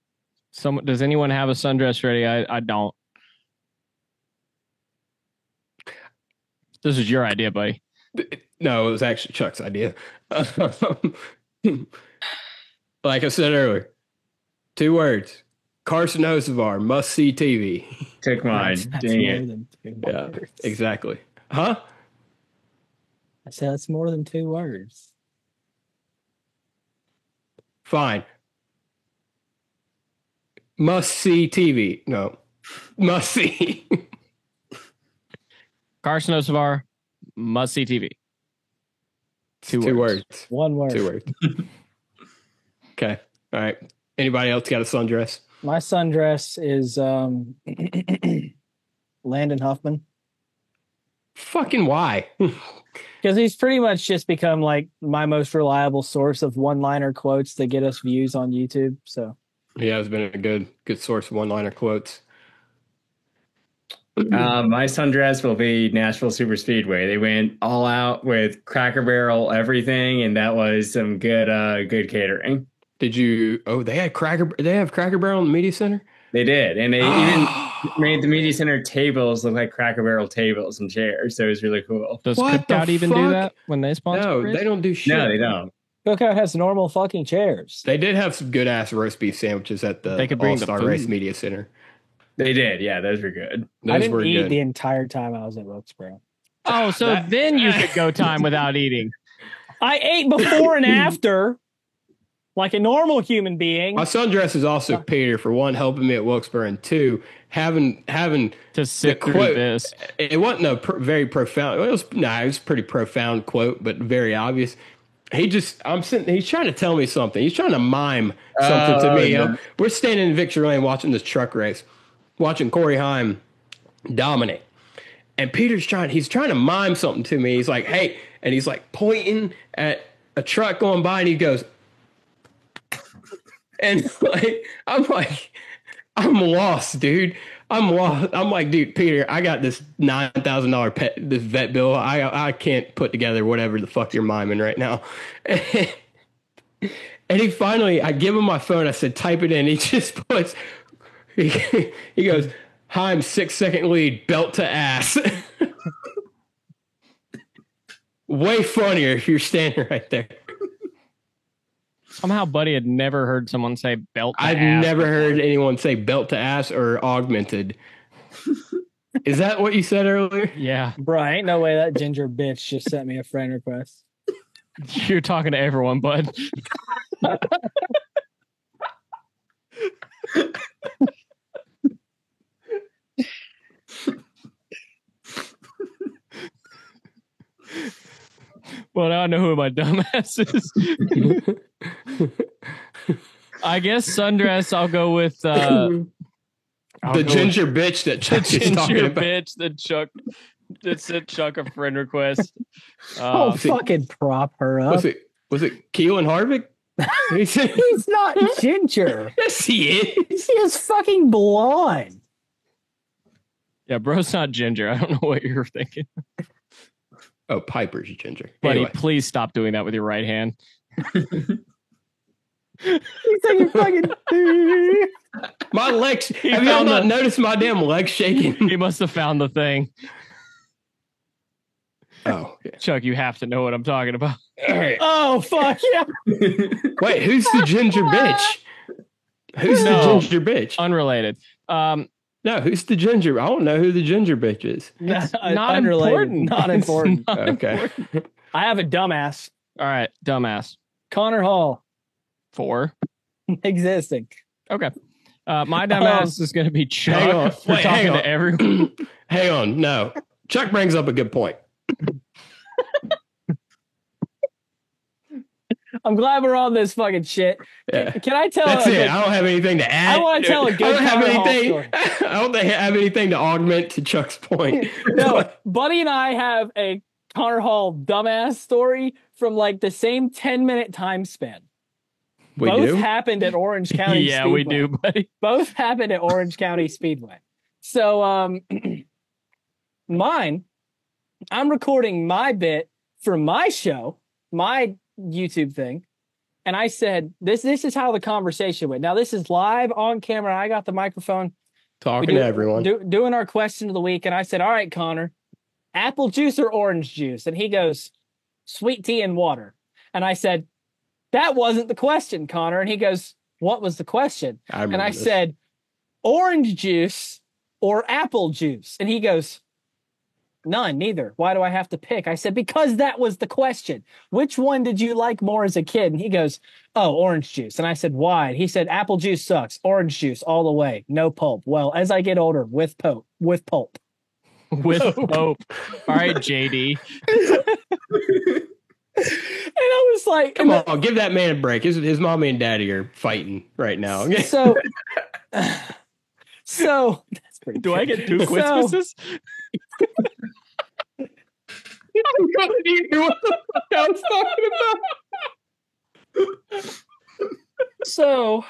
Speaker 1: Does anyone have a sundress ready? I don't. This is your idea, buddy.
Speaker 2: No, it was actually Chuck's idea. Like I said earlier, 2 words. Carson Hocevar, must-see TV.
Speaker 4: Took mine. Dang it.
Speaker 2: Yeah, exactly. Huh?
Speaker 3: I said that's more than 2 words.
Speaker 2: Fine. Must-see TV. No. Must-see.
Speaker 1: Carson Hocevar, must-see TV.
Speaker 2: 2 words.
Speaker 3: 1 word.
Speaker 2: 2 words. Okay. All right. Anybody else got a sundress?
Speaker 3: My sundress is Landon Huffman.
Speaker 2: Fucking why?
Speaker 3: Because he's pretty much just become like my most reliable source of one-liner quotes that get us views on YouTube. So
Speaker 2: yeah, it's been a good source of one-liner quotes.
Speaker 4: My sundress will be Nashville Super Speedway. They went all out with Cracker Barrel everything, and that was some good catering.
Speaker 2: Did you? Oh, they have Cracker Barrel in the media center.
Speaker 4: They did, and they even made the media center tables look like Cracker Barrel tables and chairs. So it was really cool.
Speaker 1: Does
Speaker 2: What the
Speaker 1: Cookout even do
Speaker 2: fuck?
Speaker 1: that when they sponsor?
Speaker 2: No,
Speaker 1: race?
Speaker 2: they don't do shit.
Speaker 4: No, they don't.
Speaker 3: Cookout has normal fucking chairs.
Speaker 2: They did have some good ass roast beef sandwiches at the
Speaker 1: They could bring the
Speaker 2: All-Star
Speaker 1: food.
Speaker 2: Race Media Center.
Speaker 4: They did. Yeah, those were good.
Speaker 3: I
Speaker 2: Those were
Speaker 3: didn't eat
Speaker 2: good.
Speaker 3: the entire time I was at Wilkesboro.
Speaker 1: Oh, so
Speaker 2: That-
Speaker 1: then you could go time without eating.
Speaker 3: I ate before and after, like a normal human being.
Speaker 2: My sundress is also Peter, for one, helping me at Wilkesboro, and two, having
Speaker 1: To sit
Speaker 2: The
Speaker 1: through
Speaker 2: quote-
Speaker 1: this.
Speaker 2: it wasn't a very profound. It was a pretty profound quote, but very obvious. He's trying to tell me something. He's trying to mime something to me.
Speaker 4: yeah.
Speaker 2: We're standing in Victory Lane watching this truck race, watching Corey Heim dominate. And Peter's trying to mime something to me. He's like, hey, and he's like pointing at a truck going by, and he goes, and I'm lost, dude. I'm lost. I'm like, dude, Peter, I got this $9,000 this vet bill. I can't put together whatever the fuck you're miming right now. And he finally, I give him my phone. I said, type it in. He just puts, he goes, Heim 6-second lead, belt to ass. Way funnier if you're standing right there.
Speaker 1: Somehow, Buddy had never heard someone say belt to
Speaker 2: I've
Speaker 1: ass.
Speaker 2: never heard anyone say belt to ass or augmented. Is that what you said earlier?
Speaker 1: Yeah,
Speaker 3: Bro, ain't no way that ginger bitch just sent me a friend request.
Speaker 1: you're talking to everyone, bud. Well, now I know who my dumbass is. I guess sundress. I'll go with
Speaker 2: The ginger bitch that
Speaker 1: the
Speaker 2: Chuck is talking
Speaker 1: ginger
Speaker 2: about.
Speaker 1: bitch that sent Chuck a friend request.
Speaker 3: Oh,
Speaker 2: see-
Speaker 3: fucking prop her up.
Speaker 2: Was it Keelan Harvick? He said,
Speaker 3: He's not ginger.
Speaker 2: yes, he is.
Speaker 3: He is fucking blonde.
Speaker 1: Yeah, bro's not ginger. I don't know what you're thinking.
Speaker 2: Oh, Piper's ginger.
Speaker 1: Buddy,
Speaker 2: Anyway,
Speaker 1: please stop doing that with your right hand.
Speaker 3: He's like a fucking.
Speaker 2: my legs. Have y'all
Speaker 1: found
Speaker 2: not
Speaker 1: the-
Speaker 2: noticed my damn legs shaking?
Speaker 1: He must have found the thing.
Speaker 2: Oh, yeah.
Speaker 1: Chuck, you have to know what I'm talking about.
Speaker 2: All right.
Speaker 3: Oh fuck yeah!
Speaker 2: Wait, who's the ginger bitch? Who's
Speaker 1: No.
Speaker 2: the ginger bitch?
Speaker 1: Unrelated.
Speaker 2: No, who's the ginger? I don't know who the ginger bitch is.
Speaker 1: Not
Speaker 3: Unrelated.
Speaker 1: important.
Speaker 3: Not
Speaker 1: It's
Speaker 3: important.
Speaker 1: not
Speaker 2: Okay.
Speaker 1: important.
Speaker 3: I have a dumbass.
Speaker 1: All right, dumbass.
Speaker 3: Connor Hall
Speaker 1: 4.
Speaker 3: existing.
Speaker 1: Okay. My dumbass is going to be
Speaker 2: Hang on.
Speaker 1: Chuck for
Speaker 2: Wait, hang
Speaker 1: talking
Speaker 2: on.
Speaker 1: to everyone.
Speaker 2: Hang on. No. Chuck brings up a good point.
Speaker 3: I'm glad we're on this fucking shit.
Speaker 2: Yeah.
Speaker 3: Can I tell?
Speaker 2: That's
Speaker 3: a
Speaker 2: it.
Speaker 3: good-
Speaker 2: I don't have anything to add.
Speaker 3: I wanna tell a good
Speaker 2: I don't have
Speaker 3: Connor Hall
Speaker 2: anything.
Speaker 3: story.
Speaker 2: I don't have anything to augment to Chuck's point.
Speaker 3: No, Buddy and I have a Connor Hall dumbass story from like the same 10-minute time span.
Speaker 2: we
Speaker 3: Both
Speaker 2: do.
Speaker 3: happened at Orange County.
Speaker 1: Yeah, we
Speaker 3: Speedway.
Speaker 1: do, buddy.
Speaker 3: Both happened at Orange County Speedway. So mine, I'm recording my bit for my show, my YouTube thing. And I said, this is how the conversation went. Now this is live on camera. I got the microphone.
Speaker 2: Talking to everyone.
Speaker 3: Doing our question of the week. And I said, all right, Connor, apple juice or orange juice? And he goes, sweet tea and water. And I said, that wasn't the question, Connor. And he goes, what was the question?
Speaker 2: I remember
Speaker 3: And I
Speaker 2: this.
Speaker 3: said, orange juice or apple juice? And he goes, none, neither. Why do I have to pick? I said, because that was the question. Which one did you like more as a kid? And he goes, oh, orange juice. And I said, why? He said, apple juice sucks. Orange juice all the way. No pulp. Well, as I get older, with pulp.
Speaker 1: With hope. All right, JD.
Speaker 3: And I was like,
Speaker 2: Come on, give that man a break. His mommy and daddy are fighting right now.
Speaker 3: so that's pretty
Speaker 1: Do I
Speaker 3: good.
Speaker 1: get 2
Speaker 3: So-
Speaker 1: Christmases?
Speaker 2: I couldn't even hear what the fuck I was talking about.
Speaker 3: So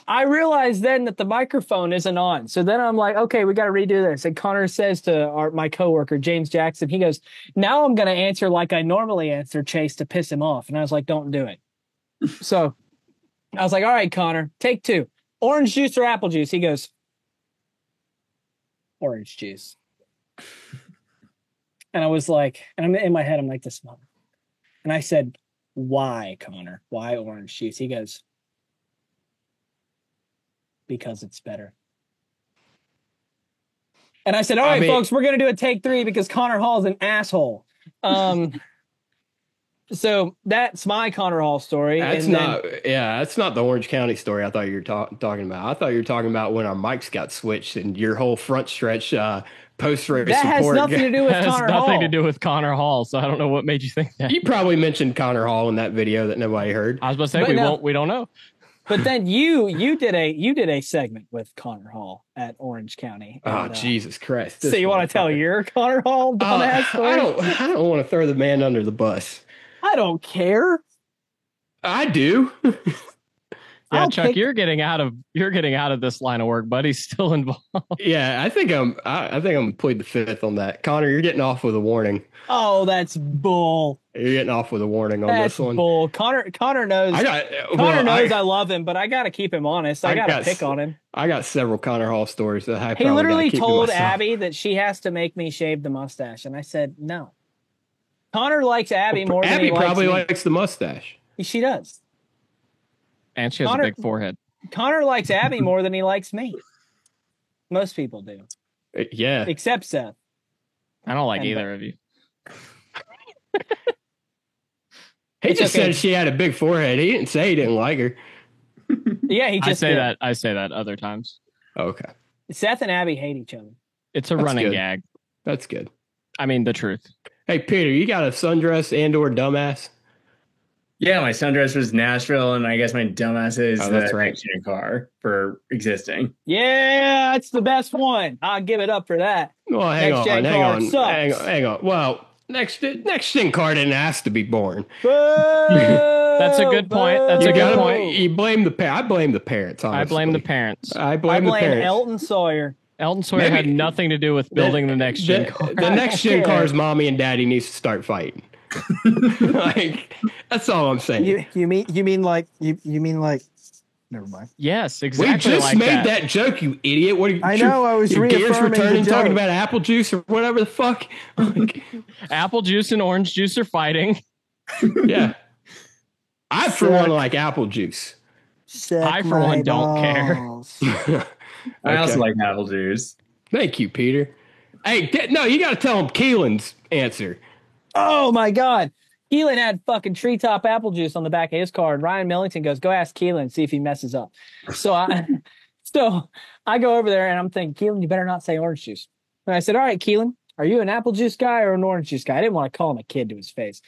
Speaker 3: I realized then that the microphone isn't on. So then I'm like, okay, we got to redo this. And Connor says to my coworker, James Jackson, he goes, now I'm going to answer like I normally answer Chase to piss him off. And I was like, don't do it. So I was like, all right, Connor, take 2. Orange juice or apple juice? He goes, orange juice. And I was like, and I'm in my head, I'm like, this mother. And I said, why, Connor? Why orange juice? He goes, because it's better. And I said, all right, folks, we're going to do a take 3 because Connor Hall is an asshole. So that's my Connor Hall story.
Speaker 2: That's that's not the Orange County story I thought you were talking about. I thought you were talking about when our mics got switched and your whole front stretch post-race
Speaker 3: that has
Speaker 2: report.
Speaker 3: nothing to do with Connor Hall.
Speaker 1: Nothing to do with Connor Hall, so I don't know what made you think that.
Speaker 2: You probably mentioned Connor Hall in that video that nobody heard.
Speaker 1: I was about to say we don't know.
Speaker 3: But then you did a segment with Connor Hall at Orange County.
Speaker 2: And, Jesus Christ!
Speaker 3: So you want to tell your Connor Hall dumbass story?
Speaker 2: I don't want to throw the man under the bus.
Speaker 3: I don't care.
Speaker 2: I do.
Speaker 1: Yeah, Chuck, you're getting out of this line of work, but he's still involved.
Speaker 2: Yeah, I think I'm gonna plead the fifth on that. Connor, you're getting off with a warning.
Speaker 3: Oh, that's bull.
Speaker 2: You're getting off with a warning on
Speaker 3: That's
Speaker 2: this one.
Speaker 3: Bull. Connor knows. Connor knows I love him, but I got to keep him honest. I got to pick on him.
Speaker 2: I got several Connor Hall stories that I
Speaker 3: He literally told Abby that she has to make me shave the mustache, and I said no. Connor likes Abby more than he likes me.
Speaker 2: Abby probably likes the mustache.
Speaker 3: She does.
Speaker 1: And she has a big forehead.
Speaker 3: Connor likes Abby more than he likes me. Most people do.
Speaker 2: Yeah.
Speaker 3: Except Seth.
Speaker 1: I don't like either of you.
Speaker 2: He just said she had a big forehead. He didn't say he didn't like her.
Speaker 3: Yeah, he just
Speaker 1: did. I say that other times.
Speaker 2: Okay.
Speaker 3: Seth and Abby hate each other.
Speaker 1: It's a running gag.
Speaker 2: That's good.
Speaker 1: I mean, the truth.
Speaker 2: Hey, Peter, you got a sundress and/or dumbass?
Speaker 4: Yeah, my sundress was Nashville, and I guess my dumbass is the next gen car for existing.
Speaker 3: Yeah, that's the best one. I'll give it up for that.
Speaker 2: Well, hang on. Well, next gen car didn't ask to be born.
Speaker 1: That's a good point. That's a good point.
Speaker 2: You blame the I blame the parents. Honestly.
Speaker 1: I blame the parents.
Speaker 2: I blame the parents.
Speaker 3: Elton Sawyer.
Speaker 1: Elton Sawyer had nothing to do with building the next gen car.
Speaker 2: The next gen car's mommy and daddy needs to start fighting. Like, that's all I'm saying.
Speaker 5: You mean like never mind.
Speaker 1: Yes, exactly.
Speaker 2: We just made that joke, you idiot. What are you?
Speaker 5: I know. I was
Speaker 2: gears returning, talking about apple juice or whatever the fuck.
Speaker 1: Apple juice and orange juice are fighting.
Speaker 2: Yeah, I for one like apple juice.
Speaker 1: I for one don't care.
Speaker 4: I also like apple juice.
Speaker 2: Thank you, Peter. Hey, no, you got to tell him Keelan's answer.
Speaker 3: Oh my God. Keelan had fucking treetop apple juice on the back of his car, and Ryan Millington goes, go ask Keelan and see if he messes up. So I go over there and I'm thinking, Keelan, you better not say orange juice. And I said, all right, Keelan, are you an apple juice guy or an orange juice guy? I didn't want to call him a kid to his face.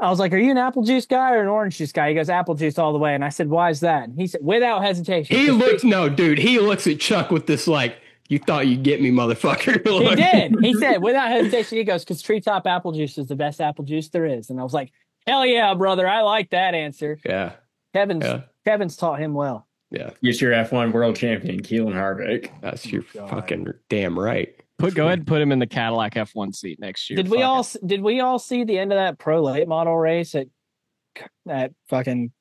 Speaker 3: I was like, are you an apple juice guy or an orange juice guy? He goes, apple juice all the way. And I said, why is that? And he said, without hesitation.
Speaker 2: He looks at Chuck with this like, you thought you'd get me, motherfucker.
Speaker 3: He did. He said, without hesitation, he goes, because treetop apple juice is the best apple juice there is. And I was like, hell yeah, brother. I like that answer.
Speaker 2: Yeah.
Speaker 3: Kevin's taught him well.
Speaker 2: Yeah.
Speaker 4: Get your F1 world champion, Keelan Harvick.
Speaker 2: That's your fucking damn right.
Speaker 1: Go ahead and put him in the Cadillac F1 seat next year.
Speaker 3: Did we all see the end of that pro late model race at fucking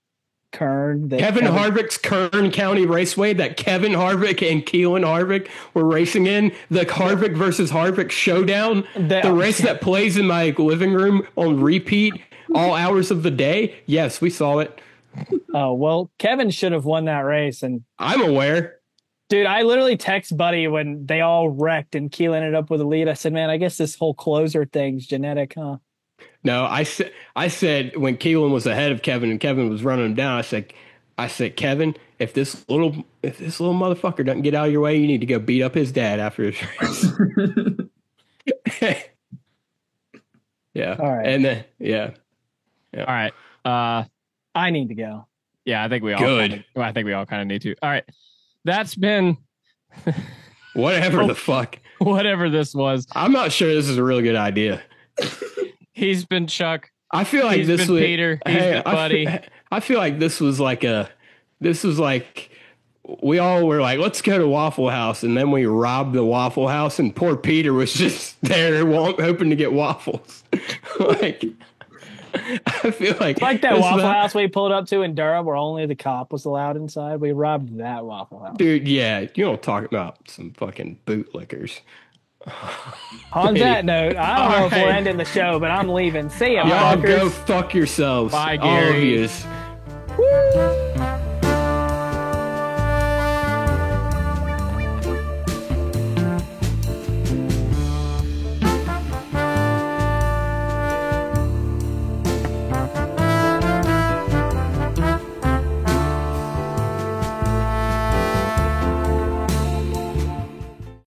Speaker 3: Kern?
Speaker 2: Kevin Harvick's Kern County Raceway that Kevin Harvick and Keelan Harvick were racing in, the Harvick versus Harvick showdown, the race that plays in my living room on repeat all hours of the day. Yes, we saw it.
Speaker 3: Oh, well, Kevin should have won that race. And
Speaker 2: I'm aware.
Speaker 3: Dude, I literally text Buddy when they all wrecked and Keelan ended up with a lead. I said, man, I guess this whole closer thing's genetic, huh?
Speaker 2: No, I said when Keelan was ahead of Kevin and Kevin was running him down, I said, Kevin, if this little motherfucker doesn't get out of your way, you need to go beat up his dad after his race. Yeah.
Speaker 3: All right.
Speaker 2: And then
Speaker 1: All right.
Speaker 3: I need to go.
Speaker 1: Yeah, I think we all
Speaker 2: good.
Speaker 1: I think we all kind of need to. All right. That's been
Speaker 2: whatever the fuck.
Speaker 1: Whatever this was.
Speaker 2: I'm not sure this is a really good idea.
Speaker 1: He's been Chuck.
Speaker 2: I feel like
Speaker 1: He's been Peter. He's been Buddy.
Speaker 2: I feel like this was like a this was like, we all were like, let's go to Waffle House. And then we robbed the Waffle House, and poor Peter was just there hoping to get waffles. Like, I feel like
Speaker 3: that Waffle House we pulled up to in Durham where only the cop was allowed inside. We robbed that Waffle House.
Speaker 2: Dude, yeah, you don't talk about some fucking bootlickers.
Speaker 3: On that note, I don't know if we're ending the show, but I'm leaving. See ya,
Speaker 2: Y'all
Speaker 3: fuckers.
Speaker 2: go fuck yourselves.
Speaker 1: Bye,
Speaker 2: All of
Speaker 1: Gary.
Speaker 2: yous.